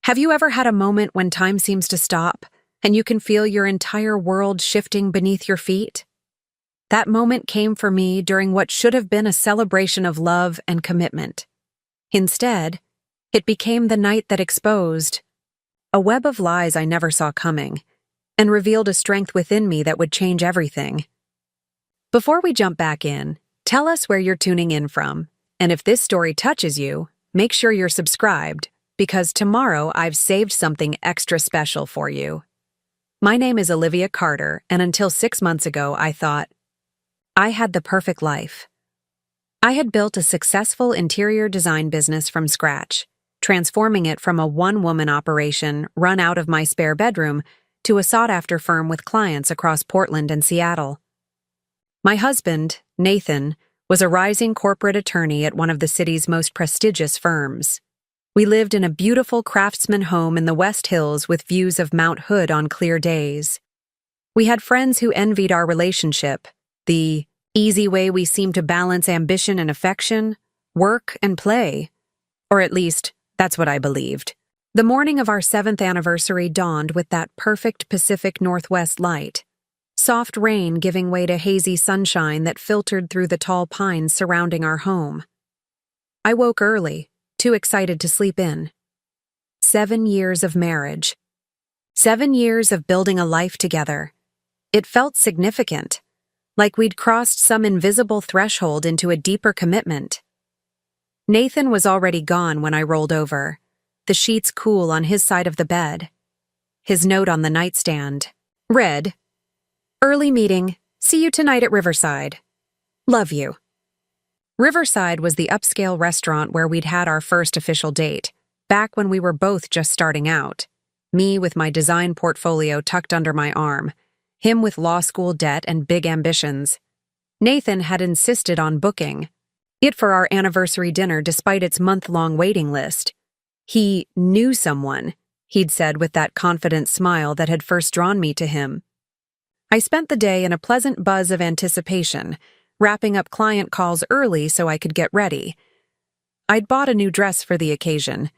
Have you ever had a moment when time seems to stop and you can feel your entire world shifting beneath your feet? That moment came for me during what should have been a celebration of love and commitment. Instead, it became the night that exposed a web of lies I never saw coming and revealed a strength within me that would change everything. Before we jump back in, tell us where you're tuning in from, and if this story touches you, make sure you're subscribed, because tomorrow I've saved something extra special for you. My name is Olivia Carter, and until 6 months ago, I thought I had the perfect life. I had built a successful interior design business from scratch, transforming it from a one-woman operation run out of my spare bedroom to a sought-after firm with clients across Portland and Seattle. My husband, Nathan, was a rising corporate attorney at one of the city's most prestigious firms. We lived in a beautiful craftsman home in the West Hills with views of Mount Hood on clear days. We had friends who envied our relationship, the easy way we seemed to balance ambition and affection, work and play. Or at least, that's what I believed. The morning of our 7th anniversary dawned with that perfect Pacific Northwest light. Soft rain giving way to hazy sunshine that filtered through the tall pines surrounding our home. I woke early, too excited to sleep in. 7 years of marriage. 7 years of building a life together. It felt significant, like we'd crossed some invisible threshold into a deeper commitment. Nathan was already gone when I rolled over, the sheets cool on his side of the bed. His note on the nightstand read, "Early meeting. See you tonight at Riverside. Love you." Riverside was the upscale restaurant where we'd had our first official date, back when we were both just starting out. Me with my design portfolio tucked under my arm, him with law school debt and big ambitions. Nathan had insisted on booking it for our anniversary dinner despite its month-long waiting list. He knew someone, he'd said with that confident smile that had first drawn me to him. I spent the day in a pleasant buzz of anticipation, wrapping up client calls early so I could get ready. I'd bought a new dress for the occasion,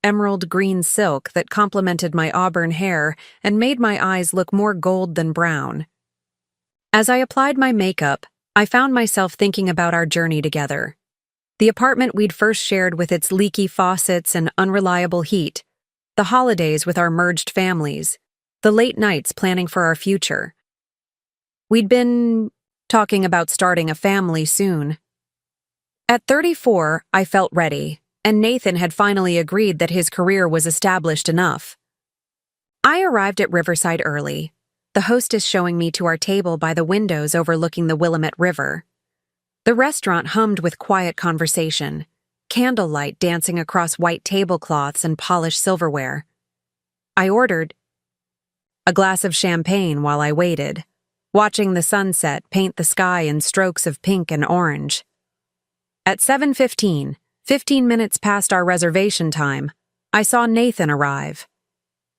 emerald green silk that complemented my auburn hair and made my eyes look more gold than brown. As I applied my makeup, I found myself thinking about our journey together. The apartment we'd first shared with its leaky faucets and unreliable heat, the holidays with our merged families, the late nights planning for our future. We'd been talking about starting a family soon. At 34, I felt ready, and Nathan had finally agreed that his career was established enough. I arrived at Riverside early, the hostess showing me to our table by the windows overlooking the Willamette River. The restaurant hummed with quiet conversation, candlelight dancing across white tablecloths and polished silverware. I ordered a glass of champagne while I waited, watching the sunset paint the sky in strokes of pink and orange. At 7:15, 15 minutes past our reservation time, I saw Nathan arrive.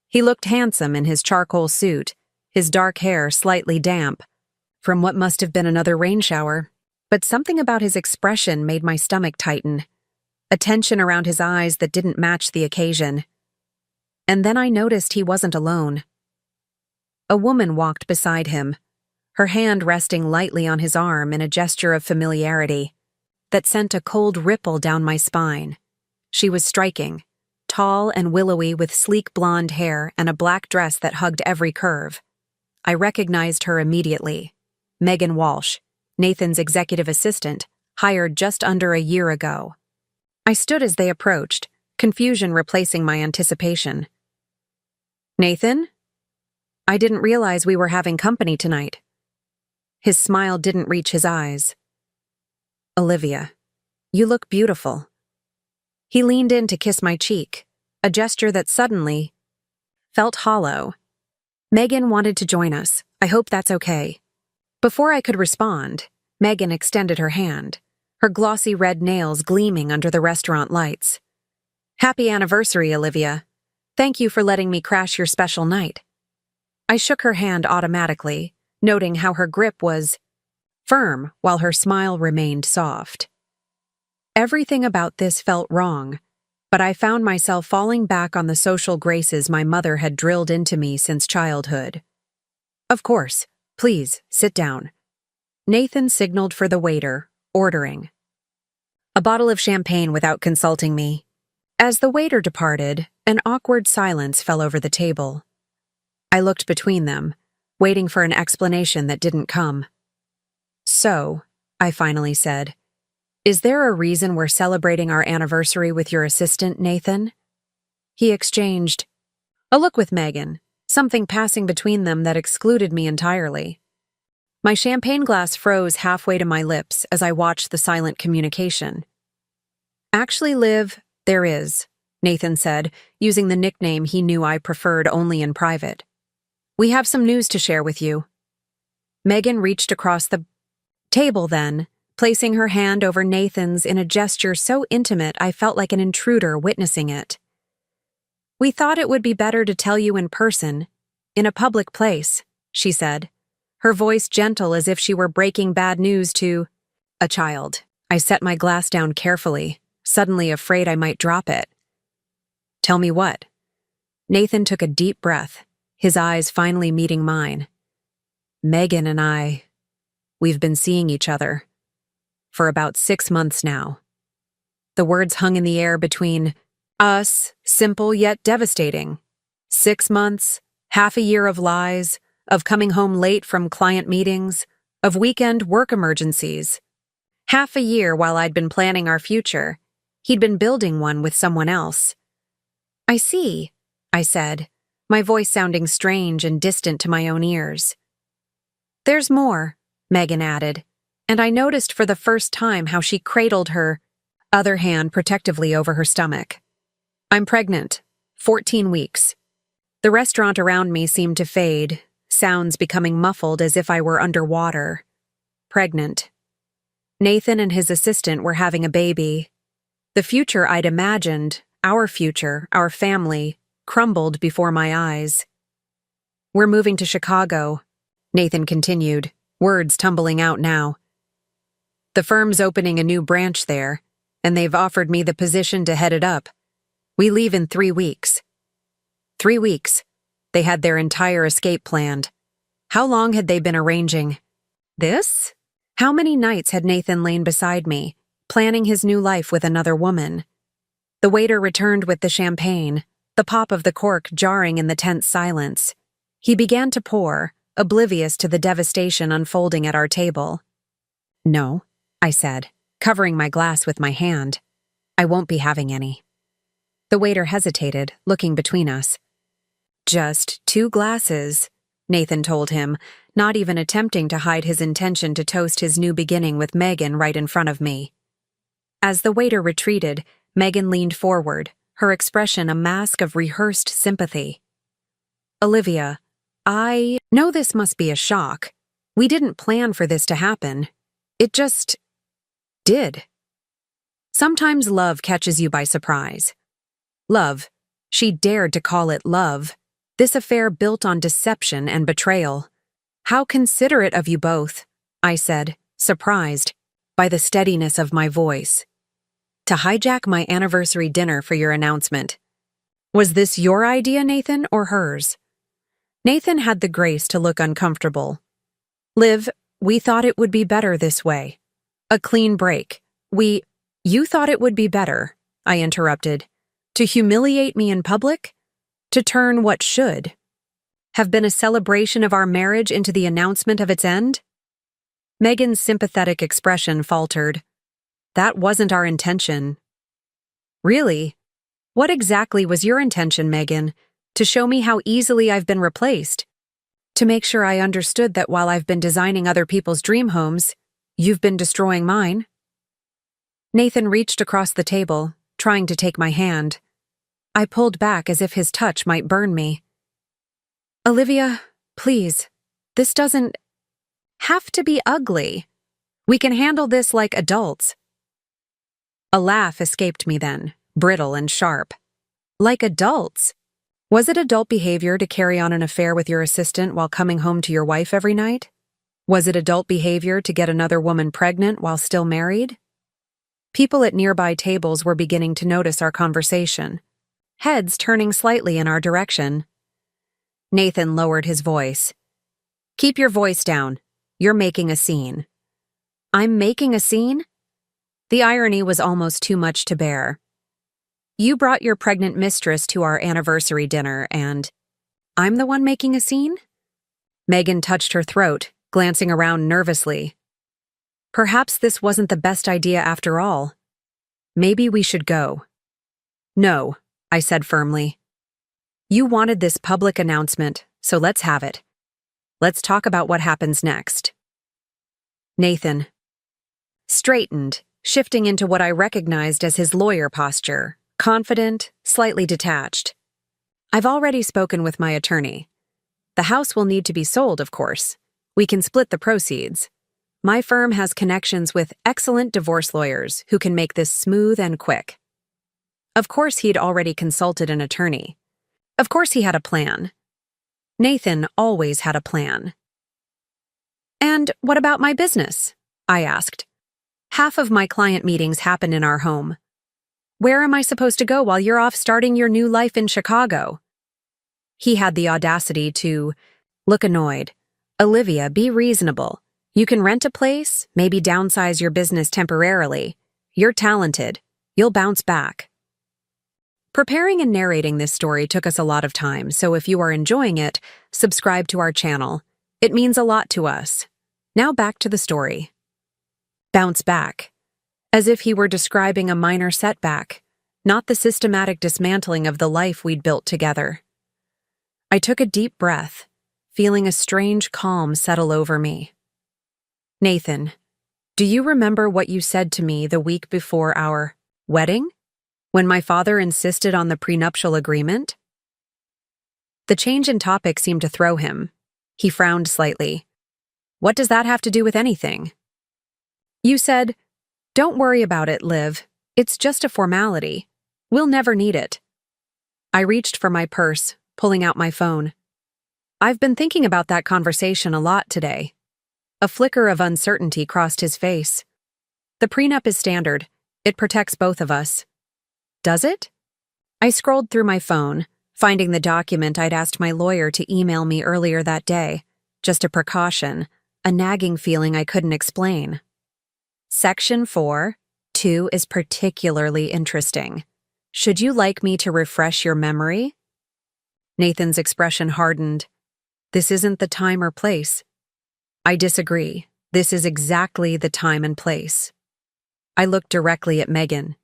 He looked handsome in his charcoal suit, his dark hair slightly damp, from what must have been another rain shower, but something about his expression made my stomach tighten, a tension around his eyes that didn't match the occasion. And then I noticed he wasn't alone. A woman walked beside him, her hand resting lightly on his arm in a gesture of familiarity that sent a cold ripple down my spine. She was striking, tall and willowy with sleek blonde hair and a black dress that hugged every curve. I recognized her immediately. Megan Walsh, Nathan's executive assistant, hired just under a year ago. I stood as they approached, confusion replacing my anticipation. "Nathan? I didn't realize we were having company tonight." His smile didn't reach his eyes. "Olivia, you look beautiful." He leaned in to kiss my cheek, a gesture that suddenly felt hollow. "Megan wanted to join us. I hope that's okay." Before I could respond, Megan extended her hand, her glossy red nails gleaming under the restaurant lights. "Happy anniversary, Olivia. Thank you for letting me crash your special night." I shook her hand automatically, noting how her grip was firm while her smile remained soft. Everything about this felt wrong. but I found myself falling back on the social graces my mother had drilled into me since childhood. Of course, please, sit down. Nathan signaled for the waiter, ordering a bottle of champagne without consulting me. As the waiter departed, an awkward silence fell over the table. I looked between them, waiting for an explanation that didn't come. So, I finally said, is there a reason we're celebrating our anniversary with your assistant, Nathan? He exchanged a look with Megan, something passing between them that excluded me entirely. My champagne glass froze halfway to my lips as I watched the silent communication. Actually, Liv, there is, Nathan said, using the nickname he knew I preferred only in private. We have some news to share with you. Megan reached across the table then, placing her hand over Nathan's in a gesture so intimate I felt like an intruder witnessing it. We thought it would be better to tell you in person, in a public place, she said, her voice gentle as if she were breaking bad news to a child. I set my glass down carefully, suddenly afraid I might drop it. Tell me what? Nathan took a deep breath, his eyes finally meeting mine. Megan and we've been seeing each other. For about 6 months now. The words hung in the air between us, simple yet devastating. 6 months, half a year of lies, of coming home late from client meetings, of weekend work emergencies. Half a year while I'd been planning our future. He'd been building one with someone else. I see, I said, my voice sounding strange and distant to my own ears. There's more, Megan added, and I noticed for the first time how she cradled her other hand protectively over her stomach. I'm pregnant, 14 weeks. The restaurant around me seemed to fade, sounds becoming muffled as if I were underwater. Pregnant. Nathan and his assistant were having a baby. The future I'd imagined, our future, our family, crumbled before my eyes. We're moving to Chicago, Nathan continued, words tumbling out now. The firm's opening a new branch there, and they've offered me the position to head it up. We leave in 3 weeks. 3 weeks. They had their entire escape planned. How long had they been arranging this? How many nights had Nathan lain beside me, planning his new life with another woman? The waiter returned with the champagne, the pop of the cork jarring in the tense silence. He began to pour, oblivious to the devastation unfolding at our table. No, I said, covering my glass with my hand. I won't be having any. The waiter hesitated, looking between us. Just 2 glasses, Nathan told him, not even attempting to hide his intention to toast his new beginning with Megan right in front of me. As the waiter retreated, Megan leaned forward, her expression a mask of rehearsed sympathy. Olivia, I know this must be a shock. We didn't plan for this to happen. It just did. Sometimes love catches you by surprise. Love. She dared to call it love. This affair built on deception and betrayal. How considerate of you both, I said, surprised by the steadiness of my voice. To hijack my anniversary dinner for your announcement. Was this your idea, Nathan, or hers? Nathan had the grace to look uncomfortable. Liv, we thought it would be better this way. A clean break. You thought it would be better, I interrupted. To humiliate me in public? To turn what should have been a celebration of our marriage into the announcement of its end? Megan's sympathetic expression faltered. That wasn't our intention. Really? What exactly was your intention, Megan? To show me how easily I've been replaced? To make sure I understood that while I've been designing other people's dream homes, you've been destroying mine? Nathan reached across the table, trying to take my hand. I pulled back as if his touch might burn me. Olivia, please, this doesn't have to be ugly. We can handle this like adults. A laugh escaped me then, brittle and sharp. Like adults? Was it adult behavior to carry on an affair with your assistant while coming home to your wife every night? Was it adult behavior to get another woman pregnant while still married? People at nearby tables were beginning to notice our conversation, heads turning slightly in our direction. Nathan lowered his voice. "Keep your voice down. You're making a scene." "I'm making a scene?" The irony was almost too much to bear. "You brought your pregnant mistress to our anniversary dinner, and I'm the one making a scene?" Megan touched her throat, glancing around nervously. Perhaps this wasn't the best idea after all. Maybe we should go. "No," I said firmly. "You wanted this public announcement, so let's have it. Let's talk about what happens next." Nathan straightened, shifting into what I recognized as his lawyer posture, confident, slightly detached. "I've already spoken with my attorney. The house will need to be sold, of course. We can split the proceeds. My firm has connections with excellent divorce lawyers who can make this smooth and quick." Of course, he'd already consulted an attorney. Of course, he had a plan. Nathan always had a plan. "And what about my business?" I asked. "Half of my client meetings happen in our home. Where am I supposed to go while you're off starting your new life in Chicago?" He had the audacity to look annoyed. "Olivia, be reasonable. You can rent a place, maybe downsize your business temporarily. You're talented. You'll bounce back." Preparing and narrating this story took us a lot of time, so if you are enjoying it, subscribe to our channel. It means a lot to us. Now back to the story. Bounce back. As if he were describing a minor setback, not the systematic dismantling of the life we'd built together. I took a deep breath, feeling a strange calm settle over me. "Nathan, do you remember what you said to me the week before our wedding? When my father insisted on the prenuptial agreement?" The change in topic seemed to throw him. He frowned slightly. "What does that have to do with anything?" "You said, 'Don't worry about it, Liv. It's just a formality. We'll never need it.'" I reached for my purse, pulling out my phone. "I've been thinking about that conversation a lot today." A flicker of uncertainty crossed his face. "The prenup is standard. It protects both of us." "Does it?" I scrolled through my phone, finding the document I'd asked my lawyer to email me earlier that day. Just a precaution, a nagging feeling I couldn't explain. Section 4(2) is particularly interesting. "Should you like me to refresh your memory?" Nathan's expression hardened. "This isn't the time or place." "I disagree. This is exactly the time and place." I looked directly at Megan.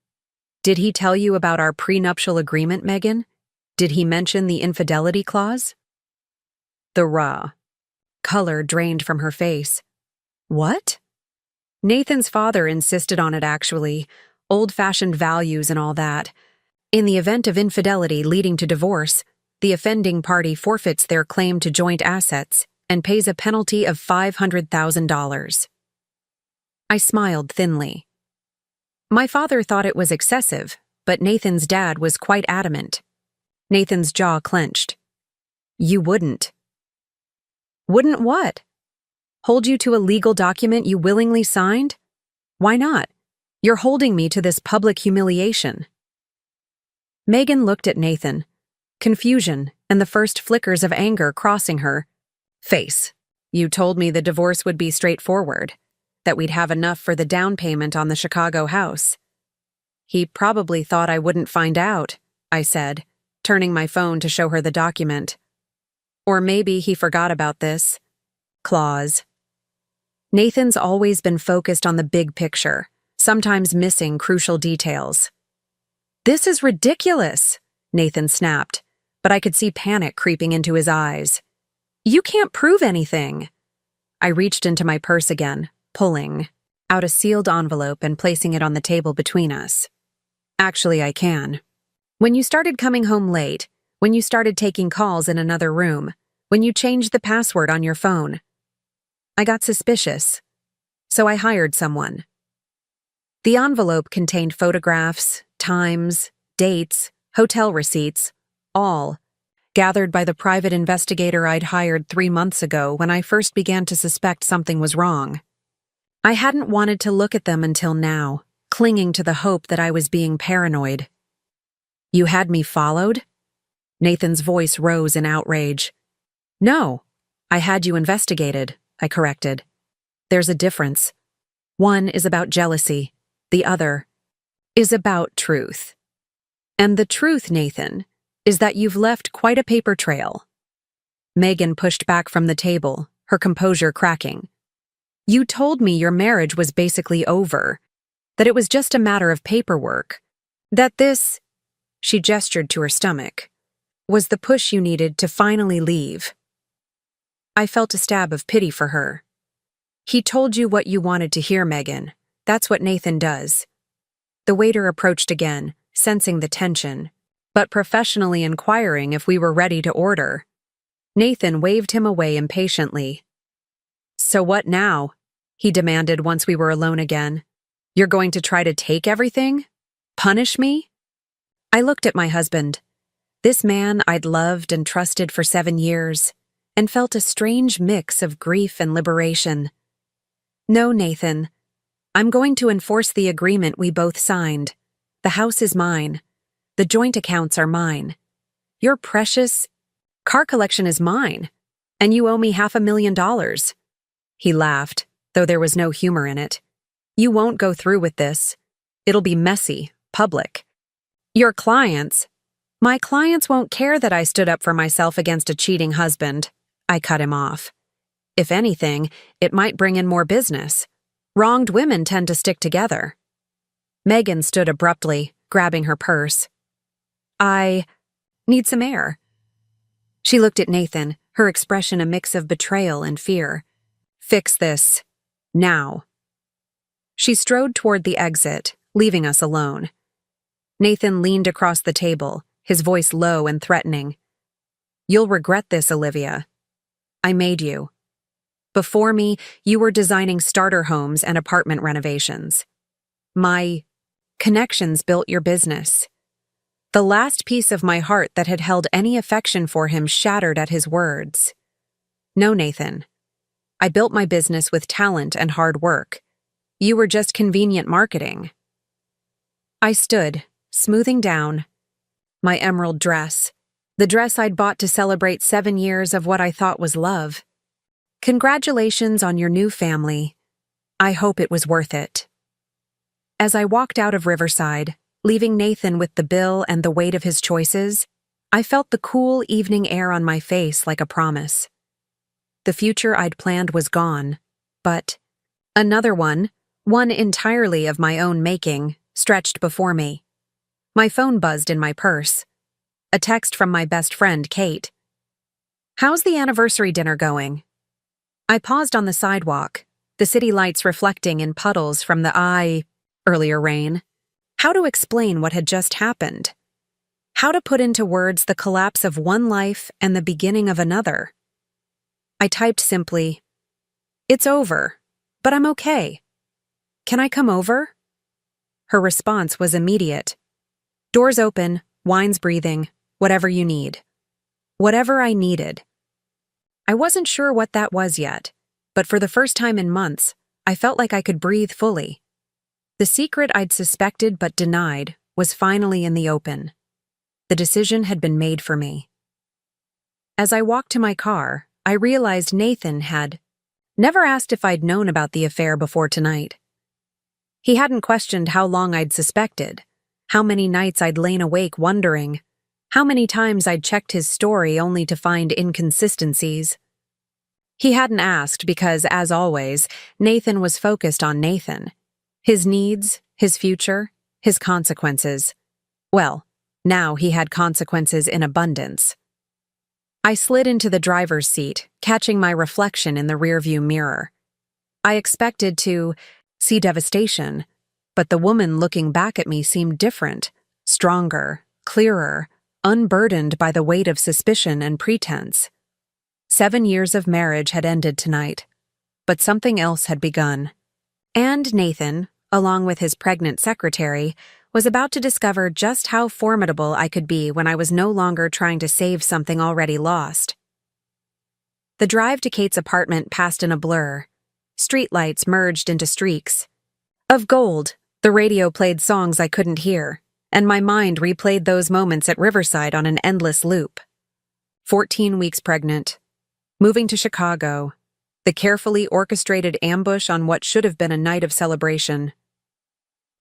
"Did he tell you about our prenuptial agreement, Megan? Did he mention the infidelity clause?" The raw color drained from her face. "What?" "Nathan's father insisted on it, actually. Old-fashioned values and all that. In the event of infidelity leading to divorce, the offending party forfeits their claim to joint assets and pays a penalty of $500,000. I smiled thinly. My father thought it was excessive, but Nathan's dad was quite adamant. Nathan's jaw clenched. "You wouldn't." "Wouldn't what?" "Hold you to a legal document you willingly signed? Why not? You're holding me to this public humiliation." Megan looked at Nathan, confusion and the first flickers of anger crossing her face. "You told me the divorce would be straightforward, that we'd have enough for the down payment on the Chicago house." "He probably thought I wouldn't find out," I said, turning my phone to show her the document. "Or maybe he forgot about this clause." Nathan's always been focused on the big picture, sometimes missing crucial details. "This is ridiculous," Nathan snapped, but I could see panic creeping into his eyes. "You can't prove anything." I reached into my purse again, pulling out a sealed envelope and placing it on the table between us. "Actually, I can. When you started coming home late, when you started taking calls in another room, when you changed the password on your phone, I got suspicious, so I hired someone." The envelope contained photographs, times, dates, hotel receipts, all gathered by the private investigator I'd hired 3 months ago when I first began to suspect something was wrong. I hadn't wanted to look at them until now, clinging to the hope that I was being paranoid. "You had me followed?" Nathan's voice rose in outrage. "No, I had you investigated," I corrected. "There's a difference. One is about jealousy, the other is about truth. And the truth, Nathan, is that you've left quite a paper trail." Megan pushed back from the table, her composure cracking. "You told me your marriage was basically over, that it was just a matter of paperwork, that this," she gestured to her stomach, "was the push you needed to finally leave." I felt a stab of pity for her. "He told you what you wanted to hear, Megan. That's what Nathan does." The waiter approached again, sensing the tension, but professionally inquiring if we were ready to order. Nathan waved him away impatiently. "So what now?" he demanded once we were alone again. "You're going to try to take everything? Punish me?" I looked at my husband, this man I'd loved and trusted for 7 years, and felt a strange mix of grief and liberation. "No, Nathan. I'm going to enforce the agreement we both signed. The house is mine. The joint accounts are mine. Your precious car collection is mine, and you owe me $500,000. He laughed, though there was no humor in it. "You won't go through with this. It'll be messy, public. My clients won't care that I stood up for myself against a cheating husband." I cut him off. "If anything, it might bring in more business. Wronged women tend to stick together." Megan stood abruptly, grabbing her purse. "I need some air." She looked at Nathan, her expression a mix of betrayal and fear. "Fix this. Now." She strode toward the exit, leaving us alone. Nathan leaned across the table, his voice low and threatening. "You'll regret this, Olivia. I made you. Before me, you were designing starter homes and apartment renovations. My connections built your business." The last piece of my heart that had held any affection for him shattered at his words. "No, Nathan. I built my business with talent and hard work. You were just convenient marketing." I stood, smoothing down my emerald dress, the dress I'd bought to celebrate 7 years of what I thought was love. "Congratulations on your new family. I hope it was worth it." As I walked out of Riverside, leaving Nathan with the bill and the weight of his choices, I felt the cool evening air on my face like a promise. The future I'd planned was gone, but another one entirely of my own making, stretched before me. My phone buzzed in my purse. A text from my best friend, Kate. "How's the anniversary dinner going?" I paused on the sidewalk, the city lights reflecting in puddles from the earlier rain. How to explain what had just happened? How to put into words the collapse of one life and the beginning of another? I typed simply, "It's over, but I'm okay. Can I come over?" Her response was immediate. "Doors open, wine's breathing, whatever you need." Whatever I needed. I wasn't sure what that was yet, but for the first time in months, I felt like I could breathe fully. The secret I'd suspected but denied was finally in the open. The decision had been made for me. As I walked to my car, I realized Nathan had never asked if I'd known about the affair before tonight. He hadn't questioned how long I'd suspected, how many nights I'd lain awake wondering, how many times I'd checked his story only to find inconsistencies. He hadn't asked because, as always, Nathan was focused on Nathan. His needs, his future, his consequences. Well, now he had consequences in abundance. I slid into the driver's seat, catching my reflection in the rearview mirror. I expected to see devastation, but the woman looking back at me seemed different, stronger, clearer, unburdened by the weight of suspicion and pretense. 7 years of marriage had ended tonight, but something else had begun. And Nathan, along with his pregnant secretary, was about to discover just how formidable I could be when I was no longer trying to save something already lost. The drive to Kate's apartment passed in a blur. Streetlights merged into streaks of gold The radio played songs I couldn't hear, and my mind replayed those moments at Riverside on an endless loop. 14 weeks pregnant, moving to Chicago, the carefully orchestrated ambush on what should have been a night of celebration.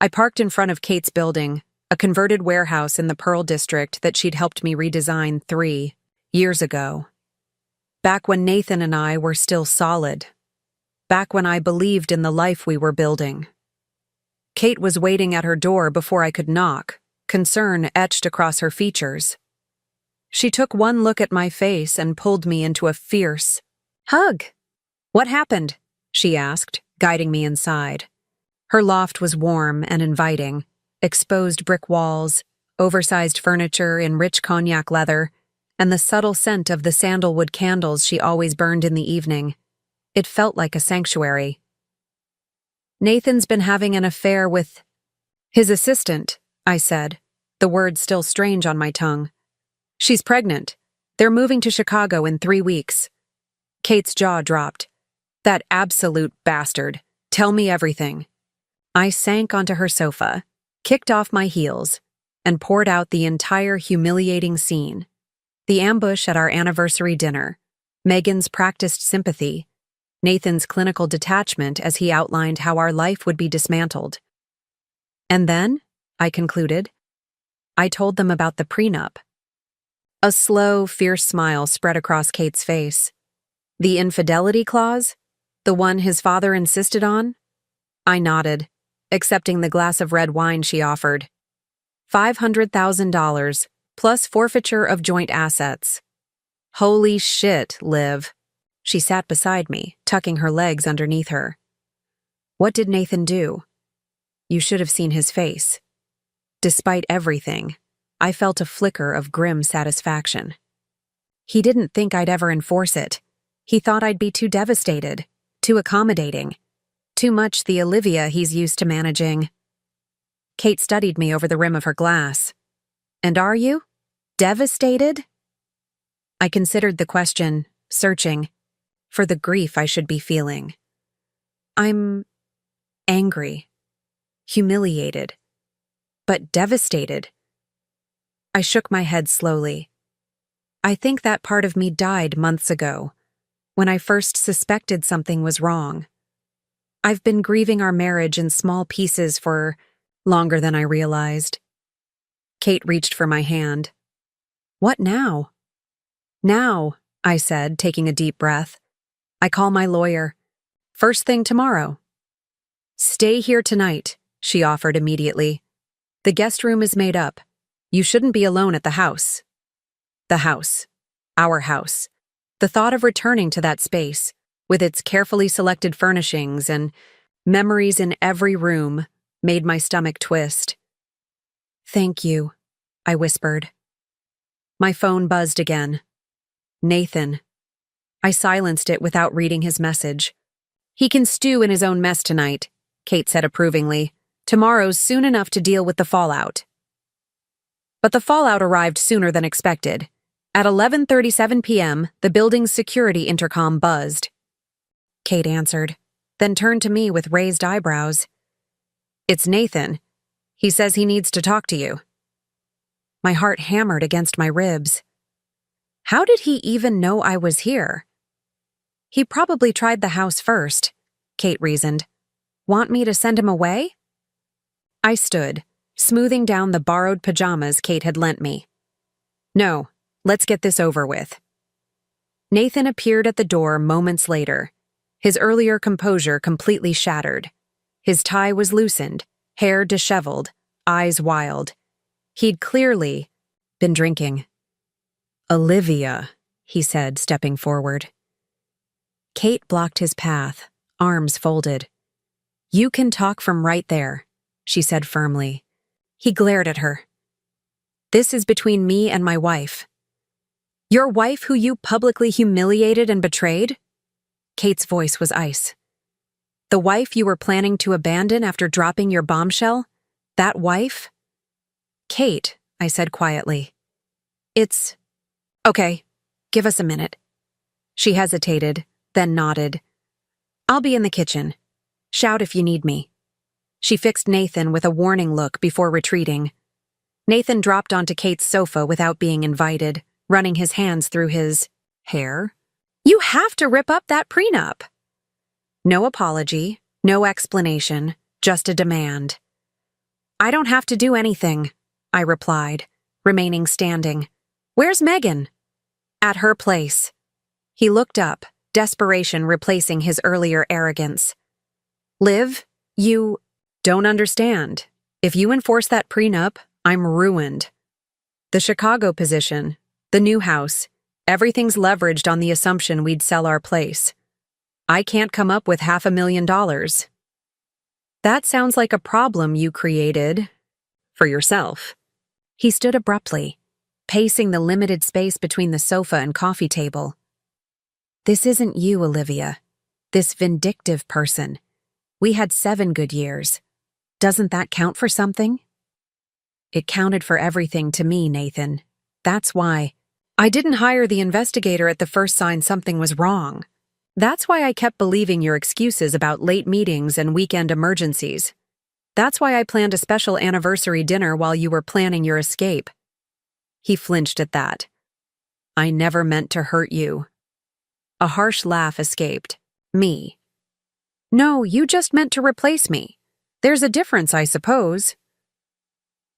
I parked in front of Kate's building, a converted warehouse in the Pearl District that she'd helped me redesign 3 years ago. Back when Nathan and I were still solid. Back when I believed in the life we were building. Kate was waiting at her door before I could knock, concern etched across her features. She took one look at my face and pulled me into a fierce hug. "What happened?" she asked, guiding me inside. Her loft was warm and inviting, exposed brick walls, oversized furniture in rich cognac leather, and the subtle scent of the sandalwood candles she always burned in the evening. It felt like a sanctuary. "Nathan's been having an affair with his assistant," I said, the words still strange on my tongue. "She's pregnant. They're moving to Chicago in 3 weeks." Kate's jaw dropped. "That absolute bastard. Tell me everything." I sank onto her sofa, kicked off my heels, and poured out the entire humiliating scene. The ambush at our anniversary dinner, Megan's practiced sympathy, Nathan's clinical detachment as he outlined how our life would be dismantled. And then, I concluded, I told them about the prenup. A slow, fierce smile spread across Kate's face. The infidelity clause? The one his father insisted on? I nodded, accepting the glass of red wine she offered. $500,000, plus forfeiture of joint assets. Holy shit, Liv. She sat beside me, tucking her legs underneath her. What did Nathan do? You should have seen his face. Despite everything, I felt a flicker of grim satisfaction. He didn't think I'd ever enforce it. He thought I'd be too devastated, too accommodating, too much the Olivia he's used to managing. Kate studied me over the rim of her glass. "And are you? Devastated?" I considered the question, searching for the grief I should be feeling. "I'm angry, humiliated, but devastated." I shook my head slowly. I think that part of me died months ago, when I first suspected something was wrong. I've been grieving our marriage in small pieces for longer than I realized. Kate reached for my hand. "What now?" "Now," I said, taking a deep breath. "I call my lawyer. First thing tomorrow." "Stay here tonight," she offered immediately. "The guest room is made up. You shouldn't be alone at the house." The house. Our house. The thought of returning to that space, with its carefully selected furnishings and memories in every room, made my stomach twist. "Thank you," I whispered. My phone buzzed again. Nathan. I silenced it without reading his message. "He can stew in his own mess tonight," Kate said approvingly. "Tomorrow's soon enough to deal with the fallout." But the fallout arrived sooner than expected. At 11:37 p.m., the building's security intercom buzzed. Kate answered, then turned to me with raised eyebrows. "It's Nathan. He says he needs to talk to you." My heart hammered against my ribs. How did he even know I was here? He probably tried the house first, Kate reasoned. Want me to send him away? I stood, smoothing down the borrowed pajamas Kate had lent me. "No, let's get this over with." Nathan appeared at the door moments later, his earlier composure completely shattered. His tie was loosened, hair disheveled, eyes wild. He'd clearly been drinking. "Olivia," he said, stepping forward. Kate blocked his path, arms folded. "You can talk from right there," she said firmly. He glared at her. "This is between me and my wife." "Your wife who you publicly humiliated and betrayed?" Kate's voice was ice. "The wife you were planning to abandon after dropping your bombshell? That wife?" "Kate," I said quietly. "It's... okay, give us a minute." She hesitated, then nodded. "I'll be in the kitchen. Shout if you need me." She fixed Nathan with a warning look before retreating. Nathan dropped onto Kate's sofa without being invited, running his hands through his hair. You have to rip up that prenup. No apology, no explanation, just a demand. I don't have to do anything, I replied, remaining standing. Where's Megan? At her place. He looked up, desperation replacing his earlier arrogance. Liv, you don't understand. If you enforce that prenup, I'm ruined. The Chicago position, the new house, everything's leveraged on the assumption we'd sell our place. I can't come up with $500,000. That sounds like a problem you created for yourself. He stood abruptly, pacing the limited space between the sofa and coffee table. This isn't you, Olivia. This vindictive person. We had 7 good years. Doesn't that count for something? It counted for everything to me, Nathan. That's why. I didn't hire the investigator at the first sign something was wrong. That's why I kept believing your excuses about late meetings and weekend emergencies. That's why I planned a special anniversary dinner while you were planning your escape. He flinched at that. I never meant to hurt you. A harsh laugh escaped. Me. No, you just meant to replace me. There's a difference, I suppose.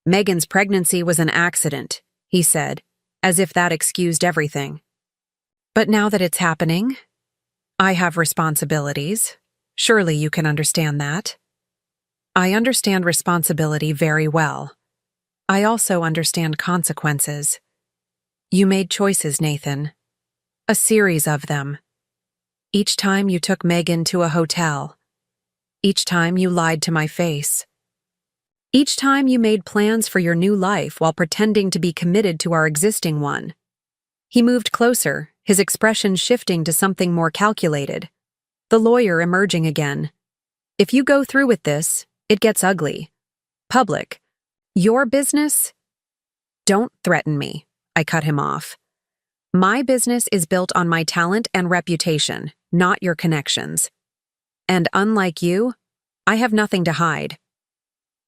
Megan's pregnancy was an accident, he said, as if that excused everything. But now that it's happening, I have responsibilities. Surely you can understand that. I understand responsibility very well. I also understand consequences. You made choices, Nathan. A series of them. Each time you took Megan to a hotel. Each time you lied to my face. Each time you made plans for your new life while pretending to be committed to our existing one. He moved closer, his expression shifting to something more calculated. The lawyer emerging again. If you go through with this, it gets ugly. Public. Your business? Don't threaten me, I cut him off. My business is built on my talent and reputation, not your connections. And unlike you, I have nothing to hide.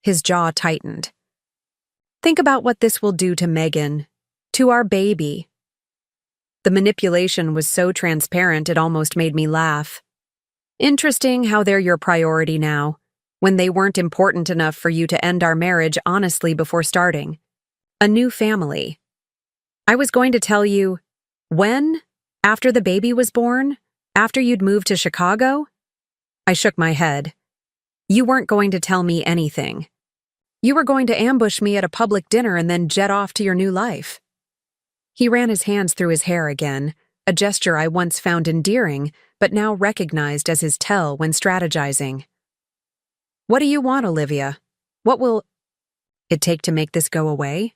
His jaw tightened. Think about what this will do to Megan, to our baby. The manipulation was so transparent it almost made me laugh. Interesting how they're your priority now, when they weren't important enough for you to end our marriage honestly before starting. A new family. I was going to tell you, when? After the baby was born? After you'd moved to Chicago? I shook my head. You weren't going to tell me anything. You were going to ambush me at a public dinner and then jet off to your new life. He ran his hands through his hair again, a gesture I once found endearing, but now recognized as his tell when strategizing. What do you want, Olivia? What will it take to make this go away?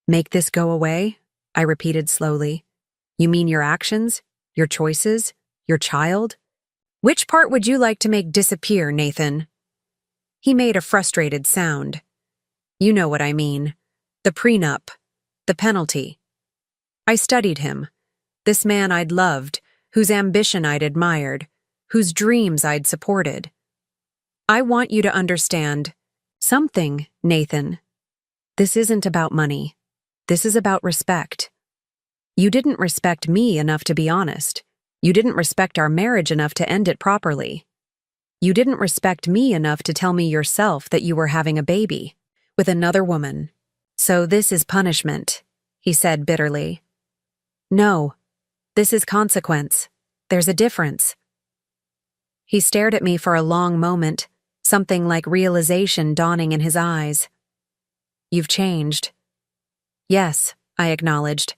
Make this go away? I repeated slowly. You mean your actions? Your choices? Your child? Which part would you like to make disappear, Nathan? He made a frustrated sound. You know what I mean. The prenup. The penalty. I studied him. This man I'd loved, whose ambition I'd admired, whose dreams I'd supported. I want you to understand something, Nathan. This isn't about money. This is about respect. You didn't respect me enough to be honest. You didn't respect our marriage enough to end it properly. You didn't respect me enough to tell me yourself that you were having a baby with another woman. So this is punishment, he said bitterly. No, this is consequence. There's a difference. He stared at me for a long moment, something like realization dawning in his eyes. You've changed. Yes, I acknowledged.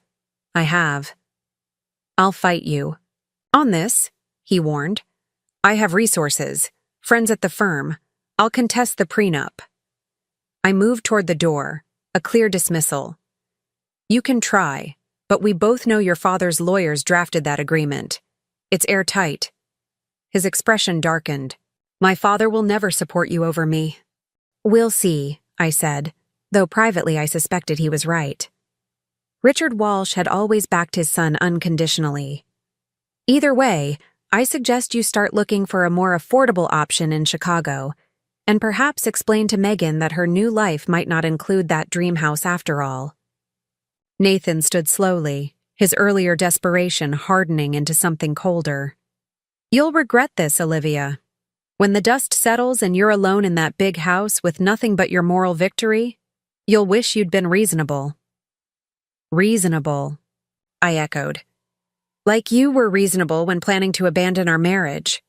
I have. I'll fight you. On this, he warned. I have resources, friends at the firm. I'll contest the prenup. I moved toward the door, a clear dismissal. You can try, but we both know your father's lawyers drafted that agreement. It's airtight. His expression darkened. My father will never support you over me. We'll see, I said, though privately I suspected he was right. Richard Walsh had always backed his son unconditionally. Either way, I suggest you start looking for a more affordable option in Chicago. and perhaps explain to Megan that her new life might not include that dream house after all. Nathan stood slowly, his earlier desperation hardening into something colder. "You'll regret this, Olivia. When the dust settles and you're alone in that big house with nothing but your moral victory, you'll wish you'd been reasonable." "Reasonable," I echoed. "Like you were reasonable when planning to abandon our marriage.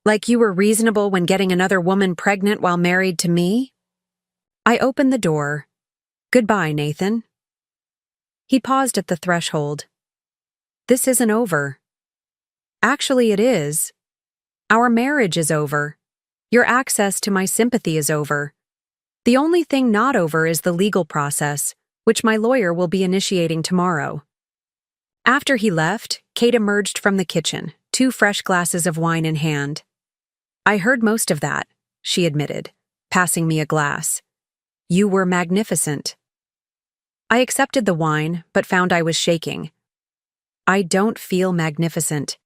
Like you were reasonable when getting another woman pregnant while married to me?" I opened the door. "Goodbye, Nathan." He paused at the threshold. "This isn't over." "Actually, it is. Our marriage is over. Your access to my sympathy is over. The only thing not over is the legal process, which my lawyer will be initiating tomorrow." After he left, Kate emerged from the kitchen, 2 fresh glasses of wine in hand. "I heard most of that," she admitted, passing me a glass. "You were magnificent." I accepted the wine, but found I was shaking. "I don't feel magnificent.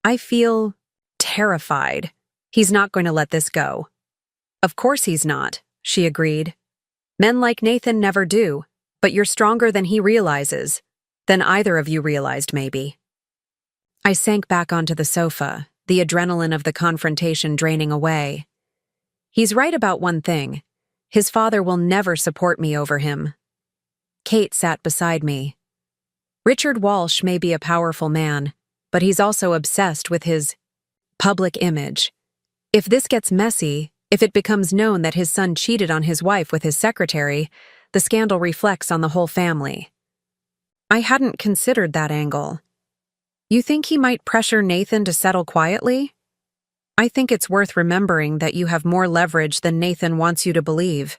I feel terrified. He's not going to let this go." "Of course he's not," she agreed. "Men like Nathan never do, but you're stronger than he realizes. Than either of you realized, maybe." I sank back onto the sofa, the adrenaline of the confrontation draining away. He's right about one thing. His father will never support me over him. Kate sat beside me. "Richard Walsh may be a powerful man, but he's also obsessed with his public image. If this gets messy, if it becomes known that his son cheated on his wife with his secretary, the scandal reflects on the whole family." I hadn't considered that angle. "You think he might pressure Nathan to settle quietly?" "I think it's worth remembering that you have more leverage than Nathan wants you to believe."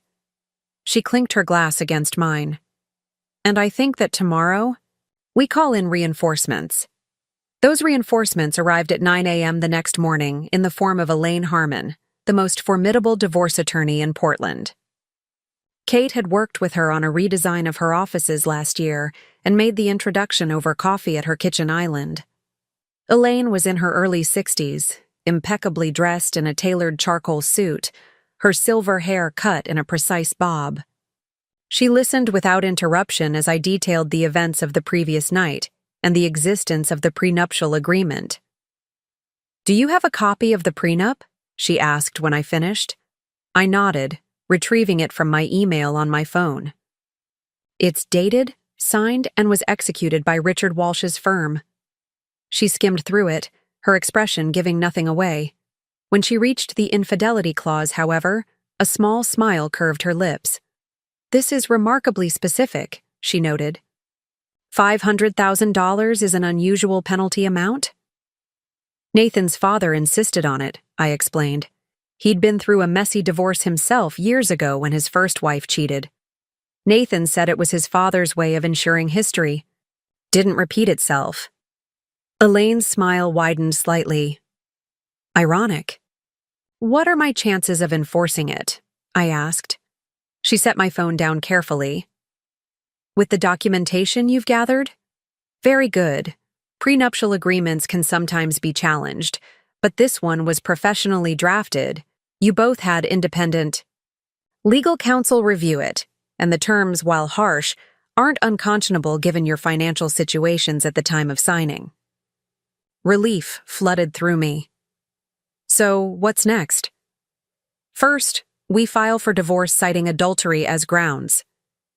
She clinked her glass against mine. "And I think that tomorrow, we call in reinforcements." Those reinforcements arrived at 9 a.m. the next morning in the form of Elaine Harmon, the most formidable divorce attorney in Portland. Kate had worked with her on a redesign of her offices last year and made the introduction over coffee at her kitchen island. Elaine was in her early 60s, impeccably dressed in a tailored charcoal suit, her silver hair cut in a precise bob. She listened without interruption as I detailed the events of the previous night and the existence of the prenuptial agreement. "Do you have a copy of the prenup?" she asked when I finished. I nodded, retrieving it from my email on my phone. "It's dated, signed, and was executed by Richard Walsh's firm." She skimmed through it, her expression giving nothing away. When she reached the infidelity clause, however, a small smile curved her lips. "This is remarkably specific," she noted. $500,000 is an unusual penalty amount? Nathan's father insisted on it, I explained. He'd been through a messy divorce himself years ago when his first wife cheated. Nathan said it was his father's way of ensuring history didn't repeat itself. Elaine's smile widened slightly. "Ironic. What are my chances of enforcing it?" I asked. She set my phone down carefully. "With the documentation you've gathered?" "Very good. Prenuptial agreements can sometimes be challenged, but this one was professionally drafted. You both had independent legal counsel review it, and the terms, while harsh, aren't unconscionable given your financial situations at the time of signing." Relief flooded through me. "So, what's next?" "First, we file for divorce citing adultery as grounds.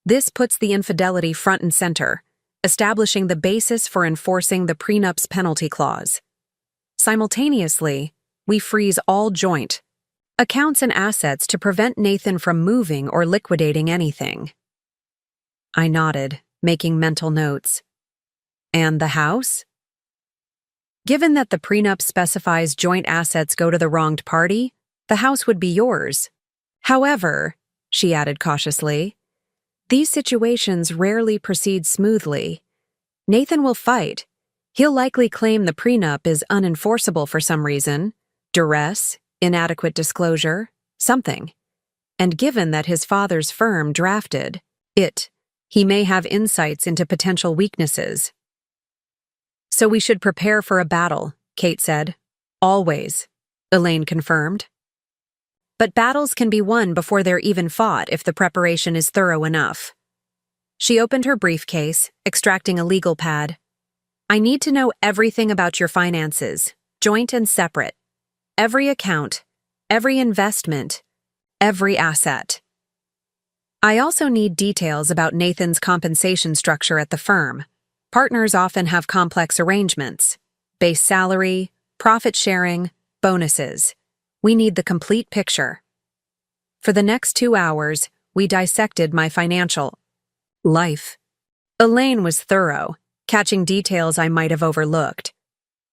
This puts the infidelity front and center, establishing the basis for enforcing the prenup's penalty clause. Simultaneously, we freeze all joint accounts and assets to prevent Nathan from moving or liquidating anything." I nodded, making mental notes. "And the house?" "Given that the prenup specifies joint assets go to the wronged party, the house would be yours. However," she added cautiously, "these situations rarely proceed smoothly. Nathan will fight. He'll likely claim the prenup is unenforceable for some reason, duress, inadequate disclosure, something. And given that his father's firm drafted it, he may have insights into potential weaknesses." "So we should prepare for a battle," Kate said. "Always," Elaine confirmed. But battles can be won before they're even fought if the preparation is thorough enough. She opened her briefcase, extracting a legal pad. I need to know everything about your finances, joint and separate. Every account, every investment, every asset. I also need details about Nathan's compensation structure at the firm. Partners often have complex arrangements. Base salary, profit sharing, bonuses. We need the complete picture. For the next 2 hours, we dissected my financial life. Elaine was thorough, catching details I might have overlooked.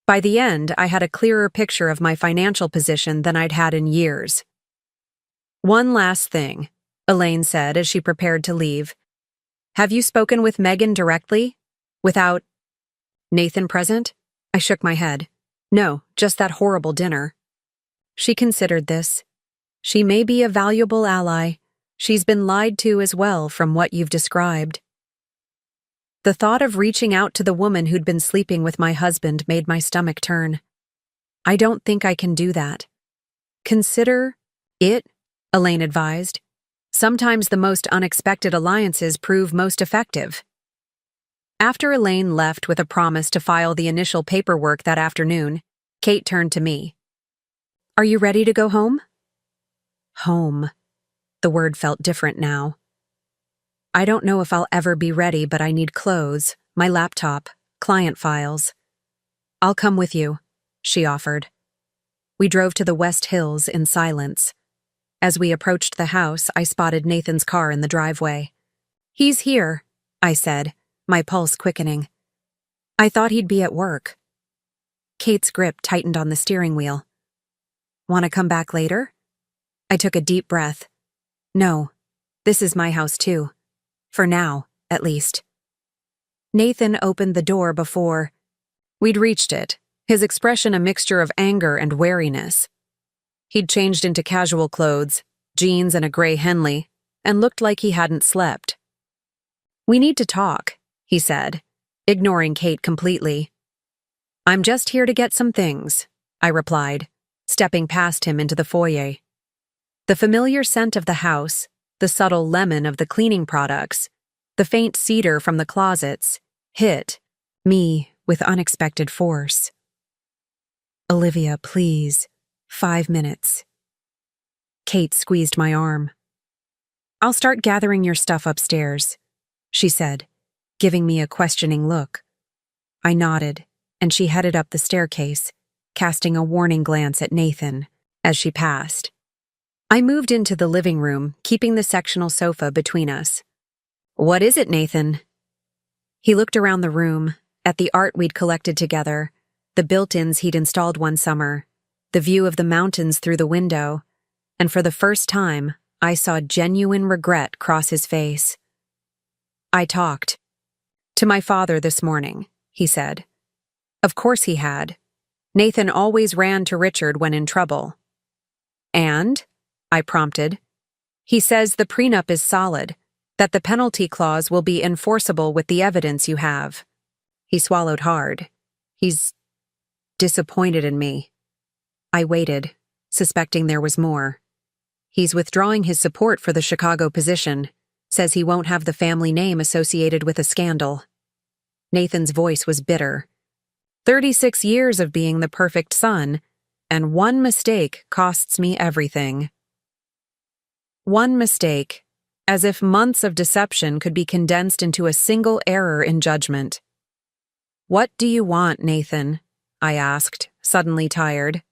By the end, I had a clearer picture of my financial position than I'd had in years. One last thing, Elaine said as she prepared to leave. Have you spoken with Megan directly? Without Nathan present? I shook my head. No, just that horrible dinner. She considered this. She may be a valuable ally. She's been lied to as well from what you've described. The thought of reaching out to the woman who'd been sleeping with my husband made my stomach turn. I don't think I can do that. Consider it, Elaine advised. Sometimes the most unexpected alliances prove most effective. After Elaine left with a promise to file the initial paperwork that afternoon, Kate turned to me. Are you ready to go home? Home. The word felt different now. I don't know if I'll ever be ready, but I need clothes, my laptop, client files. I'll come with you, she offered. We drove to the West Hills in silence. As we approached the house, I spotted Nathan's car in the driveway. He's here, I said, my pulse quickening. I thought he'd be at work. Kate's grip tightened on the steering wheel. Want to come back later? I took a deep breath. No, this is my house too. For now, at least. Nathan opened the door before we'd reached it, his expression a mixture of anger and wariness. He'd changed into casual clothes, jeans and a gray Henley, and looked like he hadn't slept. We need to talk, he said, ignoring Kate completely. I'm just here to get some things, I replied, stepping past him into the foyer. The familiar scent of the house, the subtle lemon of the cleaning products, the faint cedar from the closets, hit me with unexpected force. Olivia, please. 5 minutes. Kate squeezed my arm. I'll start gathering your stuff upstairs, she said, giving me a questioning look. I nodded, and she headed up the staircase, casting a warning glance at Nathan as she passed. I moved into the living room, keeping the sectional sofa between us. What is it, Nathan? He looked around the room, at the art we'd collected together, the built-ins he'd installed one summer, the view of the mountains through the window, and for the first time, I saw genuine regret cross his face. I talked to my father this morning, he said. Of course he had. Nathan always ran to Richard when in trouble. And? I prompted. He says the prenup is solid, that the penalty clause will be enforceable with the evidence you have. He swallowed hard. He's disappointed in me. I waited, suspecting there was more. He's withdrawing his support for the Chicago position, says he won't have the family name associated with a scandal. Nathan's voice was bitter. 36 years of being the perfect son, and one mistake costs me everything. One mistake, as if months of deception could be condensed into a single error in judgment. What do you want, Nathan? I asked, suddenly tired.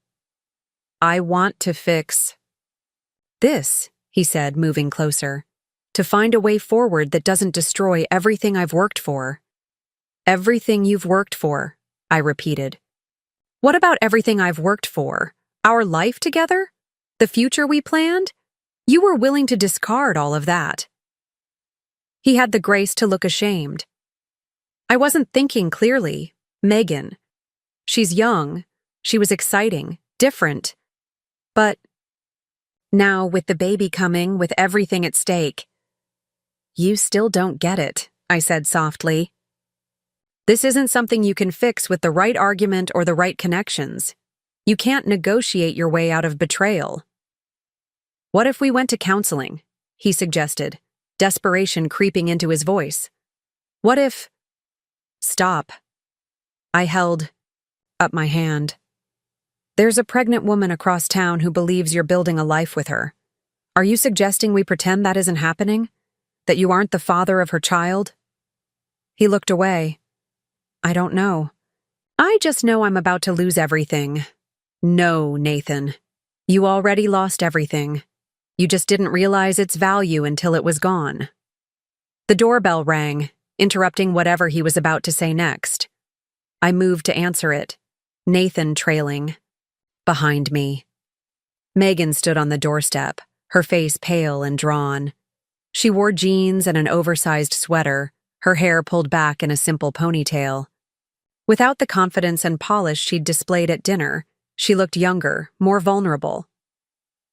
I want to fix this, he said, moving closer. To find a way forward that doesn't destroy everything I've worked for. Everything you've worked for, I repeated. What about everything I've worked for? Our life together? The future we planned? You were willing to discard all of that. He had the grace to look ashamed. I wasn't thinking clearly. Megan. She's young. She was exciting, different. But now, with the baby coming, with everything at stake, you still don't get it, I said softly. This isn't something you can fix with the right argument or the right connections. You can't negotiate your way out of betrayal. What if we went to counseling? He suggested, desperation creeping into his voice. What if… Stop. I held up my hand. There's a pregnant woman across town who believes you're building a life with her. Are you suggesting we pretend that isn't happening? That you aren't the father of her child? He looked away. I don't know. I just know I'm about to lose everything. No, Nathan. You already lost everything. You just didn't realize its value until it was gone. The doorbell rang, interrupting whatever he was about to say next. I moved to answer it, Nathan trailing behind me. Megan stood on the doorstep, her face pale and drawn. She wore jeans and an oversized sweater, her hair pulled back in a simple ponytail. Without the confidence and polish she'd displayed at dinner, she looked younger, more vulnerable.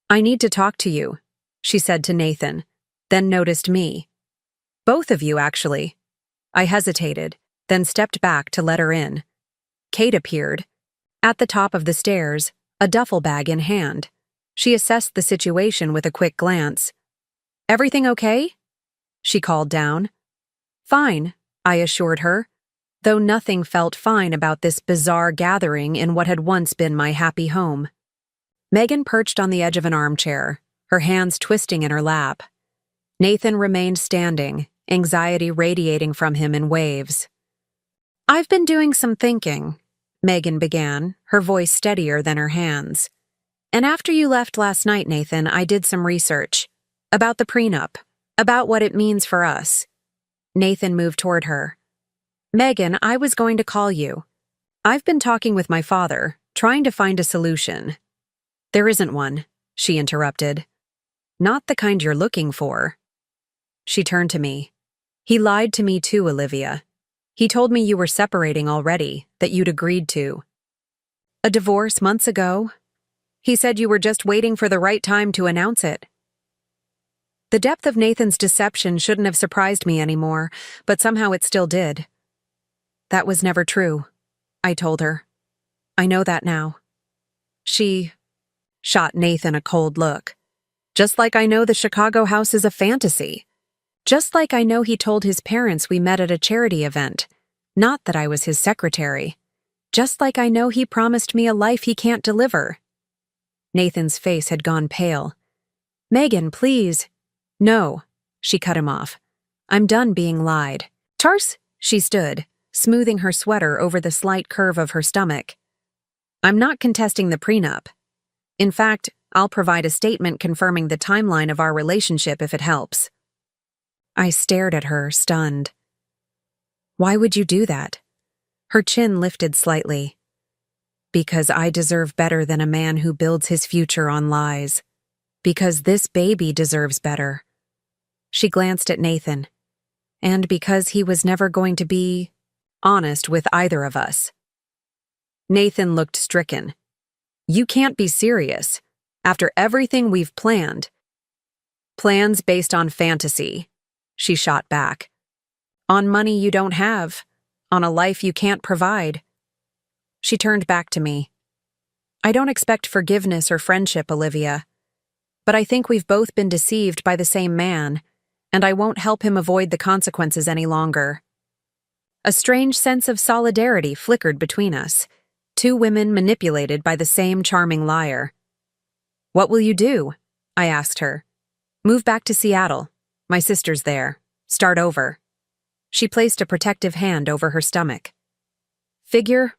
I need to talk to you, she said to Nathan, then noticed me. Both of you, actually. I hesitated, then stepped back to let her in. Kate appeared. At the top of the stairs, a duffel bag in hand. She assessed the situation with a quick glance. Everything okay? She called down. Fine, I assured her, though nothing felt fine about this bizarre gathering in what had once been my happy home. Megan perched on the edge of an armchair, her hands twisting in her lap. Nathan remained standing, anxiety radiating from him in waves. I've been doing some thinking, Megan began, her voice steadier than her hands. And after you left last night, Nathan, I did some research. About the prenup. About what it means for us. Nathan moved toward her. Megan, I was going to call you. I've been talking with my father, trying to find a solution. There isn't one, she interrupted. Not the kind you're looking for. She turned to me. He lied to me too, Olivia. He told me you were separating already, that you'd agreed to. A divorce months ago? He said you were just waiting for the right time to announce it. The depth of Nathan's deception shouldn't have surprised me anymore, but somehow it still did. That was never true, I told her. I know that now. She shot Nathan a cold look. Just like I know the Chicago house is a fantasy. Just like I know he told his parents we met at a charity event, not that I was his secretary. Just like I know he promised me a life he can't deliver. Nathan's face had gone pale. Megan, please. No, she cut him off. I'm done being lied. Tars, she stood, smoothing her sweater over the slight curve of her stomach. I'm not contesting the prenup. In fact, I'll provide a statement confirming the timeline of our relationship if it helps. I stared at her, stunned. Why would you do that? Her chin lifted slightly. Because I deserve better than a man who builds his future on lies. Because this baby deserves better. She glanced at Nathan. And because he was never going to be honest with either of us. Nathan looked stricken. You can't be serious. After everything we've planned. Plans based on fantasy. She shot back. On money you don't have. On a life you can't provide. She turned back to me. I don't expect forgiveness or friendship, Olivia. But I think we've both been deceived by the same man, and I won't help him avoid the consequences any longer. A strange sense of solidarity flickered between us, two women manipulated by the same charming liar. What will you do? I asked her. Move back to Seattle. My sister's there. Start over. She placed a protective hand over her stomach. Figure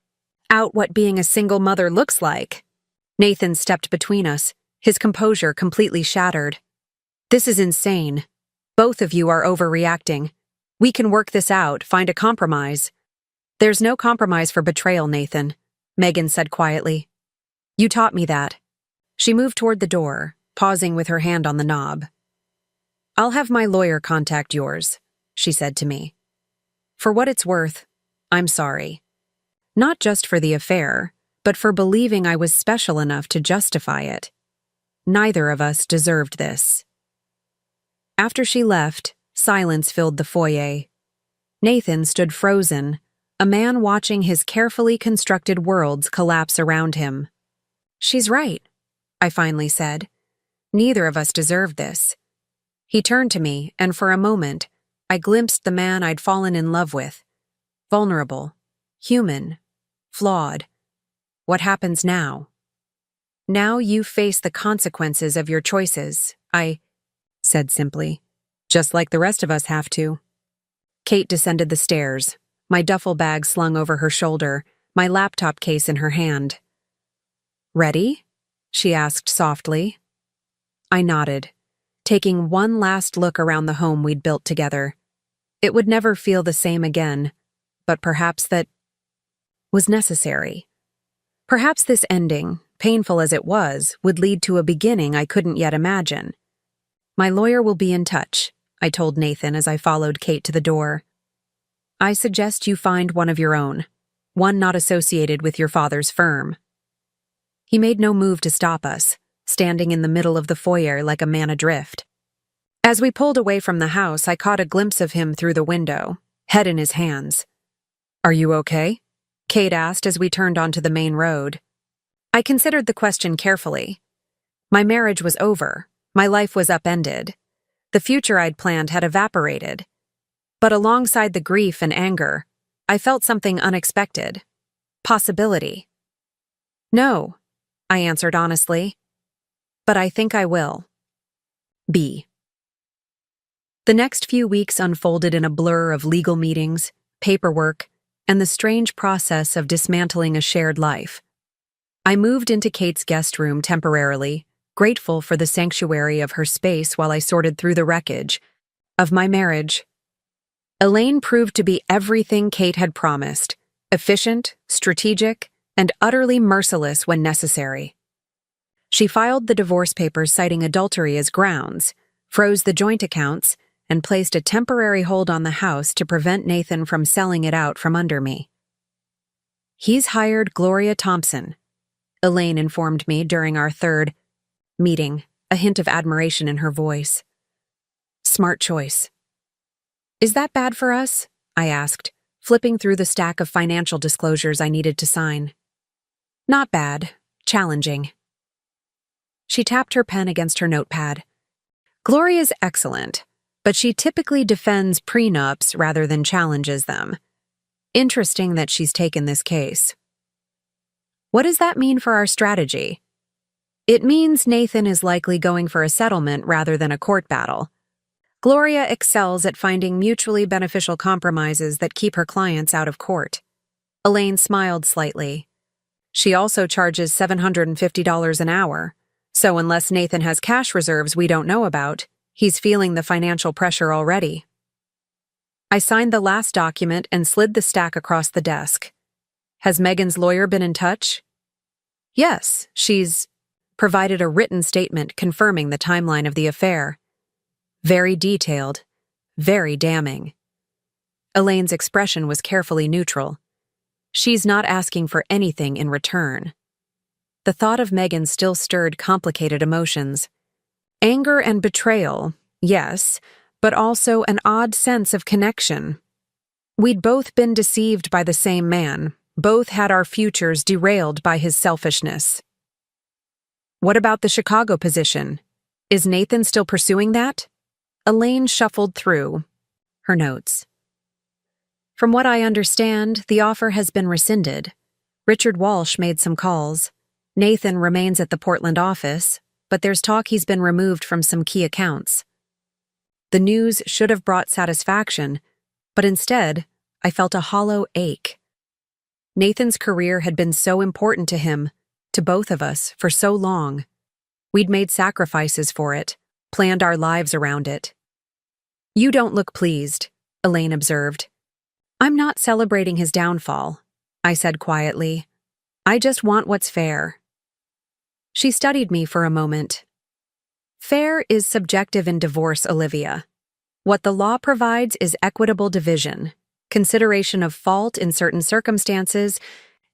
out what being a single mother looks like. Nathan stepped between us, his composure completely shattered. This is insane. Both of you are overreacting. We can work this out, find a compromise. There's no compromise for betrayal, Nathan, Megan said quietly. You taught me that. She moved toward the door, pausing with her hand on the knob. I'll have my lawyer contact yours, she said to me. For what it's worth, I'm sorry. Not just for the affair, but for believing I was special enough to justify it. Neither of us deserved this. After she left, silence filled the foyer. Nathan stood frozen, a man watching his carefully constructed worlds collapse around him. She's right, I finally said. Neither of us deserved this. He turned to me, and for a moment, I glimpsed the man I'd fallen in love with. Vulnerable, human, flawed. What happens now? Now you face the consequences of your choices, I said simply. Just like the rest of us have to. Kate descended the stairs, my duffel bag slung over her shoulder, my laptop case in her hand. Ready? She asked softly. I nodded, taking one last look around the home we'd built together. It would never feel the same again, but perhaps that was necessary. Perhaps this ending, painful as it was, would lead to a beginning I couldn't yet imagine. My lawyer will be in touch, I told Nathan as I followed Kate to the door. I suggest you find one of your own, one not associated with your father's firm. He made no move to stop us, standing in the middle of the foyer like a man adrift. As we pulled away from the house, I caught a glimpse of him through the window, head in his hands. Are you okay? Kate asked as we turned onto the main road. I considered the question carefully. My marriage was over. My life was upended. The future I'd planned had evaporated. But alongside the grief and anger, I felt something unexpected. Possibility. No, I answered honestly. But I think I will. B. The next few weeks unfolded in a blur of legal meetings, paperwork, and the strange process of dismantling a shared life. I moved into Kate's guest room temporarily, grateful for the sanctuary of her space while I sorted through the wreckage of my marriage. Elaine proved to be everything Kate had promised, efficient, strategic, and utterly merciless when necessary. She filed the divorce papers citing adultery as grounds, froze the joint accounts, and placed a temporary hold on the house to prevent Nathan from selling it out from under me. He's hired Gloria Thompson, Elaine informed me during our third meeting, a hint of admiration in her voice. Smart choice. Is that bad for us? I asked, flipping through the stack of financial disclosures I needed to sign. Not bad, challenging. She tapped her pen against her notepad. Gloria's excellent, but she typically defends prenups rather than challenges them. Interesting that she's taken this case. What does that mean for our strategy? It means Nathan is likely going for a settlement rather than a court battle. Gloria excels at finding mutually beneficial compromises that keep her clients out of court. Elaine smiled slightly. She also charges $750 an hour, so unless Nathan has cash reserves we don't know about, he's feeling the financial pressure already. I signed the last document and slid the stack across the desk. Has Megan's lawyer been in touch? Yes, she's provided a written statement confirming the timeline of the affair. Very detailed, very damning. Elaine's expression was carefully neutral. She's not asking for anything in return. The thought of Megan still stirred complicated emotions. Anger and betrayal, yes, but also an odd sense of connection. We'd both been deceived by the same man, both had our futures derailed by his selfishness. What about the Chicago position? Is Nathan still pursuing that? Elaine shuffled through her notes. From what I understand, the offer has been rescinded. Richard Walsh made some calls. Nathan remains at the Portland office, but there's talk he's been removed from some key accounts. The news should have brought satisfaction, but instead, I felt a hollow ache. Nathan's career had been so important to him, to both of us, for so long. We'd made sacrifices for it, planned our lives around it. You don't look pleased, Elaine observed. I'm not celebrating his downfall, I said quietly. I just want what's fair. She studied me for a moment. Fair is subjective in divorce, Olivia. What the law provides is equitable division, consideration of fault in certain circumstances,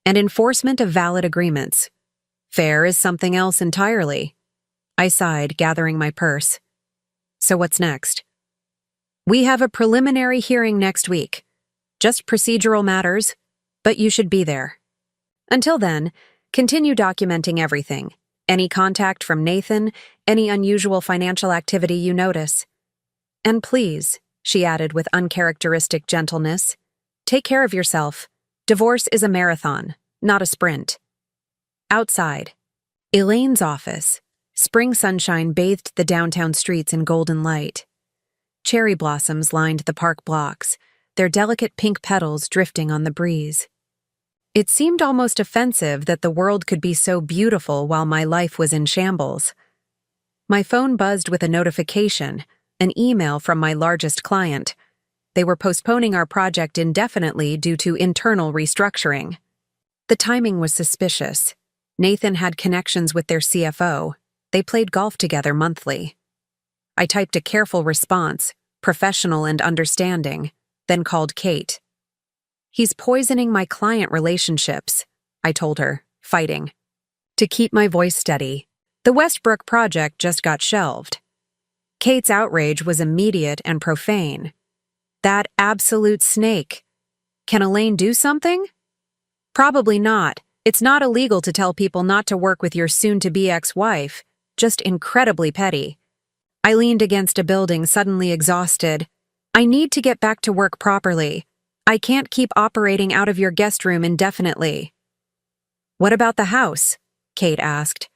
and enforcement of valid agreements. Fair is something else entirely. I sighed, gathering my purse. So what's next? We have a preliminary hearing next week. Just procedural matters, but you should be there. Until then, continue documenting everything. Any contact from Nathan, Any unusual financial activity you notice. And please, she added with uncharacteristic gentleness, take care of yourself. Divorce is a marathon, not a sprint. Outside. Elaine's office. Spring sunshine bathed the downtown streets in golden light. Cherry blossoms lined the park blocks, their delicate pink petals drifting on the breeze. It seemed almost offensive that the world could be so beautiful while my life was in shambles. My phone buzzed with a notification, an email from my largest client. They were postponing our project indefinitely due to internal restructuring. The timing was suspicious. Nathan had connections with their CFO. They played golf together monthly. I typed a careful response, professional and understanding, then called Kate. He's poisoning my client relationships, I told her, fighting. To keep my voice steady, the Westbrook project just got shelved. Kate's outrage was immediate and profane. That absolute snake. Can Elaine do something? Probably not. It's not illegal to tell people not to work with your soon-to-be ex-wife, just incredibly petty. I leaned against a building, suddenly exhausted. I need to get back to work properly. I can't keep operating out of your guest room indefinitely. What about the house? Kate asked.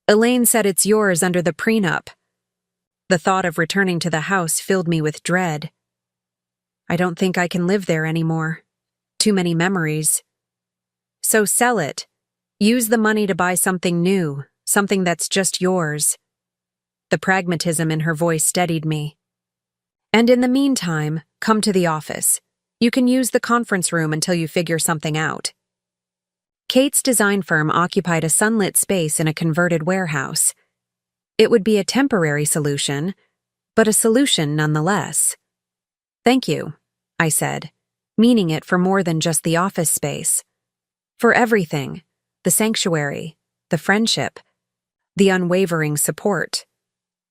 Elaine said it's yours under the prenup. The thought of returning to the house filled me with dread. I don't think I can live there anymore. Too many memories. So sell it. Use the money to buy something new, something that's just yours. The pragmatism in her voice steadied me. And in the meantime, come to the office. You can use the conference room until you figure something out. Kate's design firm occupied a sunlit space in a converted warehouse. It would be a temporary solution, but a solution nonetheless. Thank you, I said, meaning it for more than just the office space. For everything, the sanctuary, the friendship, the unwavering support.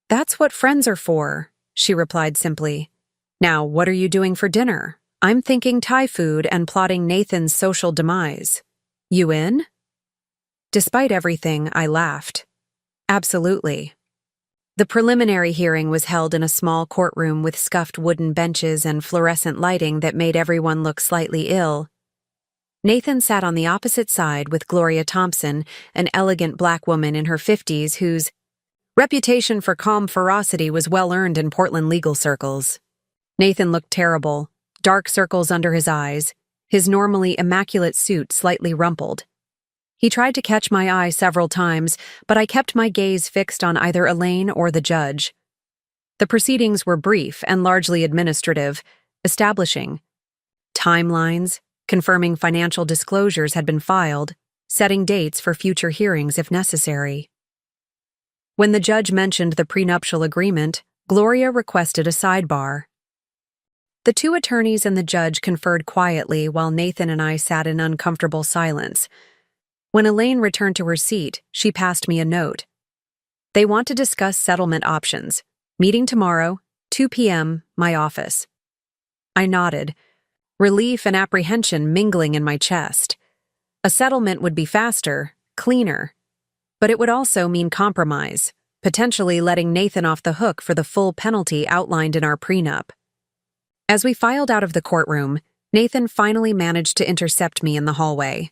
That's what friends are for, she replied simply. Now, what are you doing for dinner? I'm thinking Thai food and plotting Nathan's social demise. You in? Despite everything, I laughed. Absolutely. The preliminary hearing was held in a small courtroom with scuffed wooden benches and fluorescent lighting that made everyone look slightly ill. Nathan sat on the opposite side with Gloria Thompson, an elegant black woman in her 50s whose reputation for calm ferocity was well earned in Portland legal circles. Nathan looked terrible, dark circles under his eyes, his normally immaculate suit slightly rumpled. He tried to catch my eye several times, but I kept my gaze fixed on either Elaine or the judge. The proceedings were brief and largely administrative, establishing timelines, confirming financial disclosures had been filed, setting dates for future hearings if necessary. When the judge mentioned the prenuptial agreement, Gloria requested a sidebar. The two attorneys and the judge conferred quietly while Nathan and I sat in uncomfortable silence. When Elaine returned to her seat, she passed me a note. They want to discuss settlement options. Meeting tomorrow, 2 p.m., my office. I nodded, relief and apprehension mingling in my chest. A settlement would be faster, cleaner, but it would also mean compromise, potentially letting Nathan off the hook for the full penalty outlined in our prenup. As we filed out of the courtroom, Nathan finally managed to intercept me in the hallway.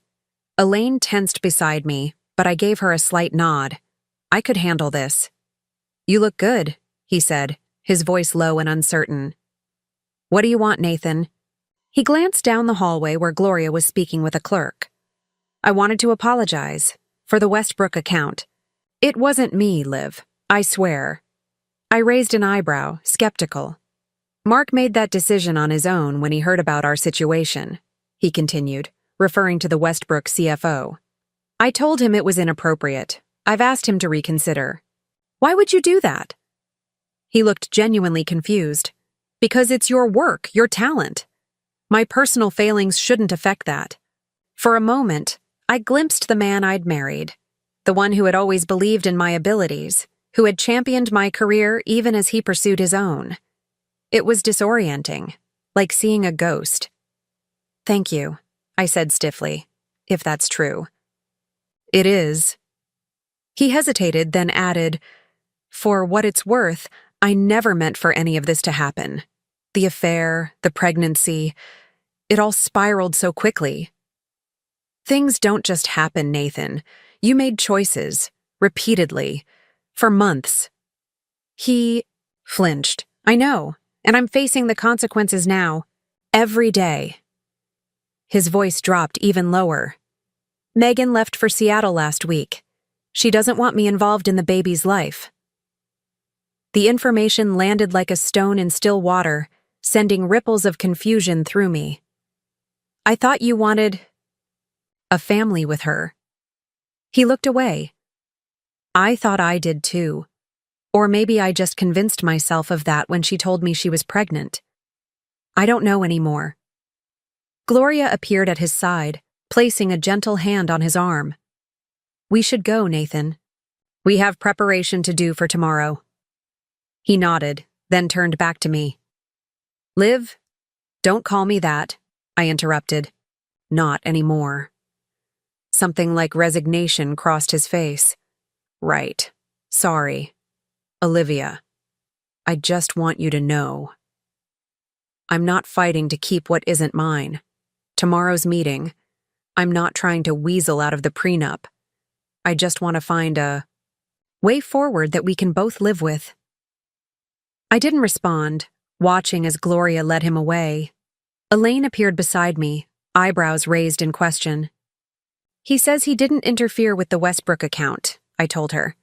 Elaine tensed beside me, but I gave her a slight nod. I could handle this. You look good, he said, his voice low and uncertain. What do you want, Nathan? He glanced down the hallway where Gloria was speaking with a clerk. I wanted to apologize for the Westbrook account. It wasn't me, Liv, I swear. I raised an eyebrow, skeptical. Mark made that decision on his own when he heard about our situation, he continued, referring to the Westbrook CFO. I told him it was inappropriate. I've asked him to reconsider. Why would you do that? He looked genuinely confused. Because it's your work, your talent. My personal failings shouldn't affect that. For a moment, I glimpsed the man I'd married, the one who had always believed in my abilities, who had championed my career even as he pursued his own. It was disorienting, like seeing a ghost. Thank you, I said stiffly, if that's true. It is. He hesitated, then added, For what it's worth, I never meant for any of this to happen. The affair, the pregnancy, it all spiraled so quickly. Things don't just happen, Nathan. You made choices, repeatedly, for months. He flinched. I know, and I'm facing the consequences now, every day. His voice dropped even lower. Megan left for Seattle last week. She doesn't want me involved in the baby's life. The information landed like a stone in still water, sending ripples of confusion through me. I thought you wanted a family with her. He looked away. I thought I did too. Or maybe I just convinced myself of that when she told me she was pregnant. I don't know anymore. Gloria appeared at his side, placing a gentle hand on his arm. We should go, Nathan. We have preparation to do for tomorrow. He nodded, then turned back to me. Liv? Don't call me that, I interrupted. Not anymore. Something like resignation crossed his face. Right. Sorry. Olivia. I just want you to know. I'm not fighting to keep what isn't mine. Tomorrow's meeting, I'm not trying to weasel out of the prenup. I just want to find a way forward that we can both live with. I didn't respond, watching as Gloria led him away. Elaine appeared beside me, eyebrows raised in question. He says he didn't interfere with the Westbrook account, I told her,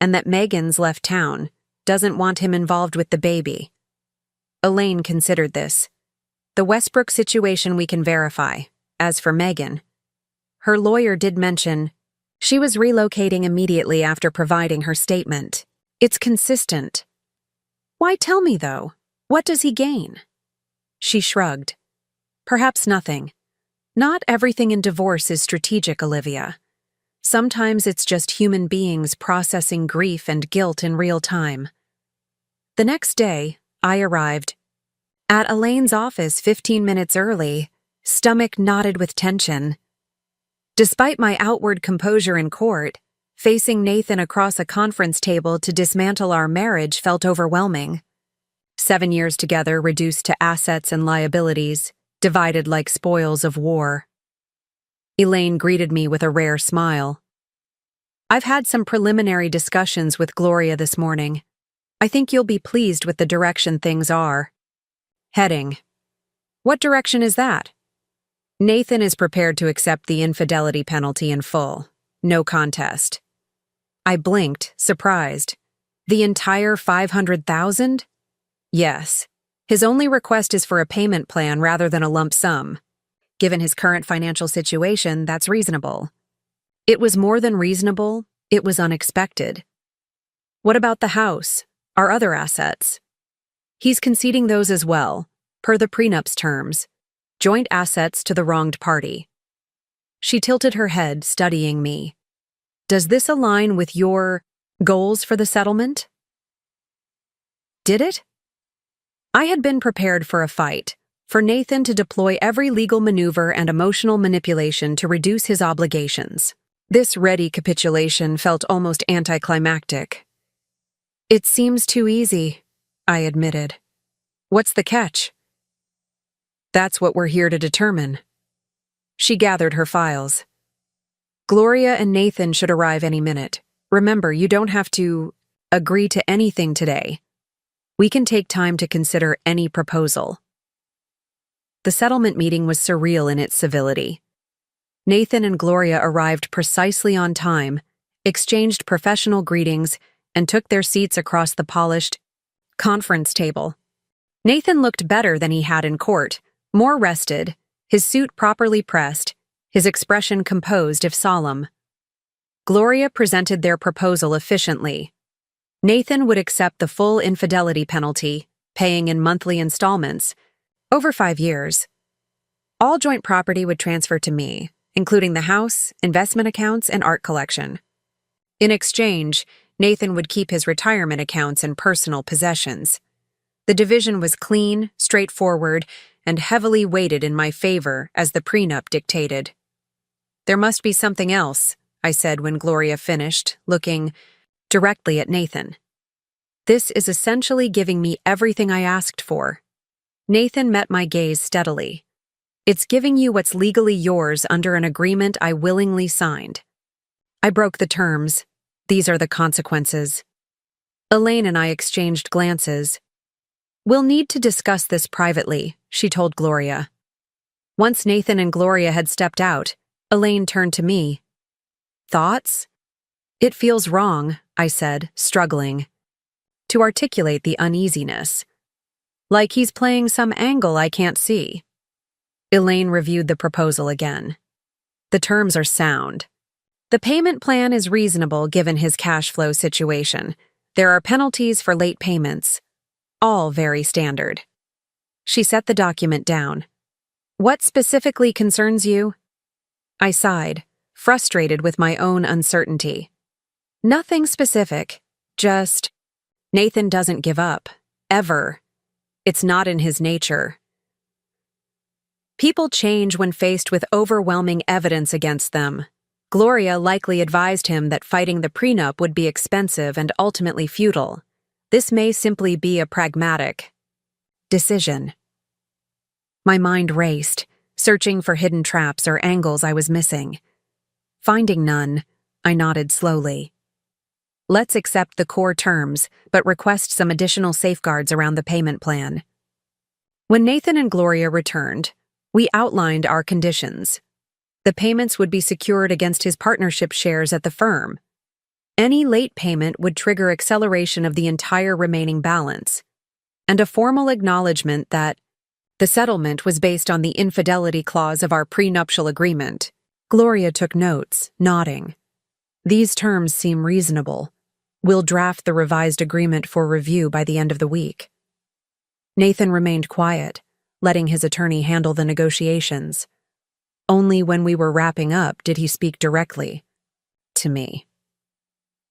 and that Megan's left town, doesn't want him involved with the baby. Elaine considered this. The Westbrook situation we can verify. As for Megan, her lawyer did mention she was relocating immediately after providing her statement. It's consistent. Why tell me, though? What does he gain? She shrugged. Perhaps nothing. Not everything in divorce is strategic, Olivia. Sometimes it's just human beings processing grief and guilt in real time. The next day, I arrived at Elaine's office 15 minutes early, stomach knotted with tension. Despite my outward composure in court, facing Nathan across a conference table to dismantle our marriage felt overwhelming. 7 years together reduced to assets and liabilities, divided like spoils of war. Elaine greeted me with a rare smile. I've had some preliminary discussions with Gloria this morning. I think you'll be pleased with the direction things are heading. What direction is that? Nathan is prepared to accept the infidelity penalty in full. No contest. I blinked, surprised. The entire $500,000? Yes. His only request is for a payment plan rather than a lump sum. Given his current financial situation, that's reasonable. It was more than reasonable, it was unexpected. What about the house, our other assets? He's conceding those as well, per the prenup's terms. Joint assets to the wronged party. She tilted her head, studying me. Does this align with your goals for the settlement? Did it? I had been prepared for a fight, for Nathan to deploy every legal maneuver and emotional manipulation to reduce his obligations. This ready capitulation felt almost anticlimactic. It seems too easy, I admitted. What's the catch? That's what we're here to determine. She gathered her files. Gloria and Nathan should arrive any minute. Remember, you don't have to agree to anything today. We can take time to consider any proposal. The settlement meeting was surreal in its civility. Nathan and Gloria arrived precisely on time, exchanged professional greetings, and took their seats across the polished conference table. Nathan looked better than he had in court, more rested, his suit properly pressed, his expression composed if solemn. Gloria presented their proposal efficiently. Nathan would accept the full infidelity penalty, paying in monthly installments, over 5 years. All joint property would transfer to me, including the house, investment accounts, and art collection. In exchange, Nathan would keep his retirement accounts and personal possessions. The division was clean, straightforward, and heavily weighted in my favor as the prenup dictated. There must be something else, I said when Gloria finished, looking directly at Nathan. This is essentially giving me everything I asked for. Nathan met my gaze steadily. It's giving you what's legally yours under an agreement I willingly signed. I broke the terms. These are the consequences. Elaine and I exchanged glances. We'll need to discuss this privately, she told Gloria. Once Nathan and Gloria had stepped out, Elaine turned to me. Thoughts? It feels wrong, I said, struggling to articulate the uneasiness. Like he's playing some angle I can't see. Elaine reviewed the proposal again. The terms are sound. The payment plan is reasonable given his cash flow situation. There are penalties for late payments. All very standard. She set the document down. What specifically concerns you? I sighed, frustrated with my own uncertainty. Nothing specific, just Nathan doesn't give up, ever. It's not in his nature. People change when faced with overwhelming evidence against them. Gloria likely advised him that fighting the prenup would be expensive and ultimately futile. This may simply be a pragmatic decision. My mind raced, searching for hidden traps or angles I was missing. Finding none, I nodded slowly. Let's accept the core terms, but request some additional safeguards around the payment plan. When Nathan and Gloria returned, we outlined our conditions. The payments would be secured against his partnership shares at the firm. Any late payment would trigger acceleration of the entire remaining balance, and a formal acknowledgement that the settlement was based on the infidelity clause of our prenuptial agreement. Gloria took notes, nodding. These terms seem reasonable. We'll draft the revised agreement for review by the end of the week. Nathan remained quiet, letting his attorney handle the negotiations. Only when we were wrapping up did he speak directly to me.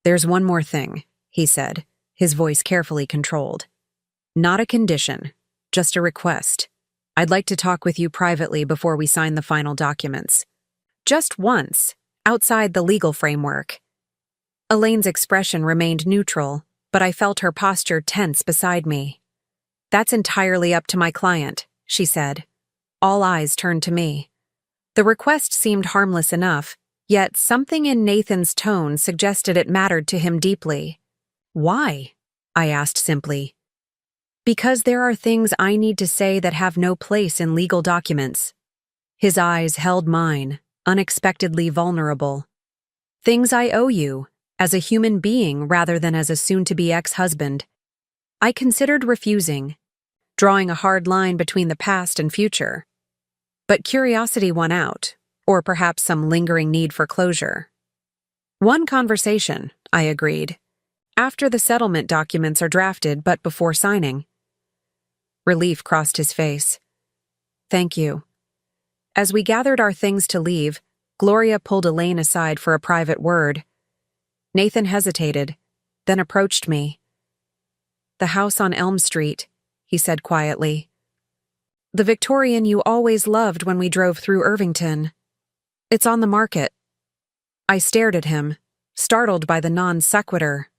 There's one more thing, he said, his voice carefully controlled. Not a condition, just a request. I'd like to talk with you privately before we sign the final documents. Just once, outside the legal framework. Elaine's expression remained neutral, but I felt her posture tense beside me. That's entirely up to my client, she said. All eyes turned to me. The request seemed harmless enough, yet something in Nathan's tone suggested it mattered to him deeply. Why? I asked simply. Because there are things I need to say that have no place in legal documents. His eyes held mine, unexpectedly vulnerable. Things I owe you, as a human being rather than as a soon-to-be ex-husband. I considered refusing, drawing a hard line between the past and future. But curiosity won out, or perhaps some lingering need for closure. One conversation, I agreed. After the settlement documents are drafted but before signing. Relief crossed his face. Thank you. As we gathered our things to leave, Gloria pulled Elaine aside for a private word. Nathan hesitated, then approached me. The house on Elm Street, he said quietly. The Victorian you always loved when we drove through Irvington. It's on the market. I stared at him, startled by the non sequitur.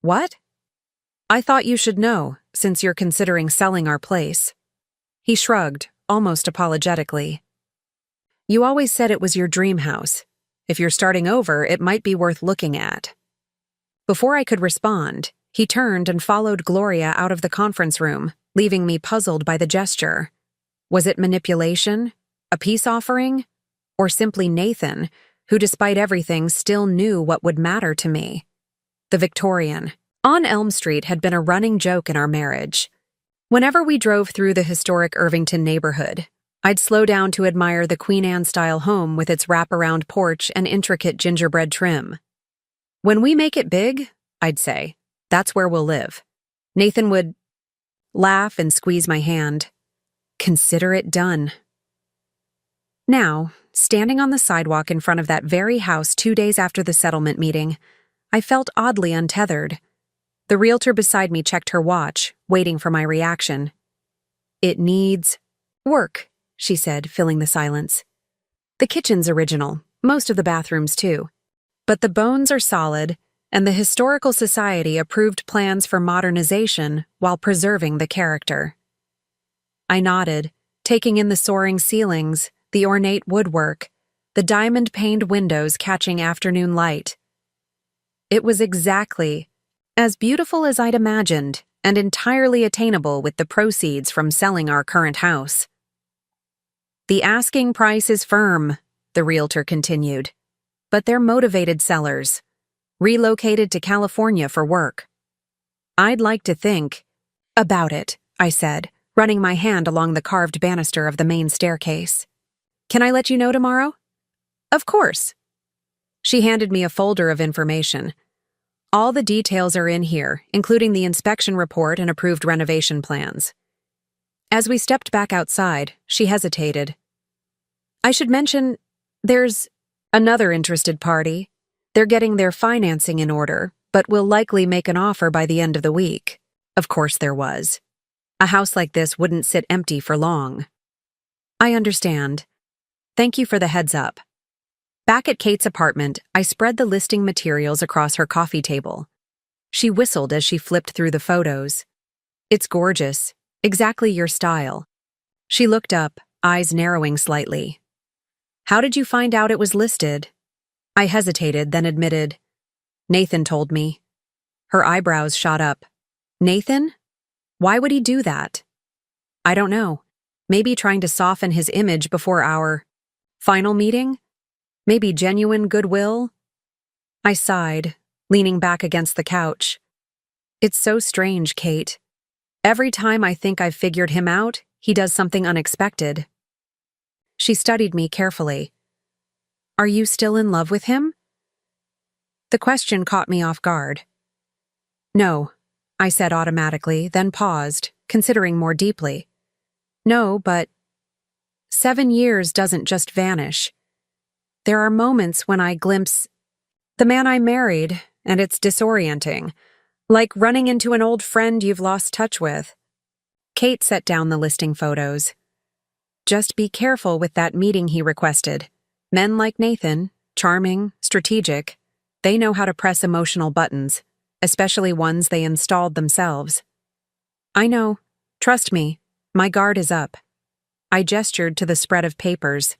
What? I thought you should know, since you're considering selling our place. He shrugged, almost apologetically. You always said it was your dream house. If you're starting over, it might be worth looking at. Before I could respond, he turned and followed Gloria out of the conference room, leaving me puzzled by the gesture. Was it manipulation? A peace offering? Or simply Nathan, who despite everything still knew what would matter to me? The Victorian. On Elm Street had been a running joke in our marriage. Whenever we drove through the historic Irvington neighborhood, I'd slow down to admire the Queen Anne-style home with its wraparound porch and intricate gingerbread trim. When we make it big, I'd say, that's where we'll live. Nathan would laugh and squeeze my hand. Consider it done. Now, standing on the sidewalk in front of that very house 2 days after the settlement meeting, I felt oddly untethered. The realtor beside me checked her watch, waiting for my reaction. It needs work, she said, filling the silence. The kitchen's original, most of the bathrooms too. But the bones are solid, and the Historical Society approved plans for modernization while preserving the character. I nodded, taking in the soaring ceilings, the ornate woodwork, the diamond-paned windows catching afternoon light. It was exactly as beautiful as I'd imagined, and entirely attainable with the proceeds from selling our current house. The asking price is firm, the realtor continued, but they're motivated sellers, relocated to California for work. I'd like to think about it, I said, running my hand along the carved banister of the main staircase. Can I let you know tomorrow? Of course. She handed me a folder of information. All the details are in here, including the inspection report and approved renovation plans. As we stepped back outside, she hesitated. I should mention, there's another interested party. They're getting their financing in order, but will likely make an offer by the end of the week. Of course there was. A house like this wouldn't sit empty for long. I understand. Thank you for the heads up. Back at Kate's apartment, I spread the listing materials across her coffee table. She whistled as she flipped through the photos. It's gorgeous, exactly your style. She looked up, eyes narrowing slightly. How did you find out it was listed? I hesitated, then admitted. Nathan told me. Her eyebrows shot up. Nathan? Why would he do that? I don't know. Maybe trying to soften his image before our final meeting? Maybe genuine goodwill? I sighed, leaning back against the couch. It's so strange, Kate. Every time I think I've figured him out, he does something unexpected. She studied me carefully. Are you still in love with him? The question caught me off guard. No, I said automatically, then paused, considering more deeply. No, but 7 years doesn't just vanish. There are moments when I glimpse the man I married, and it's disorienting, like running into an old friend you've lost touch with. Kate set down the listing photos. Just be careful with that meeting he requested. Men like Nathan, charming, strategic, they know how to press emotional buttons, especially ones they installed themselves. I know. Trust me, my guard is up. I gestured to the spread of papers.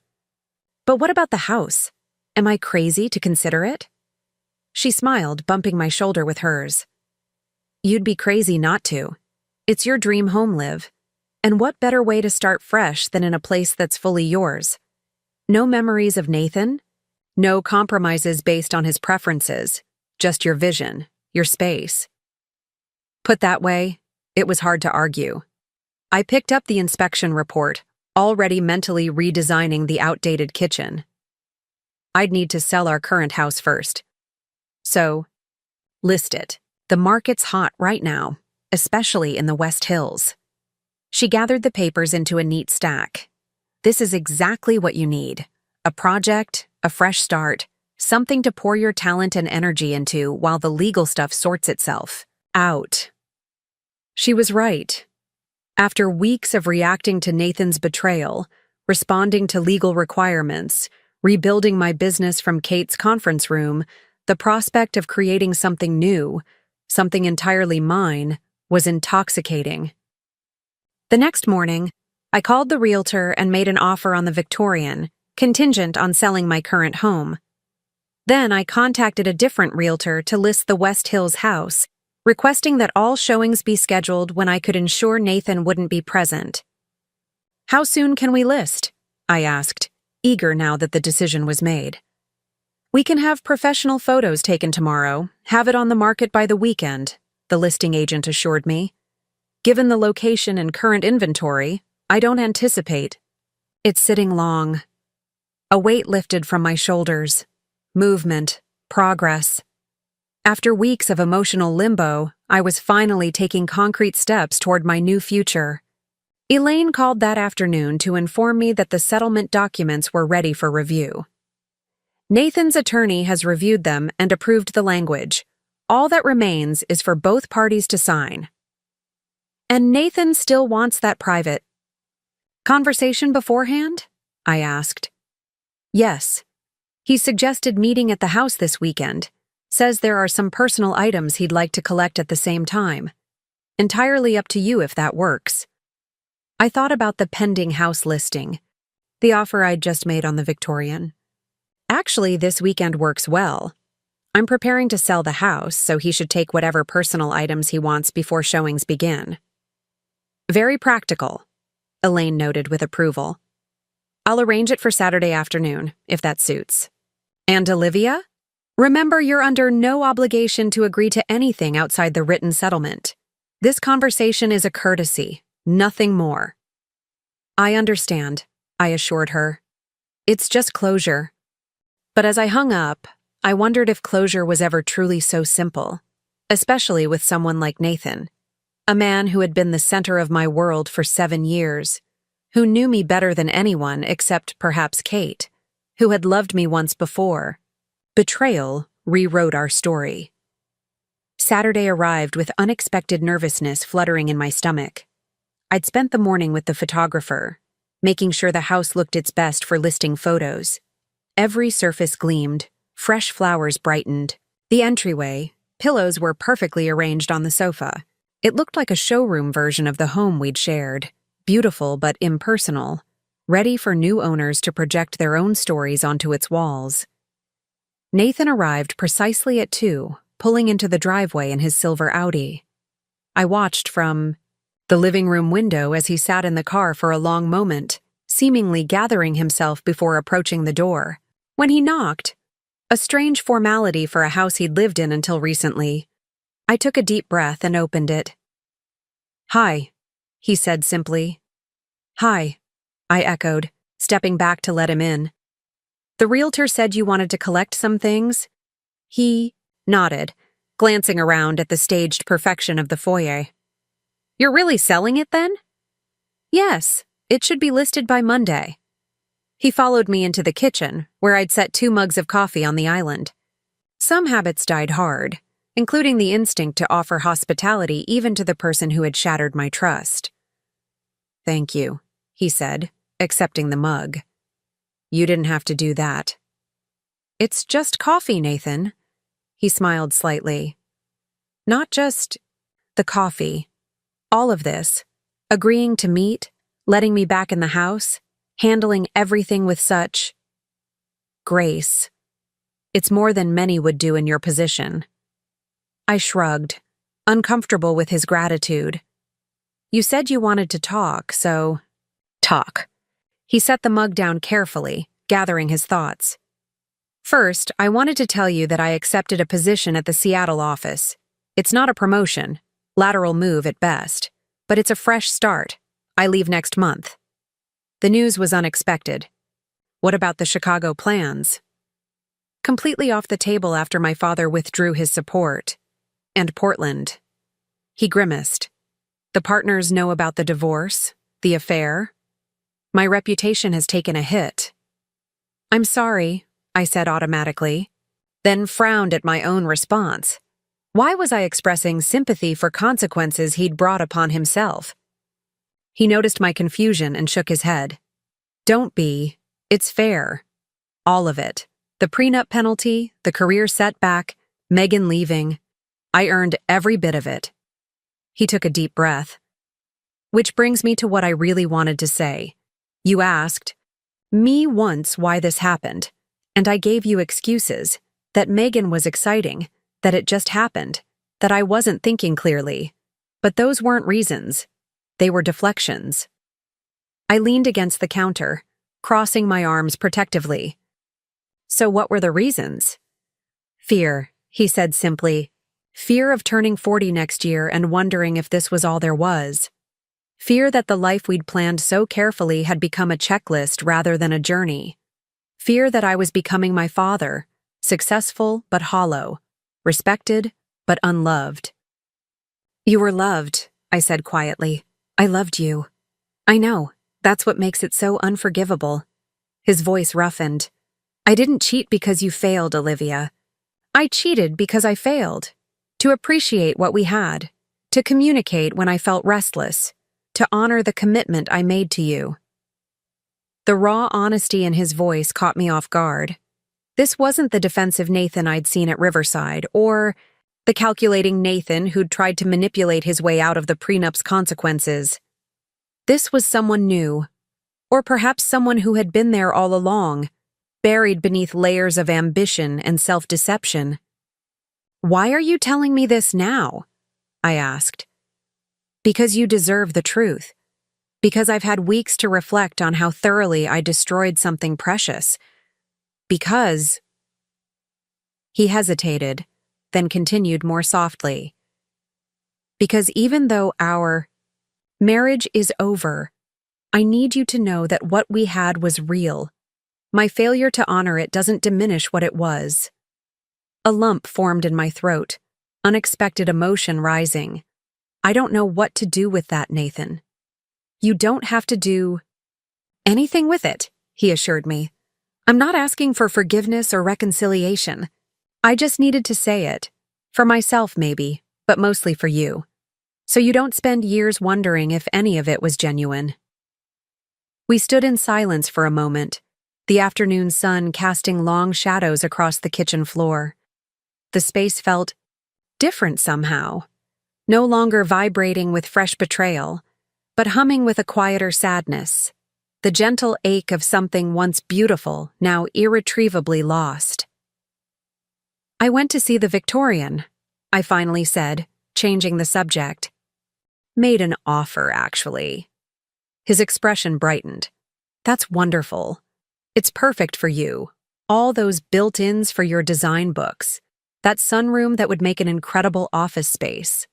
But what about the house? Am I crazy to consider it? She smiled, bumping my shoulder with hers. You'd be crazy not to. It's your dream home, Liv. And what better way to start fresh than in a place that's fully yours? No memories of Nathan? No compromises based on his preferences. Just your vision, your space. Put that way, it was hard to argue. I picked up the inspection report, already mentally redesigning the outdated kitchen. I'd need to sell our current house first. So, list it. The market's hot right now, especially in the West Hills. She gathered the papers into a neat stack. This is exactly what you need. A project, a fresh start, something to pour your talent and energy into while the legal stuff sorts itself out. She was right. After weeks of reacting to Nathan's betrayal, responding to legal requirements, rebuilding my business from Kate's conference room, the prospect of creating something new, something entirely mine, was intoxicating. The next morning, I called the realtor and made an offer on the Victorian, contingent on selling my current home. Then I contacted a different realtor to list the West Hills house, requesting that all showings be scheduled when I could ensure Nathan wouldn't be present. How soon can we list? I asked, eager now that the decision was made. We can have professional photos taken tomorrow, have it on the market by the weekend, the listing agent assured me. Given the location and current inventory, I don't anticipate. It's sitting long. A weight lifted from my shoulders. Movement, progress. After weeks of emotional limbo, I was finally taking concrete steps toward my new future. Elaine called that afternoon to inform me that the settlement documents were ready for review. Nathan's attorney has reviewed them and approved the language. All that remains is for both parties to sign. And Nathan still wants that private conversation beforehand? I asked. Yes. He suggested meeting at the house this weekend. Says there are some personal items he'd like to collect at the same time. Entirely up to you if that works. I thought about the pending house listing, the offer I'd just made on the Victorian. Actually, this weekend works well. I'm preparing to sell the house, so he should take whatever personal items he wants before showings begin. Very practical, Elaine noted with approval. I'll arrange it for Saturday afternoon, if that suits. And Olivia? Remember, you're under no obligation to agree to anything outside the written settlement. This conversation is a courtesy, nothing more. I understand, I assured her. It's just closure. But as I hung up, I wondered if closure was ever truly so simple, especially with someone like Nathan, a man who had been the center of my world for 7 years, who knew me better than anyone except perhaps Kate, who had loved me once before. Betrayal rewrote our story. Saturday arrived with unexpected nervousness fluttering in my stomach. I'd spent the morning with the photographer, making sure the house looked its best for listing photos. Every surface gleamed, fresh flowers brightened. The entryway, pillows were perfectly arranged on the sofa. It looked like a showroom version of the home we'd shared, beautiful but impersonal, ready for new owners to project their own stories onto its walls. Nathan arrived precisely at 2, pulling into the driveway in his silver Audi. I watched from the living room window as he sat in the car for a long moment, seemingly gathering himself before approaching the door. When he knocked, a strange formality for a house he'd lived in until recently, I took a deep breath and opened it. "Hi," he said simply. "Hi," I echoed, stepping back to let him in. "The realtor said you wanted to collect some things?" He nodded, glancing around at the staged perfection of the foyer. "You're really selling it then?" "Yes, it should be listed by Monday." He followed me into the kitchen, where I'd set 2 mugs of coffee on the island. Some habits died hard, including the instinct to offer hospitality even to the person who had shattered my trust. "Thank you," he said, accepting the mug. "You didn't have to do that." "It's just coffee, Nathan." He smiled slightly. "Not just the coffee. All of this, agreeing to meet, letting me back in the house, handling everything with such grace. It's more than many would do in your position." I shrugged, uncomfortable with his gratitude. "You said you wanted to talk, so talk." He set the mug down carefully, gathering his thoughts. "First, I wanted to tell you that I accepted a position at the Seattle office. It's not a promotion, lateral move at best, but it's a fresh start. I leave next month." The news was unexpected. "What about the Chicago plans?" "Completely off the table after my father withdrew his support. And Portland." He grimaced. "The partners know about the divorce, the affair. My reputation has taken a hit." "I'm sorry," I said automatically, then frowned at my own response. Why was I expressing sympathy for consequences he'd brought upon himself? He noticed my confusion and shook his head. "Don't be. It's fair. All of it. The prenup penalty, the career setback, Megan leaving. I earned every bit of it." He took a deep breath. "Which brings me to what I really wanted to say. You asked me once why this happened, and I gave you excuses, that Megan was exciting, that it just happened, that I wasn't thinking clearly. But those weren't reasons. They were deflections." I leaned against the counter, crossing my arms protectively. "So what were the reasons?" "Fear," he said simply. "Fear of turning 40 next year and wondering if this was all there was. Fear that the life we'd planned so carefully had become a checklist rather than a journey. Fear that I was becoming my father, successful but hollow, respected but unloved." "You were loved," I said quietly. "I loved you." "I know. That's what makes it so unforgivable." His voice roughened. "I didn't cheat because you failed, Olivia. I cheated because I failed. To appreciate what we had. To communicate when I felt restless. To honor the commitment I made to you." The raw honesty in his voice caught me off guard. This wasn't the defensive Nathan I'd seen at Riverside, or the calculating Nathan who'd tried to manipulate his way out of the prenup's consequences. This was someone new, or perhaps someone who had been there all along, buried beneath layers of ambition and self-deception. "Why are you telling me this now?" I asked. "Because you deserve the truth. Because I've had weeks to reflect on how thoroughly I destroyed something precious. Because—" He hesitated, then continued more softly. "Because even though our marriage is over, I need you to know that what we had was real. My failure to honor it doesn't diminish what it was." A lump formed in my throat, unexpected emotion rising. "I don't know what to do with that, Nathan." "You don't have to do anything with it," he assured me. "I'm not asking for forgiveness or reconciliation. I just needed to say it. For myself, maybe, but mostly for you. So you don't spend years wondering if any of it was genuine." We stood in silence for a moment, the afternoon sun casting long shadows across the kitchen floor. The space felt different somehow, no longer vibrating with fresh betrayal, but humming with a quieter sadness, the gentle ache of something once beautiful, now irretrievably lost. "I went to see the Victorian," I finally said, changing the subject. "Made an offer, actually." His expression brightened. "That's wonderful. It's perfect for you. All those built-ins for your design books. That sunroom that would make an incredible office space."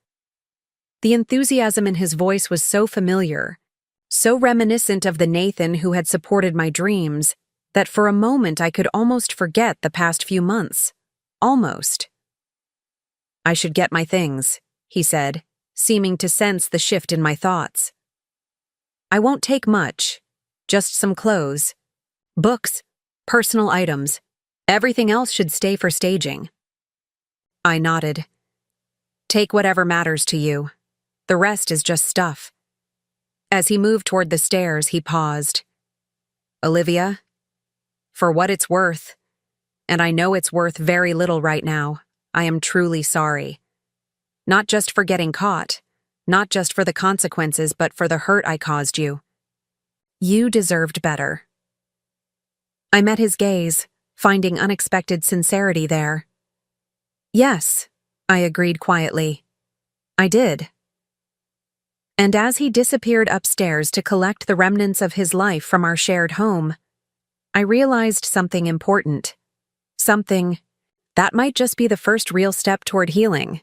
The enthusiasm in his voice was so familiar, so reminiscent of the Nathan who had supported my dreams, that for a moment I could almost forget the past few months. Almost. "I should get my things," he said, seeming to sense the shift in my thoughts. "I won't take much. Just some clothes. Books, personal items. Everything else should stay for staging." I nodded. "Take whatever matters to you. The rest is just stuff." As he moved toward the stairs, he paused. "Olivia, for what it's worth, and I know it's worth very little right now, I am truly sorry. Not just for getting caught, not just for the consequences, but for the hurt I caused you. You deserved better." I met his gaze, finding unexpected sincerity there. "Yes," I agreed quietly. "I did." And as he disappeared upstairs to collect the remnants of his life from our shared home, I realized something important. Something that might just be the first real step toward healing.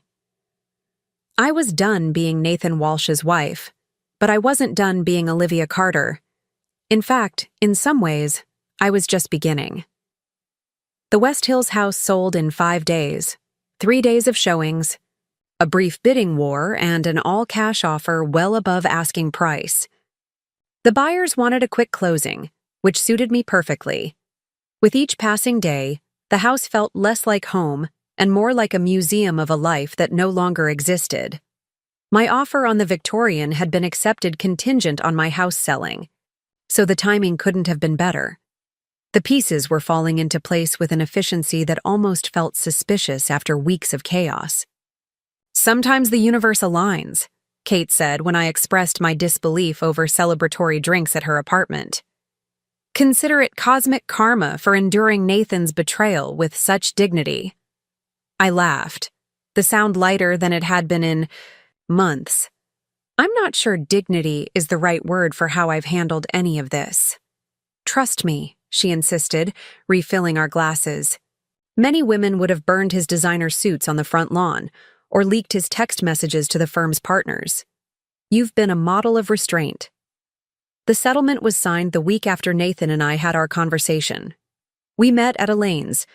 I was done being Nathan Walsh's wife, but I wasn't done being Olivia Carter. In fact, in some ways, I was just beginning. The West Hills house sold in 5 days, 3 days of showings, a brief bidding war, and an all-cash offer well above asking price. The buyers wanted a quick closing, which suited me perfectly. With each passing day, the house felt less like home and more like a museum of a life that no longer existed. My offer on the Victorian had been accepted contingent on my house selling, so the timing couldn't have been better. The pieces were falling into place with an efficiency that almost felt suspicious after weeks of chaos. "Sometimes the universe aligns," Kate said when I expressed my disbelief over celebratory drinks at her apartment. "Consider it cosmic karma for enduring Nathan's betrayal with such dignity." I laughed, the sound lighter than it had been in months. I'm not sure dignity is the right word for how I've handled any of this. "Trust me," she insisted, refilling our glasses. "Many women would have burned his designer suits on the front lawn, or leaked his text messages to the firm's partners. You've been a model of restraint." The settlement was signed the week after Nathan and I had our conversation. We met at Elaine's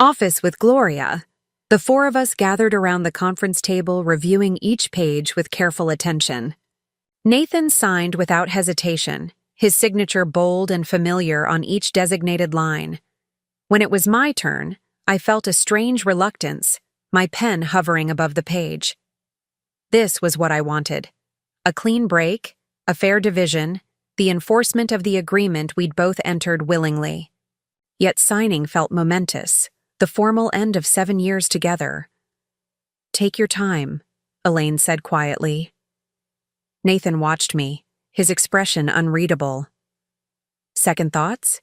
office with Gloria. The 4 of us gathered around the conference table, reviewing each page with careful attention. Nathan signed without hesitation, his signature bold and familiar on each designated line. When it was my turn, I felt a strange reluctance, my pen hovering above the page. This was what I wanted. A clean break, a fair division, the enforcement of the agreement we'd both entered willingly. yet signing felt momentous, the formal end of 7 years together. "Take your time," Elaine said quietly. Nathan watched me, his expression unreadable. "Second thoughts?"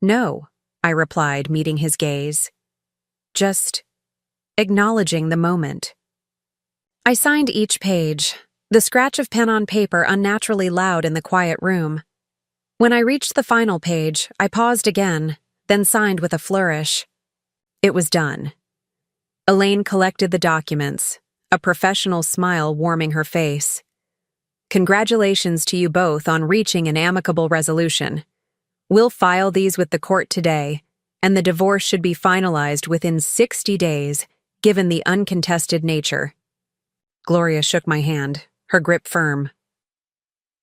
"No," I replied, meeting his gaze. "Just acknowledging the moment." I signed each page, the scratch of pen on paper unnaturally loud in the quiet room. When I reached the final page, I paused again, then signed with a flourish. It was done. Elaine collected the documents, a professional smile warming her face. "Congratulations to you both on reaching an amicable resolution. We'll file these with the court today, and the divorce should be finalized within 60 days, given the uncontested nature." Gloria shook my hand, her grip firm.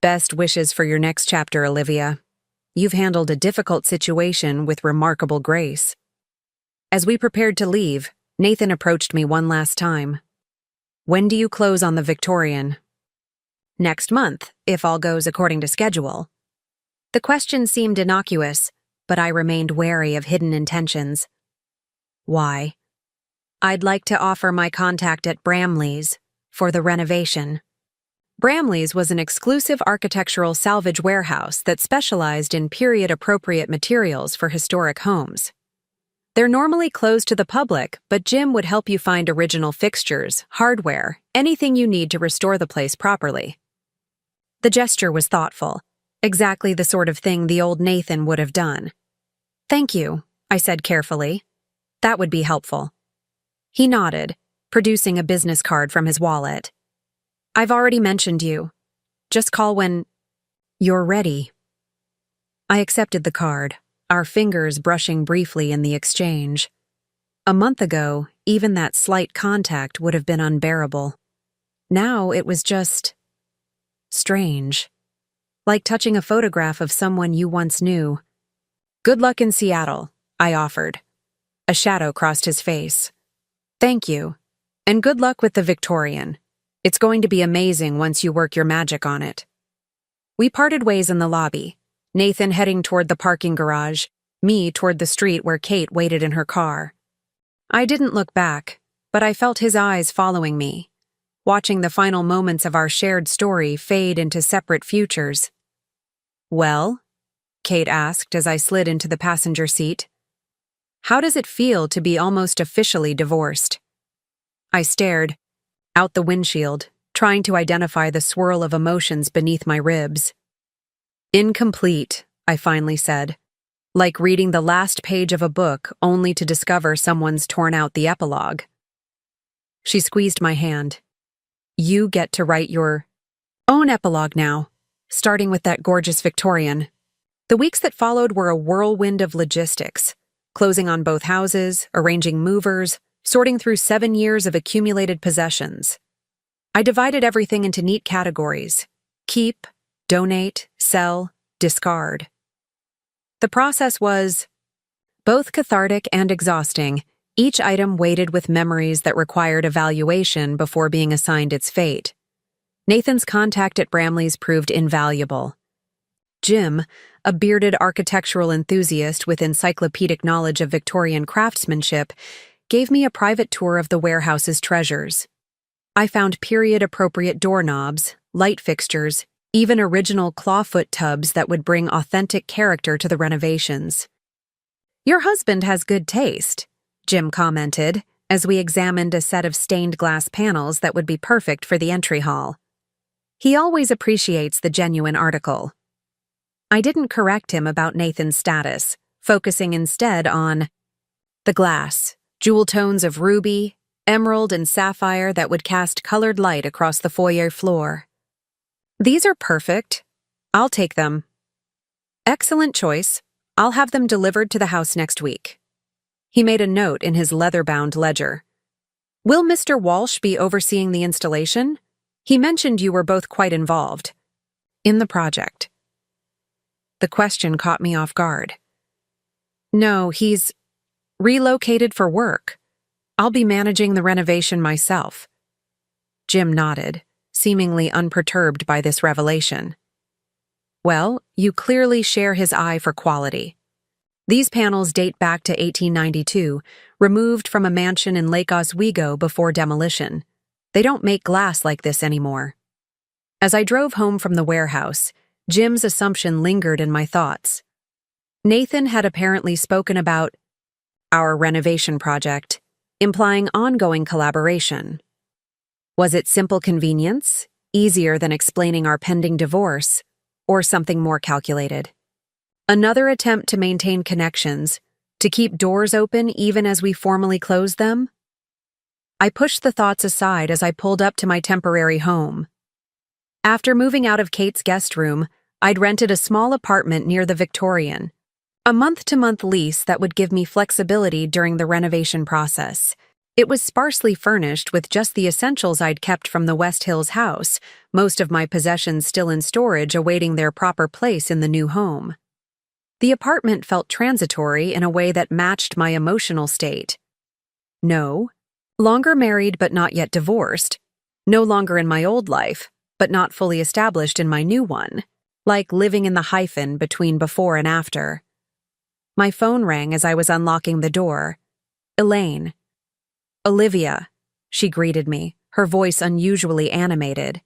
"Best wishes for your next chapter, Olivia. You've handled a difficult situation with remarkable grace." As we prepared to leave, Nathan approached me one last time. "When do you close on the Victorian?" "Next month, if all goes according to schedule." The question seemed innocuous, but I remained wary of hidden intentions. "Why?" "I'd like to offer my contact at Bramley's for the renovation." Bramley's was an exclusive architectural salvage warehouse that specialized in period-appropriate materials for historic homes. They're normally closed to the public, but Jim would help you find original fixtures, hardware, anything you need to restore the place properly. The gesture was thoughtful, exactly the sort of thing the old Nathan would have done. "Thank you," I said carefully. "That would be helpful." He nodded, producing a business card from his wallet. "I've already mentioned you. Just call when you're ready." I accepted the card, our fingers brushing briefly in the exchange. A month ago, even that slight contact would have been unbearable. Now it was just strange. Like touching a photograph of someone you once knew. "Good luck in Seattle," I offered. A shadow crossed his face. "Thank you. And good luck with the Victorian. It's going to be amazing once you work your magic on it." We parted ways in the lobby, Nathan heading toward the parking garage, me toward the street where Kate waited in her car. I didn't look back, but I felt his eyes following me, watching the final moments of our shared story fade into separate futures. "Well?" Kate asked as I slid into the passenger seat. "How does it feel to be almost officially divorced?" I stared, out the windshield, trying to identify the swirl of emotions beneath my ribs. "Incomplete," I finally said, like reading the last page of a book only to discover someone's torn out the epilogue. She squeezed my hand. "You get to write your own epilogue now, starting with that gorgeous Victorian." The weeks that followed were a whirlwind of logistics, closing on both houses, arranging movers, sorting through 7 years of accumulated possessions. I divided everything into neat categories: keep, donate, sell, discard. The process was both cathartic and exhausting, each item weighted with memories that required evaluation before being assigned its fate. Nathan's contact at Bramley's proved invaluable. Jim, a bearded architectural enthusiast with encyclopedic knowledge of Victorian craftsmanship, gave me a private tour of the warehouse's treasures. I found period-appropriate doorknobs, light fixtures, even original clawfoot tubs that would bring authentic character to the renovations. "Your husband has good taste," Jim commented, as we examined a set of stained glass panels that would be perfect for the entry hall. "He always appreciates the genuine article." I didn't correct him about Nathan's status, focusing instead on the glass, jewel tones of ruby, emerald, and sapphire that would cast colored light across the foyer floor. "These are perfect. I'll take them." "Excellent choice. I'll have them delivered to the house next week." He made a note in his leather-bound ledger. "Will Mr. Walsh be overseeing the installation? He mentioned you were both quite involved in the project." The question caught me off guard. "No, he's relocated for work. I'll be managing the renovation myself." Jim nodded, seemingly unperturbed by this revelation. "Well, you clearly share his eye for quality. These panels date back to 1892, removed from a mansion in Lake Oswego before demolition. They don't make glass like this anymore. As I drove home from the warehouse, Jim's assumption lingered in my thoughts. Nathan had apparently spoken about our renovation project, implying ongoing collaboration. Was it simple convenience, easier than explaining our pending divorce, or something more calculated? Another attempt to maintain connections, to keep doors open even as we formally close them? I pushed the thoughts aside as I pulled up to my temporary home. After moving out of Kate's guest room, I'd rented a small apartment near the Victorian, a month-to-month lease that would give me flexibility during the renovation process. It was sparsely furnished with just the essentials I'd kept from the West Hills house, most of my possessions still in storage awaiting their proper place in the new home. The apartment felt transitory in a way that matched my emotional state. No longer married but not yet divorced. No longer in my old life, but not fully established in my new one. Like living in the hyphen between before and after. My phone rang as I was unlocking the door. Elaine. Olivia, she greeted me, her voice unusually animated.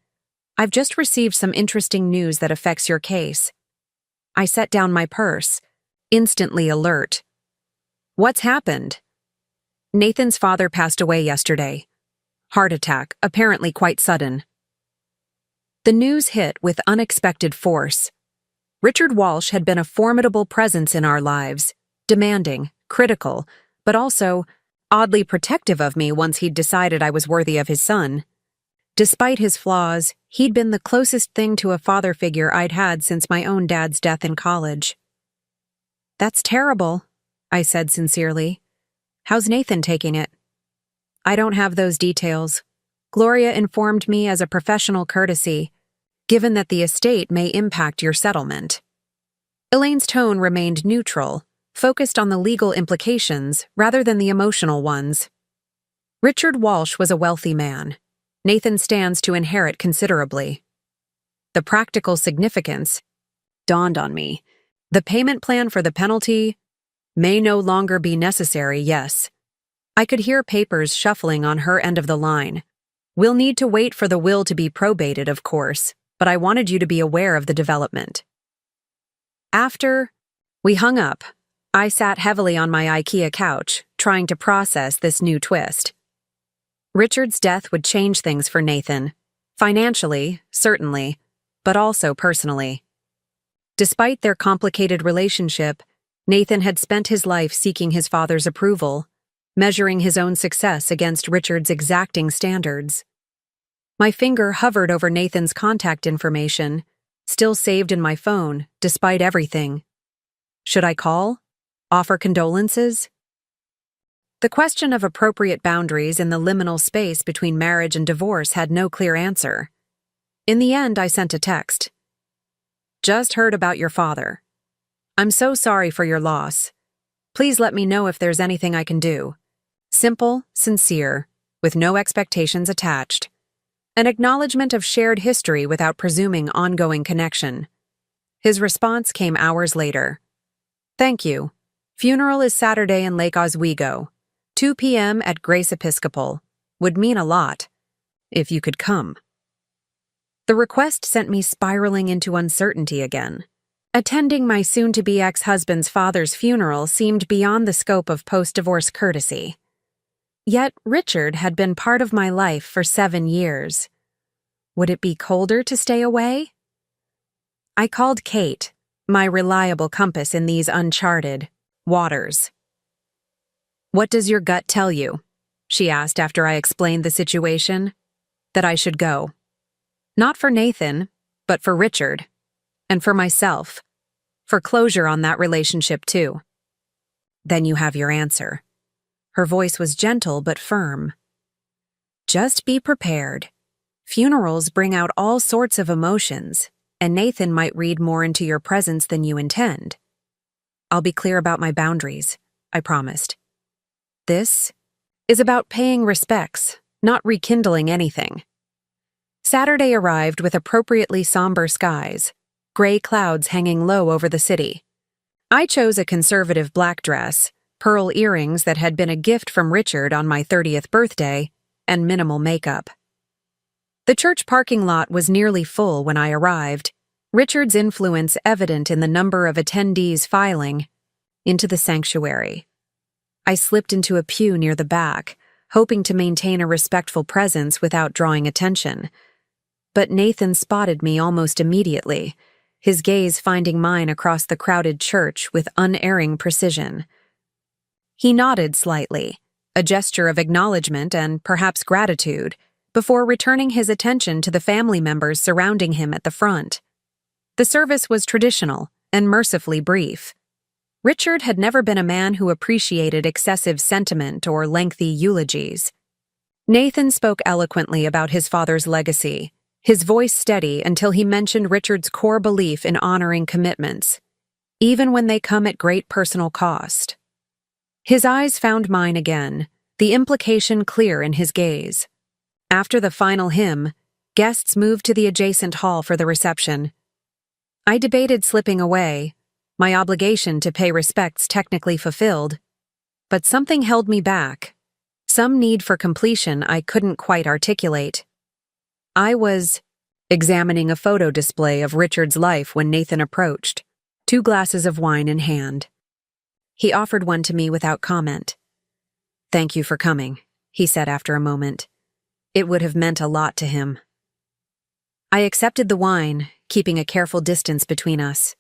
I've just received some interesting news that affects your case. I set down my purse, instantly alert. What's happened? Nathan's father passed away yesterday. Heart attack, apparently quite sudden. The news hit with unexpected force. Richard Walsh had been a formidable presence in our lives, demanding, critical, but also oddly protective of me once he'd decided I was worthy of his son. Despite his flaws, he'd been the closest thing to a father figure I'd had since my own dad's death in college. That's terrible, I said sincerely. How's Nathan taking it? I don't have those details. Gloria informed me as a professional courtesy, given that the estate may impact your settlement. Elaine's tone remained neutral, focused on the legal implications rather than the emotional ones. Richard Walsh was a wealthy man. Nathan stands to inherit considerably. The practical significance dawned on me. The payment plan for the penalty may no longer be necessary, yes. I could hear papers shuffling on her end of the line. We'll need to wait for the will to be probated, of course, but I wanted you to be aware of the development. After we hung up, I sat heavily on my IKEA couch, trying to process this new twist. Richard's death would change things for Nathan. Financially, certainly, but also personally. Despite their complicated relationship, Nathan had spent his life seeking his father's approval, measuring his own success against Richard's exacting standards. My finger hovered over Nathan's contact information, still saved in my phone, despite everything. Should I call? Offer condolences? The question of appropriate boundaries in the liminal space between marriage and divorce had no clear answer. In the end, I sent a text. Just heard about your father. I'm so sorry for your loss. Please let me know if there's anything I can do. Simple, sincere, with no expectations attached. An acknowledgement of shared history without presuming ongoing connection. His response came hours later. Thank you. Funeral is Saturday in Lake Oswego. 2 p.m. at Grace Episcopal. Would mean a lot. If you could come. The request sent me spiraling into uncertainty again. Attending my soon-to-be ex-husband's father's funeral seemed beyond the scope of post-divorce courtesy. Yet Richard had been part of my life for 7 years. Would it be colder to stay away? I called Kate, my reliable compass in these uncharted waters. What does your gut tell you? She asked after I explained the situation. That I should go. Not for Nathan, but for Richard. And for myself. For closure on that relationship too. Then you have your answer. Her voice was gentle but firm. Just be prepared. Funerals bring out all sorts of emotions, and Nathan might read more into your presence than you intend. I'll be clear about my boundaries, I promised. This is about paying respects, not rekindling anything. Saturday arrived with appropriately somber skies, gray clouds hanging low over the city. I chose a conservative black dress, pearl earrings that had been a gift from Richard on my 30th birthday, and minimal makeup. The church parking lot was nearly full when I arrived, Richard's influence evident in the number of attendees filing into the sanctuary. I slipped into a pew near the back, hoping to maintain a respectful presence without drawing attention. But Nathan spotted me almost immediately, his gaze finding mine across the crowded church with unerring precision. He nodded slightly, a gesture of acknowledgement and perhaps gratitude, before returning his attention to the family members surrounding him at the front. The service was traditional and mercifully brief. Richard had never been a man who appreciated excessive sentiment or lengthy eulogies. Nathan spoke eloquently about his father's legacy, his voice steady until he mentioned Richard's core belief in honoring commitments, even when they come at great personal cost. His eyes found mine again, the implication clear in his gaze. After the final hymn, guests moved to the adjacent hall for the reception. I debated slipping away, my obligation to pay respects technically fulfilled, but something held me back, some need for completion I couldn't quite articulate. I was examining a photo display of Richard's life when Nathan approached, 2 glasses of wine in hand. He offered one to me without comment. "Thank you for coming," he said after a moment. It would have meant a lot to him. I accepted the wine, keeping a careful distance between us.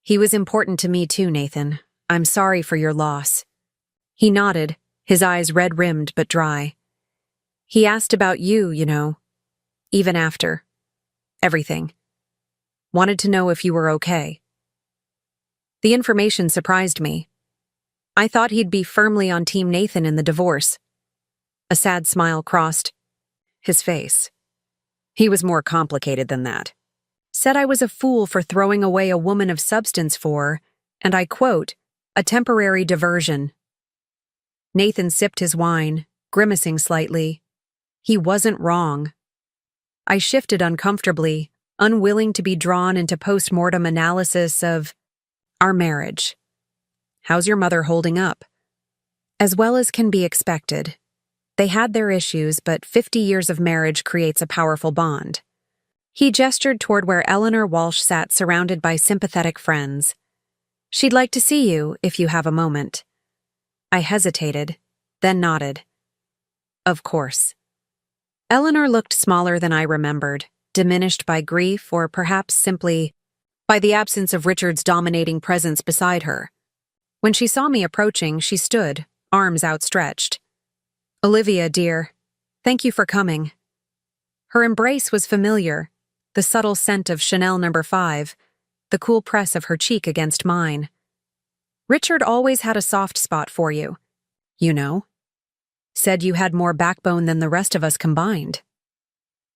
"He was important to me too, Nathan. I'm sorry for your loss." He nodded, his eyes red-rimmed but dry. "He asked about you, even after. Everything. Wanted to know if you were okay." The information surprised me. I thought he'd be firmly on Team Nathan in the divorce. A sad smile crossed his face. He was more complicated than that. Said I was a fool for throwing away a woman of substance for, and I quote, "a temporary diversion." Nathan sipped his wine, grimacing slightly. He wasn't wrong. I shifted uncomfortably, unwilling to be drawn into post-mortem analysis of our marriage. "How's your mother holding up?" "As well as can be expected. They had their issues, but 50 years of marriage creates a powerful bond." He gestured toward where Eleanor Walsh sat surrounded by sympathetic friends. "She'd like to see you, if you have a moment." I hesitated, then nodded. "Of course." Eleanor looked smaller than I remembered, diminished by grief or perhaps simply by the absence of Richard's dominating presence beside her. When she saw me approaching, she stood, arms outstretched. "Olivia, dear, thank you for coming." Her embrace was familiar, the subtle scent of Chanel No. 5, the cool press of her cheek against mine. "Richard always had a soft spot for you. Said you had more backbone than the rest of us combined."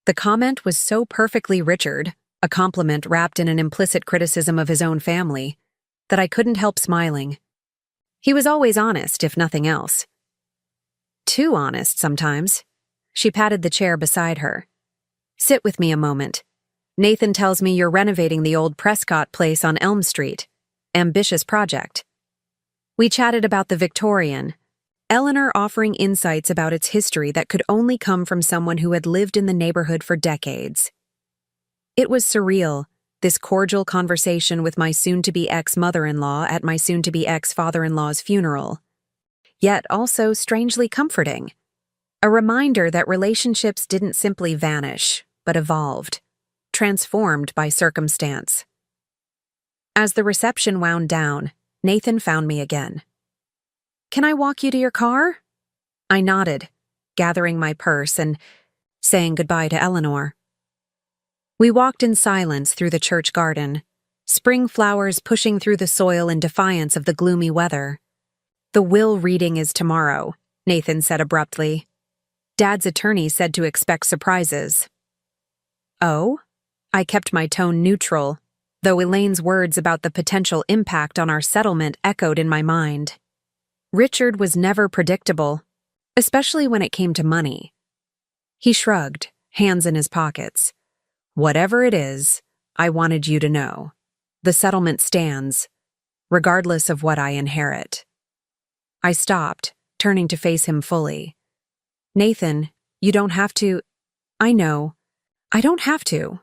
The comment was so perfectly Richard, a compliment wrapped in an implicit criticism of his own family, that I couldn't help smiling. He was always honest, if nothing else. Too honest sometimes. She patted the chair beside her. "Sit with me a moment. Nathan tells me you're renovating the old Prescott place on Elm Street. Ambitious project." We chatted about the Victorian, Eleanor offering insights about its history that could only come from someone who had lived in the neighborhood for decades. It was surreal, this cordial conversation with my soon-to-be ex-mother-in-law at my soon-to-be ex-father-in-law's funeral. Yet also strangely comforting. A reminder that relationships didn't simply vanish, but evolved, transformed by circumstance. As the reception wound down, Nathan found me again. "Can I walk you to your car?" I nodded, gathering my purse and saying goodbye to Eleanor. We walked in silence through the church garden, spring flowers pushing through the soil in defiance of the gloomy weather. "The will reading is tomorrow," Nathan said abruptly. "Dad's attorney said to expect surprises." "Oh?" I kept my tone neutral, though Elaine's words about the potential impact on our settlement echoed in my mind. Richard was never predictable, especially when it came to money. He shrugged, hands in his pockets. "Whatever it is, I wanted you to know. The settlement stands. regardless of what I inherit. I stopped, turning to face him fully. Nathan, you don't have to. I know. I don't have to.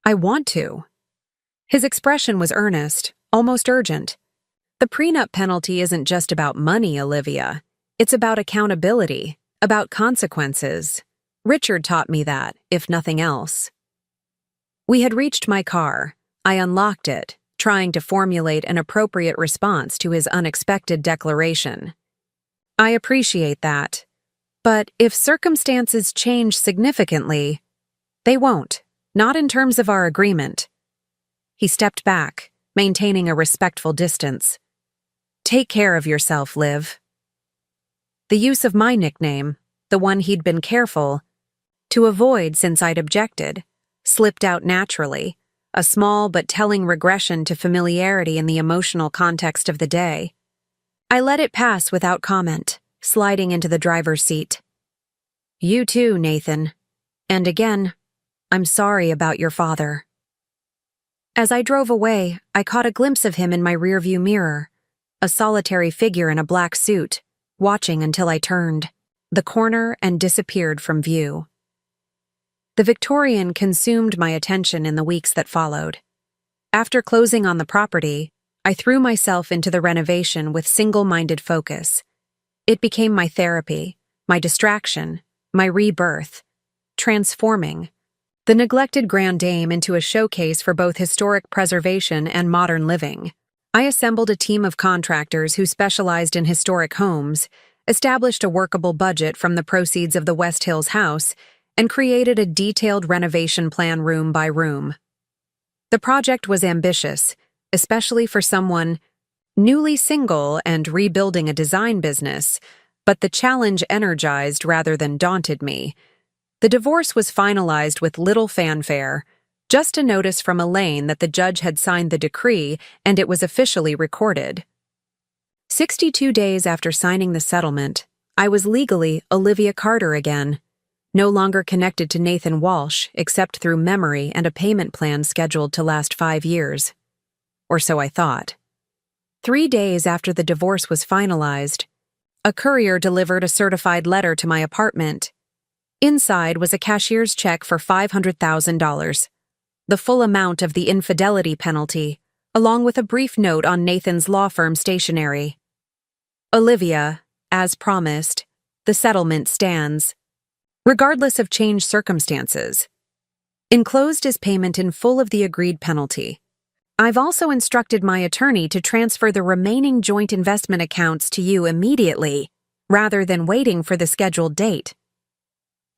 I want to. His expression was earnest, almost urgent. The prenup penalty isn't just about money, Olivia. It's about accountability, about consequences. Richard taught me that, if nothing else. We had reached my car. I unlocked it, trying to formulate an appropriate response to his unexpected declaration. I appreciate that. But if circumstances change significantly, they won't, not in terms of our agreement. He stepped back, maintaining a respectful distance. Take care of yourself, Liv. The use of my nickname, the one he'd been careful to avoid since I'd objected, slipped out naturally, a small but telling regression to familiarity in the emotional context of the day. I let it pass without comment, sliding into the driver's seat. You too, Nathan. And again, I'm sorry about your father. As I drove away, I caught a glimpse of him in my rearview mirror, a solitary figure in a black suit, watching until I turned the corner and disappeared from view. The Victorian consumed my attention in the weeks that followed. After closing on the property, I threw myself into the renovation with single-minded focus. It became my therapy, my distraction, my rebirth, transforming the neglected Grand Dame into a showcase for both historic preservation and modern living. I assembled a team of contractors who specialized in historic homes, established a workable budget from the proceeds of the West Hills house, and created a detailed renovation plan room by room. The project was ambitious, especially for someone newly single and rebuilding a design business, but the challenge energized rather than daunted me. The divorce was finalized with little fanfare, just a notice from Elaine that the judge had signed the decree and it was officially recorded. 62 days after signing the settlement, I was legally Olivia Carter again, no longer connected to Nathan Walsh except through memory and a payment plan scheduled to last 5 years. Or so I thought. 3 days after the divorce was finalized, a courier delivered a certified letter to my apartment. Inside was a cashier's check for $500,000, the full amount of the infidelity penalty, along with a brief note on Nathan's law firm stationery. Olivia, as promised, the settlement stands, regardless of changed circumstances. Enclosed is payment in full of the agreed penalty. I've also instructed my attorney to transfer the remaining joint investment accounts to you immediately, rather than waiting for the scheduled date.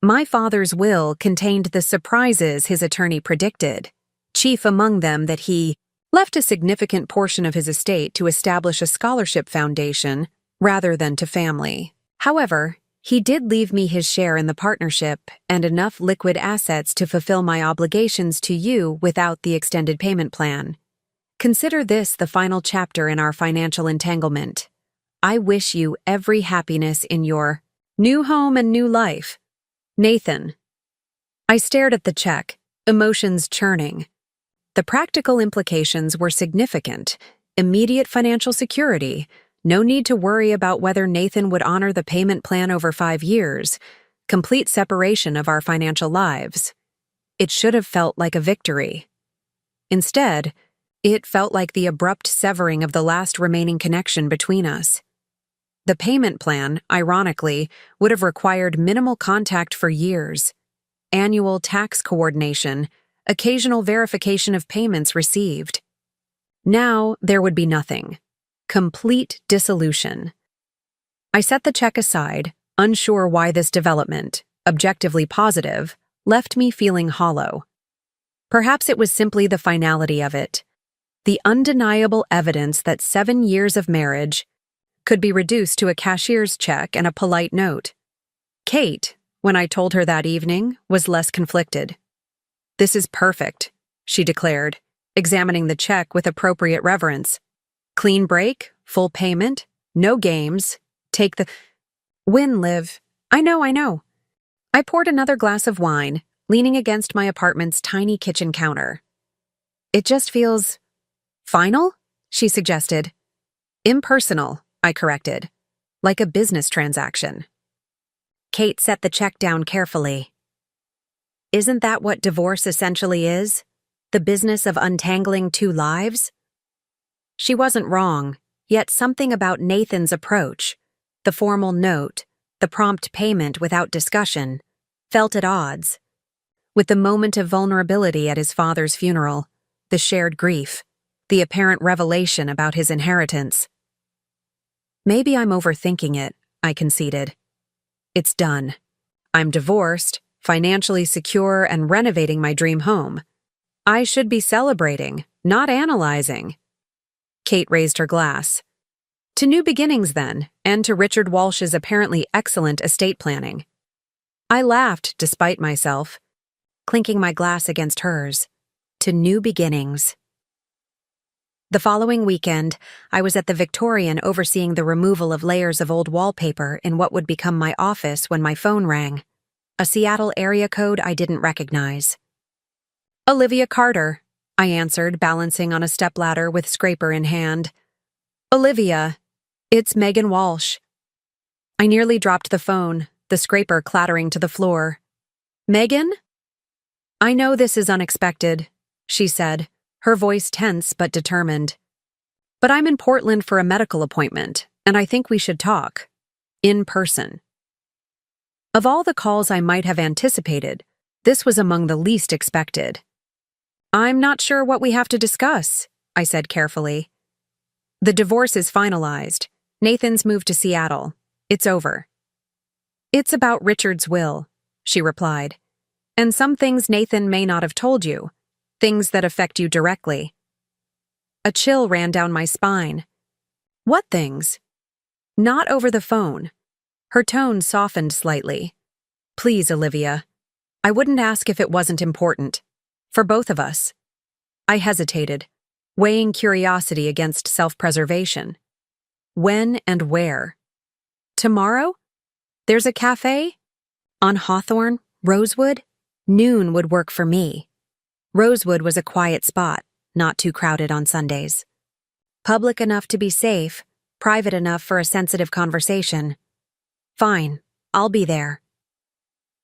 My father's will contained the surprises his attorney predicted, chief among them that he left a significant portion of his estate to establish a scholarship foundation rather than to family. However, he did leave me his share in the partnership and enough liquid assets to fulfill my obligations to you without the extended payment plan. Consider this the final chapter in our financial entanglement. I wish you every happiness in your new home and new life. Nathan. I stared at the check, emotions churning. The practical implications were significant. Immediate financial security, no need to worry about whether Nathan would honor the payment plan over 5 years, complete separation of our financial lives. It should have felt like a victory. Instead, it felt like the abrupt severing of the last remaining connection between us. The payment plan, ironically, would have required minimal contact for years. Annual tax coordination, occasional verification of payments received. Now there would be nothing. Complete dissolution. I set the check aside, unsure why this development, objectively positive, left me feeling hollow. Perhaps it was simply the finality of it. The undeniable evidence that 7 years of marriage could be reduced to a cashier's check and a polite note. Kate, when I told her that evening, was less conflicted. "This is perfect," she declared, examining the check with appropriate reverence. "Clean break, full payment, no games, take the win, Liv. I know. I poured another glass of wine, leaning against my apartment's tiny kitchen counter. "It just feels final?" she suggested, Impersonal, I corrected. Like a business transaction. Kate set the check down carefully. Isn't that what divorce essentially is? The business of untangling two lives? She wasn't wrong, yet something about Nathan's approach, the formal note, the prompt payment without discussion, felt at odds. With the moment of vulnerability at his father's funeral, the shared grief, the apparent revelation about his inheritance. Maybe I'm overthinking it, I conceded. It's done. I'm divorced, financially secure, and renovating my dream home. I should be celebrating, not analyzing. Kate raised her glass. To new beginnings, then, and to Richard Walsh's apparently excellent estate planning. I laughed despite myself, clinking my glass against hers. To new beginnings. The following weekend, I was at the Victorian overseeing the removal of layers of old wallpaper in what would become my office when my phone rang. A Seattle area code I didn't recognize. Olivia Carter, I answered, balancing on a stepladder with scraper in hand. Olivia, it's Megan Walsh. I nearly dropped the phone, the scraper clattering to the floor. Megan? I know this is unexpected, she said, her voice tense but determined. But I'm in Portland for a medical appointment, and I think we should talk. In person. Of all the calls I might have anticipated, this was among the least expected. I'm not sure what we have to discuss, I said carefully. The divorce is finalized. Nathan's moved to Seattle. It's over. It's about Richard's will, she replied. And some things Nathan may not have told you. Things that affect you directly. A chill ran down my spine. What things? Not over the phone. Her tone softened slightly. Please, Olivia. I wouldn't ask if it wasn't important. For both of us. I hesitated, weighing curiosity against self-preservation. When and where? Tomorrow? There's a cafe? On Hawthorne, Rosewood? Noon would work for me. Rosewood was a quiet spot, not too crowded on Sundays. Public enough to be safe, private enough for a sensitive conversation. Fine, I'll be there.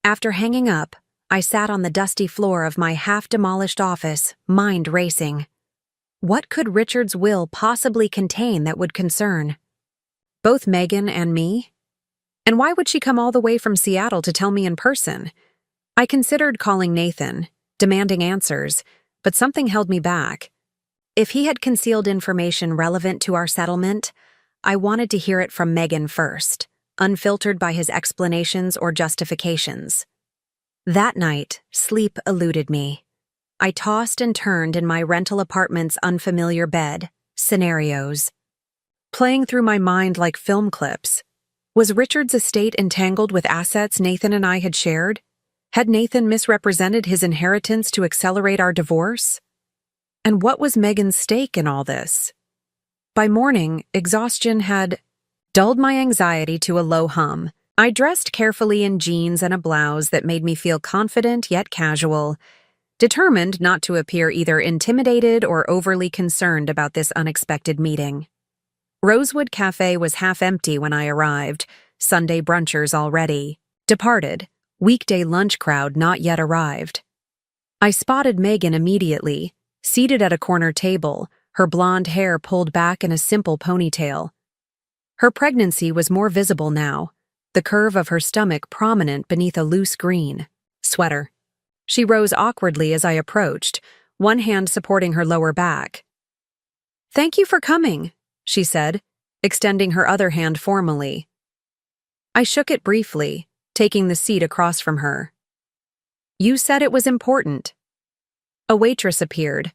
After hanging up, I sat on the dusty floor of my half-demolished office, mind racing. What could Richard's will possibly contain that would concern? Both Megan and me? And why would she come all the way from Seattle to tell me in person? I considered calling Nathan, demanding answers, but something held me back. If he had concealed information relevant to our settlement, I wanted to hear it from Megan first, unfiltered by his explanations or justifications. That night, sleep eluded me. I tossed and turned in my rental apartment's unfamiliar bed, scenarios. Playing through my mind like film clips. Was Richard's estate entangled with assets Nathan and I had shared? Had Nathan misrepresented his inheritance to accelerate our divorce? And what was Megan's stake in all this? By morning, exhaustion had dulled my anxiety to a low hum. I dressed carefully in jeans and a blouse that made me feel confident yet casual, determined not to appear either intimidated or overly concerned about this unexpected meeting. Rosewood Cafe was half empty when I arrived, Sunday brunchers already departed, weekday lunch crowd not yet arrived. I spotted Megan immediately, seated at a corner table, her blonde hair pulled back in a simple ponytail. Her pregnancy was more visible now, the curve of her stomach prominent beneath a loose green sweater. She rose awkwardly as I approached, one hand supporting her lower back. "Thank you for coming," she said, extending her other hand formally. I shook it briefly, taking the seat across from her. "You said it was important." A waitress appeared,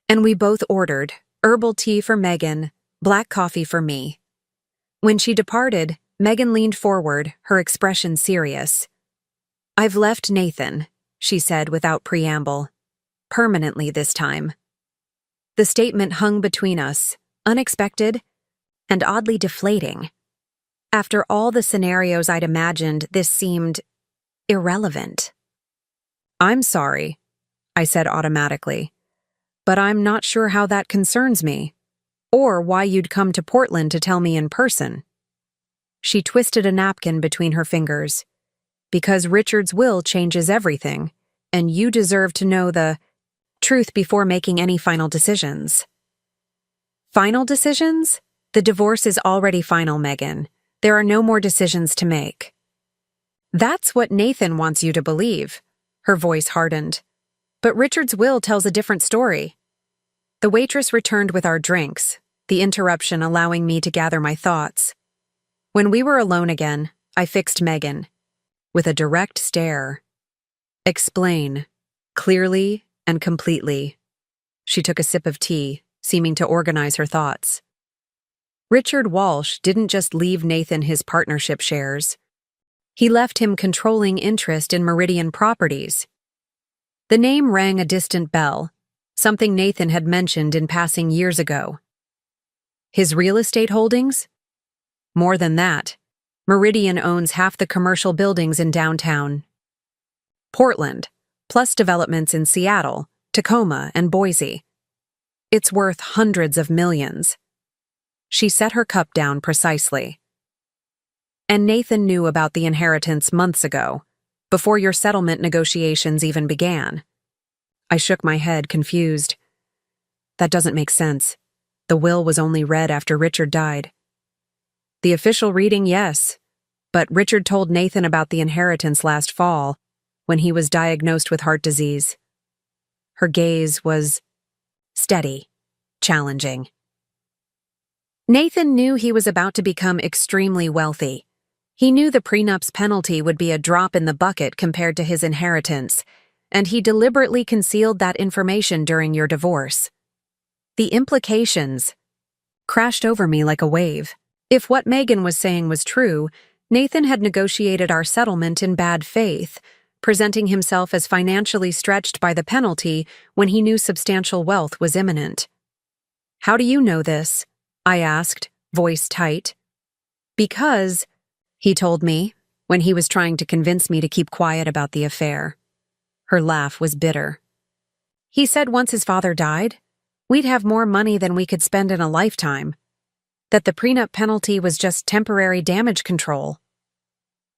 and we both ordered herbal tea for Megan, black coffee for me. When she departed, Megan leaned forward, her expression serious. "I've left Nathan," she said without preamble. "Permanently this time." The statement hung between us, unexpected and oddly deflating. After all the scenarios I'd imagined, this seemed irrelevant. "I'm sorry," I said automatically, "but I'm not sure how that concerns me." or why you'd come to Portland to tell me in person. She twisted a napkin between her fingers. Because Richard's will changes everything, and you deserve to know the truth before making any final decisions. Final decisions? The divorce is already final, Megan. There are no more decisions to make. That's what Nathan wants you to believe. Her voice hardened. But Richard's will tells a different story. The waitress returned with our drinks, the interruption allowing me to gather my thoughts. When we were alone again, I fixed Megan. With a direct stare. Explain, clearly and completely. She took a sip of tea, seeming to organize her thoughts. Richard Walsh didn't just leave Nathan his partnership shares. He left him controlling interest in Meridian Properties. The name rang a distant bell, something Nathan had mentioned in passing years ago. His real estate holdings? More than that. Meridian owns half the commercial buildings in downtown Portland, plus developments in Seattle, Tacoma, and Boise. It's worth hundreds of millions. She set her cup down precisely. And Nathan knew about the inheritance months ago, before your settlement negotiations even began. I shook my head, confused. That doesn't make sense. The will was only read after Richard died. The official reading, yes, but Richard told Nathan about the inheritance last fall, when he was diagnosed with heart disease. Her gaze was steady, challenging. Nathan knew he was about to become extremely wealthy. He knew the prenup's penalty would be a drop in the bucket compared to his inheritance, and he deliberately concealed that information during your divorce. The implications crashed over me like a wave. If what Megan was saying was true, Nathan had negotiated our settlement in bad faith, presenting himself as financially stretched by the penalty when he knew substantial wealth was imminent. How do you know this? I asked, voice tight. Because, he told me, when he was trying to convince me to keep quiet about the affair. Her laugh was bitter. He said once his father died, we'd have more money than we could spend in a lifetime. That the prenup penalty was just temporary damage control.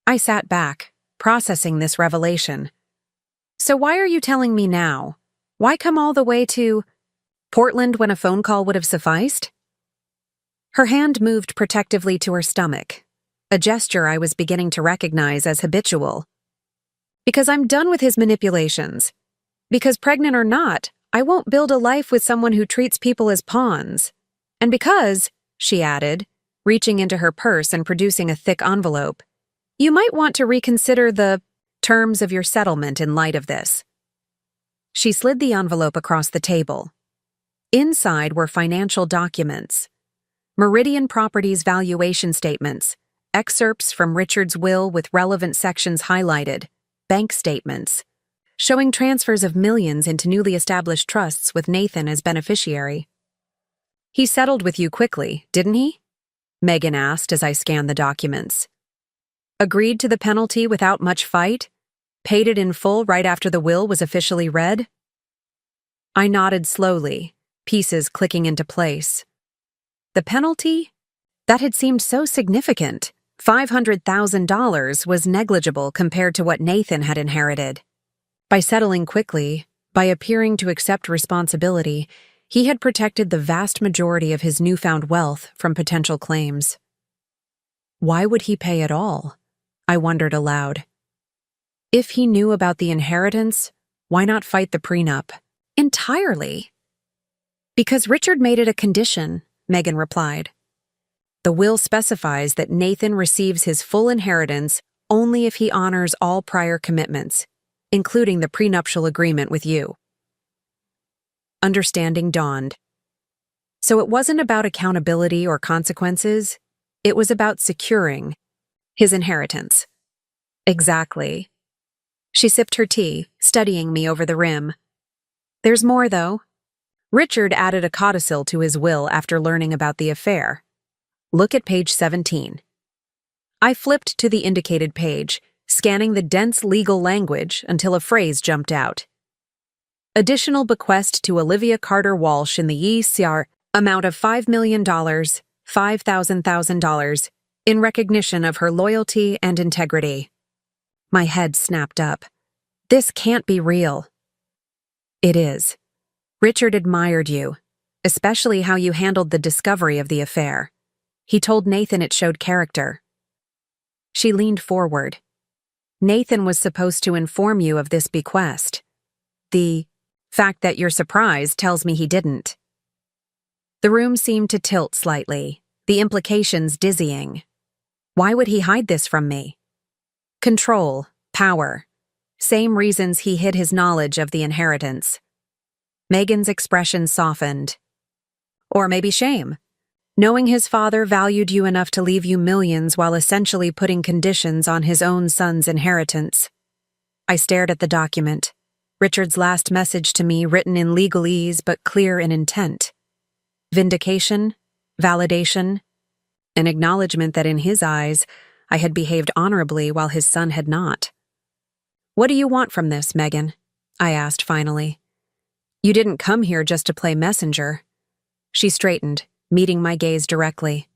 I sat back, processing this revelation. So why are you telling me now? Why come all the way to Portland when a phone call would have sufficed? Her hand moved protectively to her stomach, a gesture I was beginning to recognize as habitual. Because I'm done with his manipulations. Because pregnant or not, I won't build a life with someone who treats people as pawns. And because, she added, reaching into her purse and producing a thick envelope, you might want to reconsider the terms of your settlement in light of this. She slid the envelope across the table. Inside were financial documents, Meridian Properties valuation statements, excerpts from Richard's will with relevant sections highlighted, bank statements, showing transfers of millions into newly established trusts with Nathan as beneficiary. He settled with you quickly, didn't he? Megan asked as I scanned the documents. Agreed to the penalty without much fight? Paid it in full right after the will was officially read? I nodded slowly, pieces clicking into place. The penalty? That had seemed so significant. $500,000 was negligible compared to what Nathan had inherited. By settling quickly, by appearing to accept responsibility, he had protected the vast majority of his newfound wealth from potential claims. Why would he pay at all? I wondered aloud. If he knew about the inheritance, why not fight the prenup? Entirely. Because Richard made it a condition, Megan replied. The will specifies that Nathan receives his full inheritance only if he honors all prior commitments, including the prenuptial agreement with you. Understanding dawned. So it wasn't about accountability or consequences, it was about securing his inheritance. Exactly. She sipped her tea, studying me over the rim. There's more, though. Richard added a codicil to his will after learning about the affair. Look at page 17. I flipped to the indicated page, scanning the dense legal language until a phrase jumped out. Additional bequest to Olivia Carter Walsh in the E.C.R. Amount of $5 million, $5,000, in recognition of her loyalty and integrity. My head snapped up. This can't be real. It is. Richard admired you, especially how you handled the discovery of the affair. He told Nathan it showed character. She leaned forward. Nathan was supposed to inform you of this bequest. The fact that you're surprised tells me he didn't. The room seemed to tilt slightly, the implications dizzying. Why would he hide this from me? Control, power. Same reasons he hid his knowledge of the inheritance. Megan's expression softened. Or maybe shame. Knowing his father valued you enough to leave you millions while essentially putting conditions on his own son's inheritance. I stared at the document. Richard's last message to me written in legalese but clear in intent. Vindication, validation, an acknowledgement that in his eyes, I had behaved honorably while his son had not. What do you want from this, Megan? I asked finally. You didn't come here just to play messenger. She straightened, meeting my gaze directly.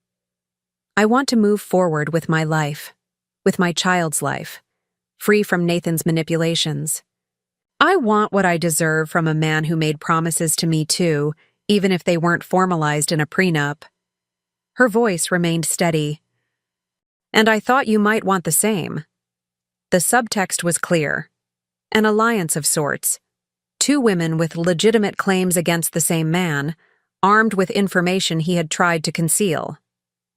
I want to move forward with my life, with my child's life, free from Nathan's manipulations. I want what I deserve from a man who made promises to me too, even if they weren't formalized in a prenup. Her voice remained steady. And I thought you might want the same. The subtext was clear. An alliance of sorts. Two women with legitimate claims against the same man, armed with information he had tried to conceal.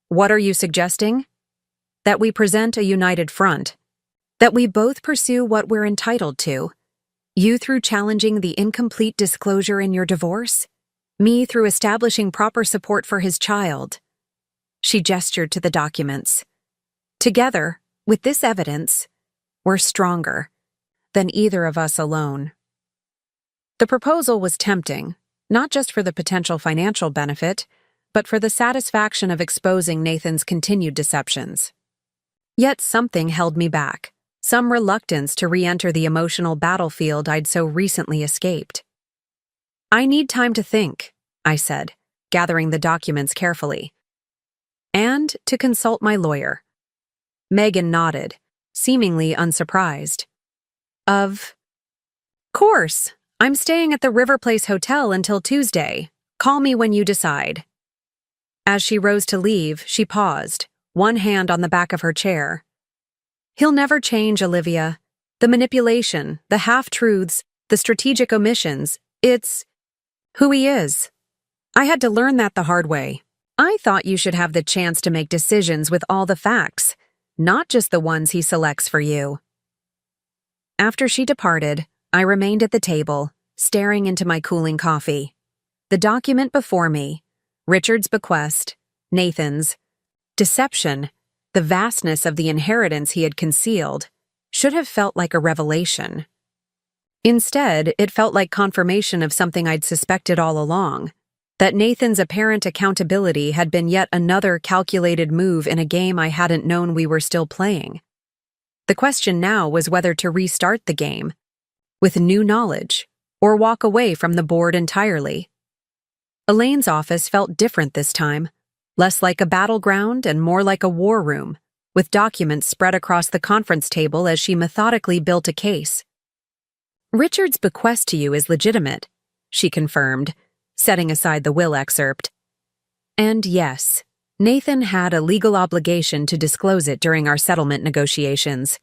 What are you suggesting? That we present a united front. That we both pursue what we're entitled to. You through challenging the incomplete disclosure in your divorce? Me through establishing proper support for his child. She gestured to the documents. Together, with this evidence, we're stronger than either of us alone. The proposal was tempting, not just for the potential financial benefit, but for the satisfaction of exposing Nathan's continued deceptions. Yet something held me back, some reluctance to re-enter the emotional battlefield I'd so recently escaped. I need time to think, I said, gathering the documents carefully. And to consult my lawyer. Megan nodded, seemingly unsurprised. Of course, I'm staying at the River Place Hotel until Tuesday. Call me when you decide. As she rose to leave, she paused, one hand on the back of her chair. He'll never change, Olivia. The manipulation, the half-truths, the strategic omissions, it's who he is. I had to learn that the hard way. I thought you should have the chance to make decisions with all the facts, not just the ones he selects for you. After she departed, I remained at the table, staring into my cooling coffee. The document before me, Richard's bequest, Nathan's, deception, the vastness of the inheritance he had concealed, should have felt like a revelation. Instead, it felt like confirmation of something I'd suspected all along, that Nathan's apparent accountability had been yet another calculated move in a game I hadn't known we were still playing. The question now was whether to restart the game, with new knowledge, or walk away from the board entirely. Elaine's office felt different this time, less like a battleground and more like a war room, with documents spread across the conference table as she methodically built a case. Richard's bequest to you is legitimate, she confirmed, setting aside the will excerpt. And yes, Nathan had a legal obligation to disclose it during our settlement negotiations.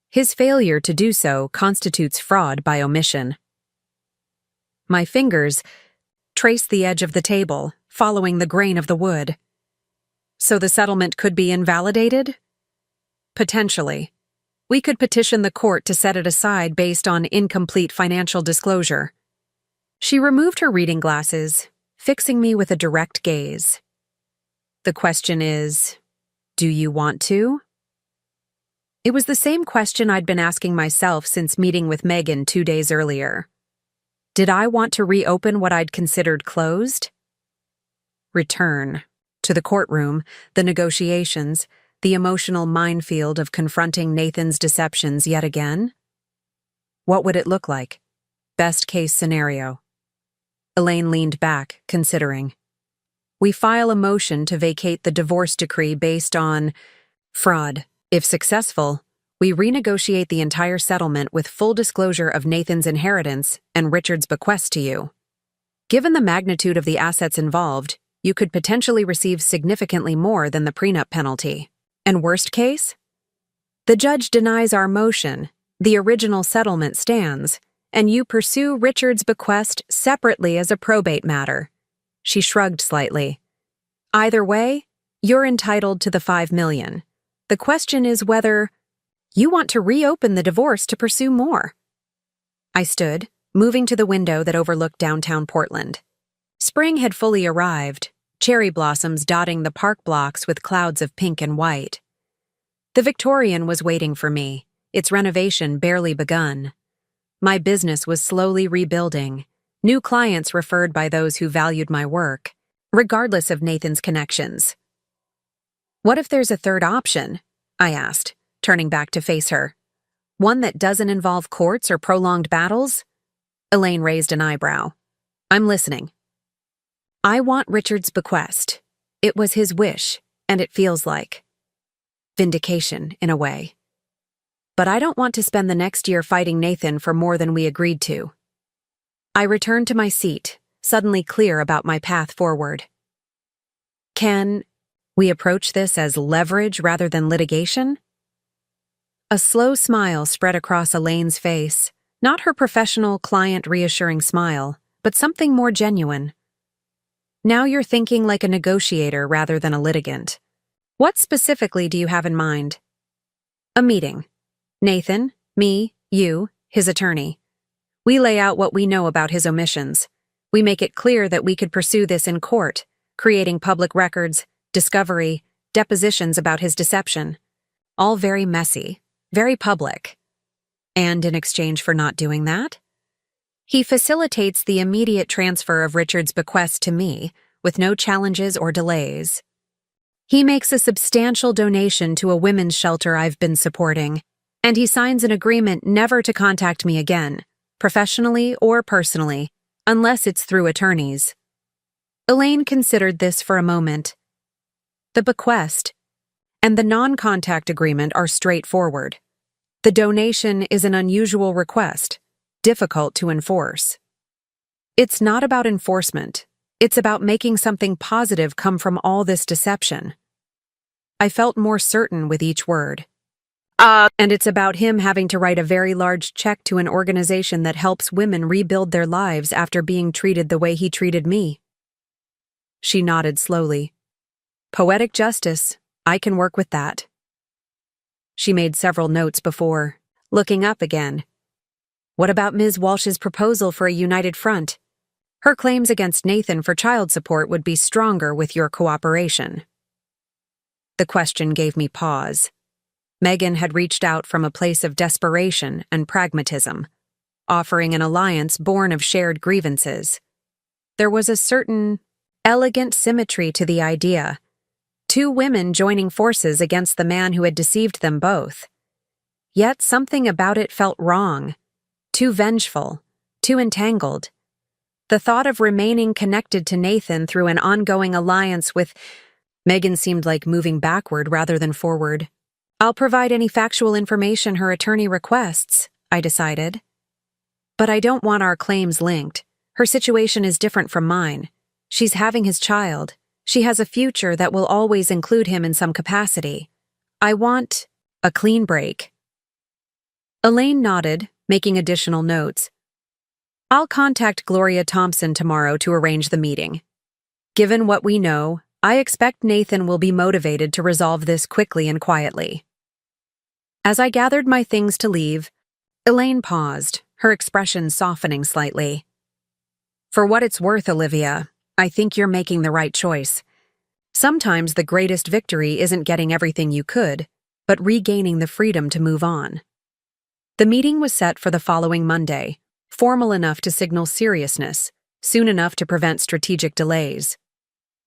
His failure to do so constitutes fraud by omission. My fingers traced the edge of the table, following the grain of the wood. So the settlement could be invalidated? Potentially. We could petition the court to set it aside based on incomplete financial disclosure. She removed her reading glasses, fixing me with a direct gaze. The question is, do you want to? It was the same question I'd been asking myself since meeting with Megan 2 days earlier. Did I want to reopen what I'd considered closed? Return to the courtroom, the negotiations, the emotional minefield of confronting Nathan's deceptions yet again? What would it look like? Best case scenario. Elaine leaned back, considering. we file a motion to vacate the divorce decree based on fraud. If successful, we renegotiate the entire settlement with full disclosure of Nathan's inheritance and Richard's bequest to you. Given the magnitude of the assets involved, you could potentially receive significantly more than the prenup penalty. And worst case? The judge denies our motion, the original settlement stands, and you pursue Richard's bequest separately as a probate matter. She shrugged slightly. Either way, you're entitled to the $5 million. The question is whether you want to reopen the divorce to pursue more. I stood, moving to the window that overlooked downtown Portland. Spring had fully arrived, cherry blossoms dotting the park blocks with clouds of pink and white. The Victorian was waiting for me, its renovation barely begun. My business was slowly rebuilding, new clients referred by those who valued my work, regardless of Nathan's connections. What if there's a third option? I asked, turning back to face her. One that doesn't involve courts or prolonged battles? Elaine raised an eyebrow. I'm listening. I want Richard's bequest. It was his wish, and it feels like vindication, in a way. But I don't want to spend the next year fighting Nathan for more than we agreed to. I returned to my seat, suddenly clear about my path forward. Can we approach this as leverage rather than litigation? A slow smile spread across Elaine's face, not her professional, client-reassuring smile, but something more genuine. Now you're thinking like a negotiator rather than a litigant. What specifically do you have in mind? A meeting. Nathan, me, you, his attorney. We lay out what we know about his omissions. We make it clear that we could pursue this in court, creating public records, discovery, depositions about his deception. All very messy, very public. And in exchange for not doing that, he facilitates the immediate transfer of Richard's bequest to me, with no challenges or delays. He makes a substantial donation to a women's shelter I've been supporting, and he signs an agreement never to contact me again, professionally or personally, unless it's through attorneys. Elaine considered this for a moment. The bequest and the non-contact agreement are straightforward. The donation is an unusual request, difficult to enforce. It's not about enforcement. It's about making something positive come from all this deception. I felt more certain with each word. And it's about him having to write a very large check to an organization that helps women rebuild their lives after being treated the way he treated me. She nodded slowly. Poetic justice, I can work with that. She made several notes before looking up again. What about Ms. Walsh's proposal for a united front? Her claims against Nathan for child support would be stronger with your cooperation. The question gave me pause. Megan had reached out from a place of desperation and pragmatism, offering an alliance born of shared grievances. There was a certain elegant symmetry to the idea. Two women joining forces against the man who had deceived them both. Yet something about it felt wrong, too vengeful, too entangled. The thought of remaining connected to Nathan through an ongoing alliance with Megan seemed like moving backward rather than forward. I'll provide any factual information her attorney requests, I decided. But I don't want our claims linked. Her situation is different from mine. She's having his child. She has a future that will always include him in some capacity. I want a clean break. Elaine nodded, making additional notes. I'll contact Gloria Thompson tomorrow to arrange the meeting. Given what we know, I expect Nathan will be motivated to resolve this quickly and quietly. As I gathered my things to leave, Elaine paused, her expression softening slightly. For what it's worth, Olivia, I think you're making the right choice. Sometimes the greatest victory isn't getting everything you could, but regaining the freedom to move on. The meeting was set for the following Monday, formal enough to signal seriousness, soon enough to prevent strategic delays.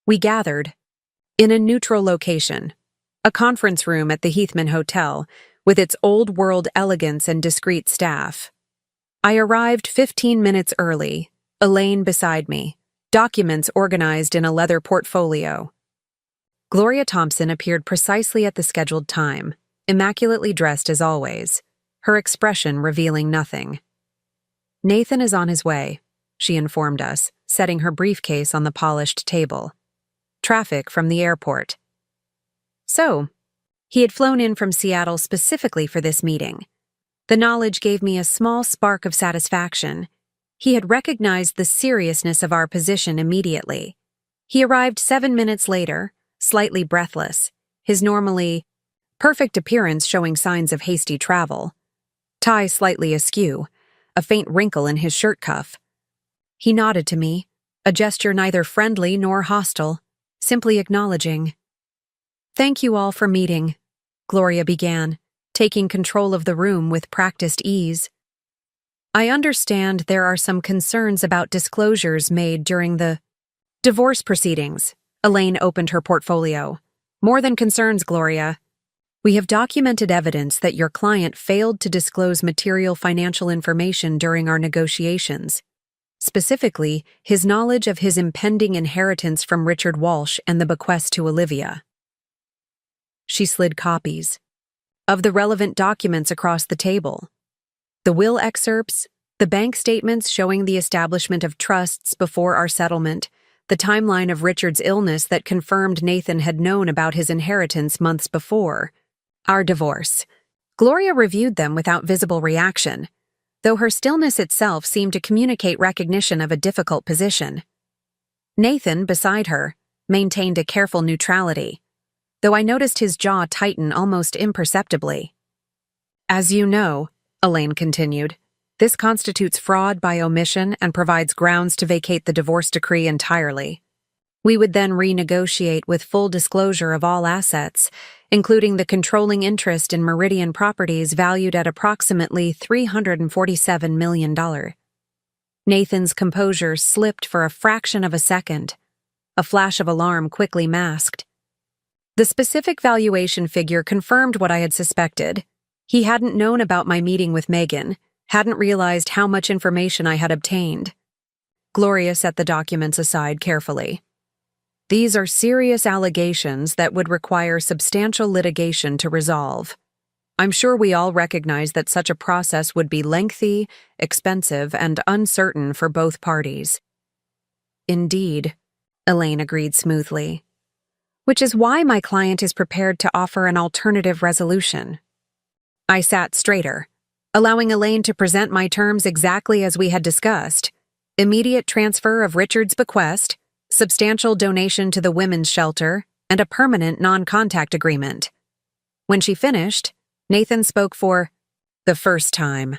We gathered in a neutral location, a conference room at the Heathman Hotel, with its old-world elegance and discreet staff. I arrived 15 minutes early, Elaine beside me, documents organized in a leather portfolio. Gloria Thompson appeared precisely at the scheduled time, immaculately dressed as always, her expression revealing nothing. "Nathan is on his way," she informed us, setting her briefcase on the polished table. "Traffic from the airport." So, he had flown in from Seattle specifically for this meeting. The knowledge gave me a small spark of satisfaction. He had recognized the seriousness of our position immediately. He arrived 7 minutes later, slightly breathless, his normally perfect appearance showing signs of hasty travel. Tie slightly askew, a faint wrinkle in his shirt cuff. He nodded to me, a gesture neither friendly nor hostile, simply acknowledging. "Thank you all for meeting," Gloria began, taking control of the room with practiced ease. "I understand there are some concerns about disclosures made during the divorce proceedings." Elaine opened her portfolio. "More than concerns, Gloria. We have documented evidence that your client failed to disclose material financial information during our negotiations. Specifically, his knowledge of his impending inheritance from Richard Walsh and the bequest to Olivia." She slid copies of the relevant documents across the table. The will excerpts, the bank statements showing the establishment of trusts before our settlement, the timeline of Richard's illness that confirmed Nathan had known about his inheritance months before our divorce. Gloria reviewed them without visible reaction, though her stillness itself seemed to communicate recognition of a difficult position. Nathan, beside her, maintained a careful neutrality, though I noticed his jaw tighten almost imperceptibly. "As you know," Elaine continued, "this constitutes fraud by omission and provides grounds to vacate the divorce decree entirely. We would then renegotiate with full disclosure of all assets, including the controlling interest in Meridian properties valued at approximately $347 million. Nathan's composure slipped for a fraction of a second. A flash of alarm quickly masked. The specific valuation figure confirmed what I had suspected. He hadn't known about my meeting with Megan, hadn't realized how much information I had obtained. Gloria set the documents aside carefully. "These are serious allegations that would require substantial litigation to resolve. I'm sure we all recognize that such a process would be lengthy, expensive, and uncertain for both parties." "Indeed," Elaine agreed smoothly. "Which is why my client is prepared to offer an alternative resolution." I sat straighter, allowing Elaine to present my terms exactly as we had discussed: immediate transfer of Richard's bequest, substantial donation to the women's shelter, and a permanent non-contact agreement. When she finished, Nathan spoke for the first time.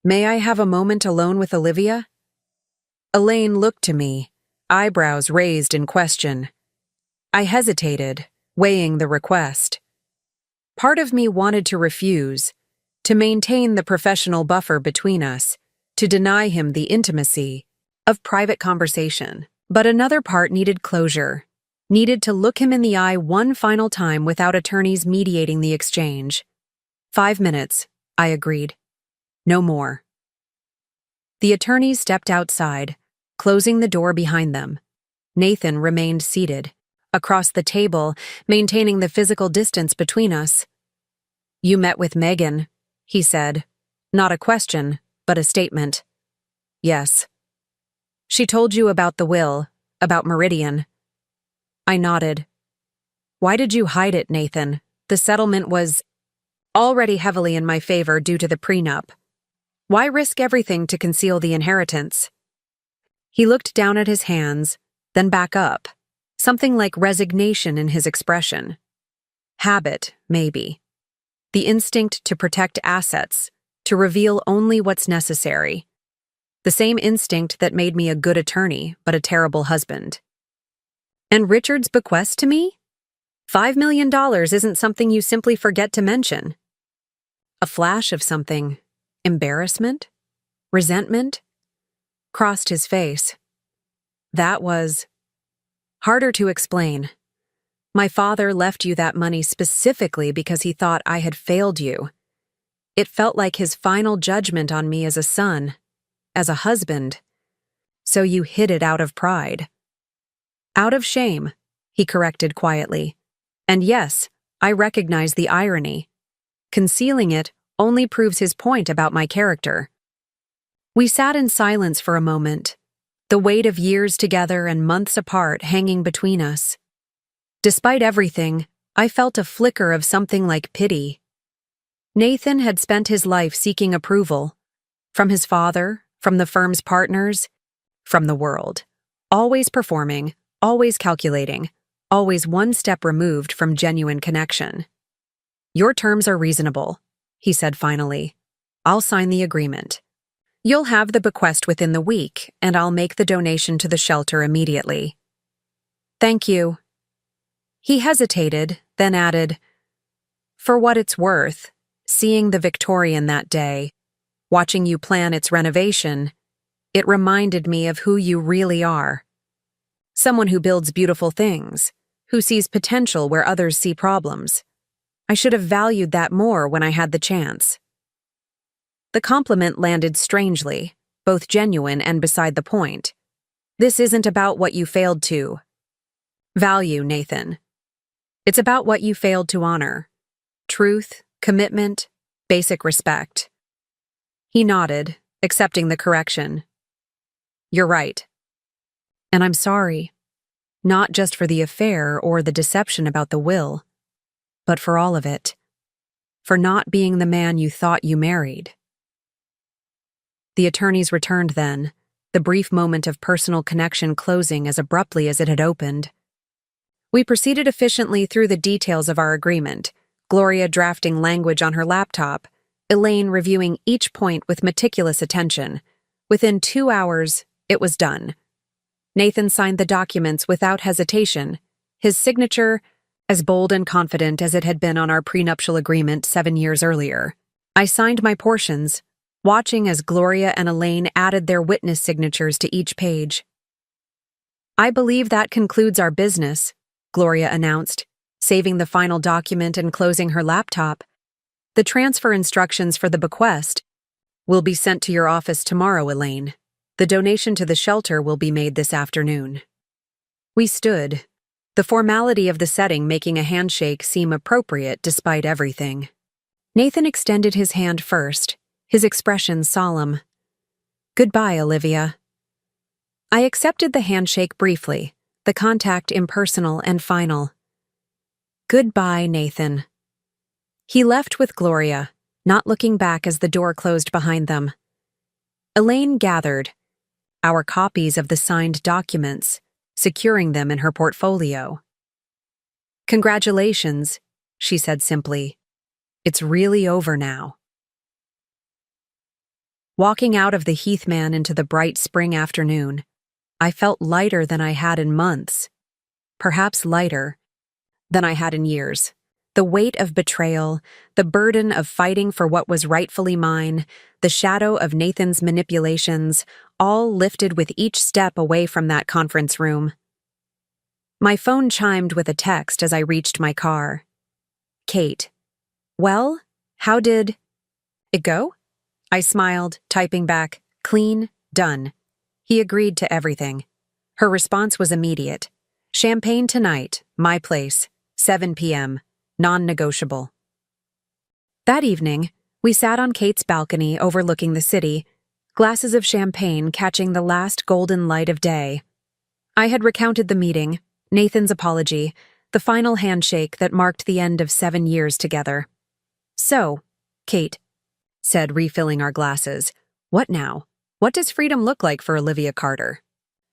"May I have a moment alone with Olivia?" Elaine looked to me, eyebrows raised in question. I hesitated, weighing the request. Part of me wanted to refuse, to maintain the professional buffer between us, to deny him the intimacy of private conversation. But another part needed closure, needed to look him in the eye one final time without attorneys mediating the exchange. 5 minutes, I agreed. No more. The attorneys stepped outside, closing the door behind them. Nathan remained seated, across the table, maintaining the physical distance between us. "You met with Megan," he said. Not a question, but a statement. "Yes." "She told you about the will, about Meridian." I nodded. "Why did you hide it, Nathan? The settlement was already heavily in my favor due to the prenup. Why risk everything to conceal the inheritance?" He looked down at his hands, then back up, something like resignation in his expression. Habit, maybe. The instinct to protect assets, to reveal only what's necessary. The same instinct that made me a good attorney, but a terrible husband. "And Richard's bequest to me? $5 million isn't something you simply forget to mention." A flash of something, embarrassment, resentment, crossed his face. That was harder to explain. "My father left you that money specifically because he thought I had failed you. It felt like his final judgment on me as a son, as a husband. So you hid it out of pride. Out of shame, he corrected quietly. And yes, I recognize the irony. Concealing it only proves his point about my character. We sat in silence for a moment, the weight of years together and months apart hanging between us. Despite everything, I felt a flicker of something like pity. Nathan had spent his life seeking approval, from his father, from the firm's partners, from the world. Always performing, always calculating, always one step removed from genuine connection. Your terms are reasonable, he said finally. I'll sign the agreement. You'll have the bequest within the week, and I'll make the donation to the shelter immediately. Thank you. He hesitated, then added, for what it's worth, seeing the Victorian that day, watching you plan its renovation, it reminded me of who you really are. Someone who builds beautiful things, who sees potential where others see problems. I should have valued that more when I had the chance. The compliment landed strangely, both genuine and beside the point. This isn't about what you failed to value, Nathan. It's about what you failed to honor. Truth, commitment, basic respect. He nodded, accepting the correction. You're right. And I'm sorry. Not just for the affair or the deception about the will, but for all of it. For not being the man you thought you married. The attorneys returned then, the brief moment of personal connection closing as abruptly as it had opened. We proceeded efficiently through the details of our agreement, Gloria drafting language on her laptop, Elaine reviewing each point with meticulous attention. Within 2 hours, it was done. Nathan signed the documents without hesitation, his signature as bold and confident as it had been on our prenuptial agreement 7 years earlier. I signed my portions, watching as Gloria and Elaine added their witness signatures to each page. I believe that concludes our business, Gloria announced, saving the final document and closing her laptop. The transfer instructions for the bequest will be sent to your office tomorrow, Elaine. The donation to the shelter will be made this afternoon. We stood, the formality of the setting making a handshake seem appropriate despite everything. Nathan extended his hand first, his expression solemn. Goodbye, Olivia. I accepted the handshake briefly, the contact impersonal and final. Goodbye, Nathan. He left with Gloria, not looking back as the door closed behind them. Elaine gathered our copies of the signed documents, securing them in her portfolio. Congratulations, she said simply. It's really over now. Walking out of the Heathman into the bright spring afternoon, I felt lighter than I had in months, perhaps lighter than I had in years. The weight of betrayal, the burden of fighting for what was rightfully mine, the shadow of Nathan's manipulations, all lifted with each step away from that conference room. My phone chimed with a text as I reached my car. Kate. Well, how did it go? I smiled, typing back, clean, done. He agreed to everything. Her response was immediate. Champagne tonight, my place, 7 p.m., non-negotiable. That evening, we sat on Kate's balcony overlooking the city, glasses of champagne catching the last golden light of day. I had recounted the meeting, Nathan's apology, the final handshake that marked the end of 7 years together. So, Kate said, refilling our glasses, what now? What does freedom look like for Olivia Carter?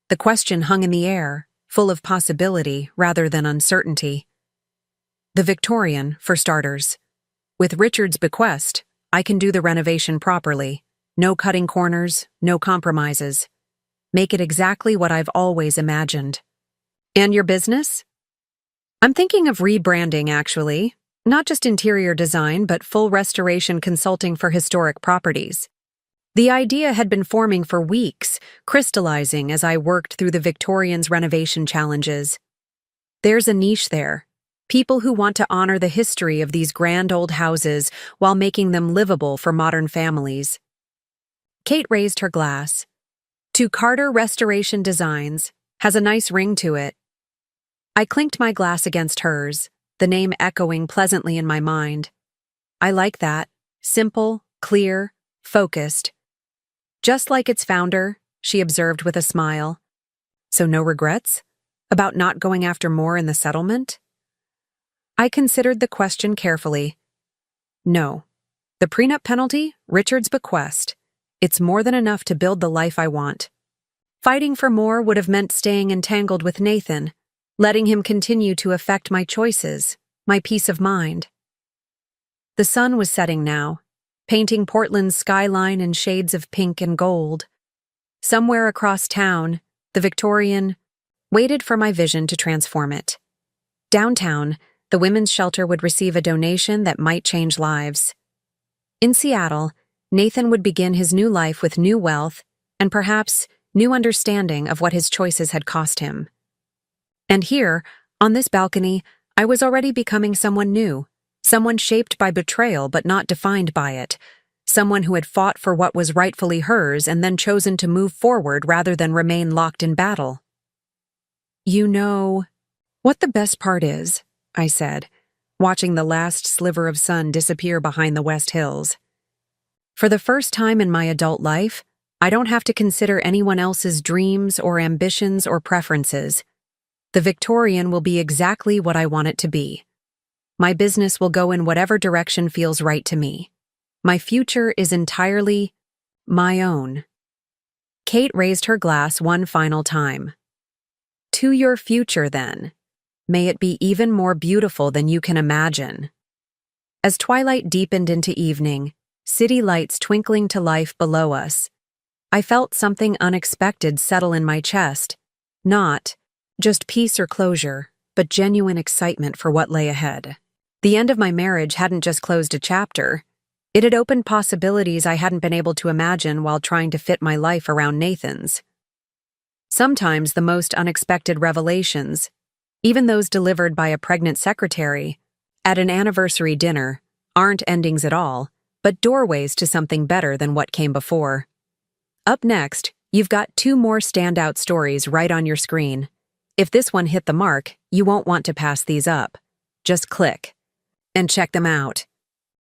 The question hung in the air, full of possibility rather than uncertainty. The Victorian, for starters. With Richard's bequest, I can do the renovation properly. No cutting corners, no compromises. Make it exactly what I've always imagined. And your business? I'm thinking of rebranding, actually. Not just interior design, but full restoration consulting for historic properties. The idea had been forming for weeks, crystallizing as I worked through the Victorians' renovation challenges. There's a niche there. People who want to honor the history of these grand old houses while making them livable for modern families. Kate raised her glass. To Carter Restoration Designs. Has a nice ring to it. I clinked my glass against hers, the name echoing pleasantly in my mind. I like that. Simple, clear, focused. Just like its founder, she observed with a smile. So no regrets? About not going after more in the settlement? I considered the question carefully. No. The prenup penalty? Richard's bequest. It's more than enough to build the life I want. Fighting for more would have meant staying entangled with Nathan, letting him continue to affect my choices, my peace of mind. The sun was setting now, painting Portland's skyline in shades of pink and gold. Somewhere across town, the Victorian waited for my vision to transform it. Downtown, the women's shelter would receive a donation that might change lives. In Seattle, Nathan would begin his new life with new wealth and perhaps new understanding of what his choices had cost him. And here, on this balcony, I was already becoming someone new, someone shaped by betrayal but not defined by it, someone who had fought for what was rightfully hers and then chosen to move forward rather than remain locked in battle. You know what the best part is, I said, watching the last sliver of sun disappear behind the West Hills. For the first time in my adult life, I don't have to consider anyone else's dreams or ambitions or preferences. The Victorian will be exactly what I want it to be. My business will go in whatever direction feels right to me. My future is entirely my own. Kate raised her glass one final time. To your future, then. May it be even more beautiful than you can imagine. As twilight deepened into evening, city lights twinkling to life below us, I felt something unexpected settle in my chest. Not just peace or closure, but genuine excitement for what lay ahead. The end of my marriage hadn't just closed a chapter. It had opened possibilities I hadn't been able to imagine while trying to fit my life around Nathan's. Sometimes the most unexpected revelations, even those delivered by a pregnant secretary, at an anniversary dinner, aren't endings at all, but doorways to something better than what came before. Up next, you've got 2 more standout stories right on your screen. If this one hit the mark, you won't want to pass these up. Just click and check them out.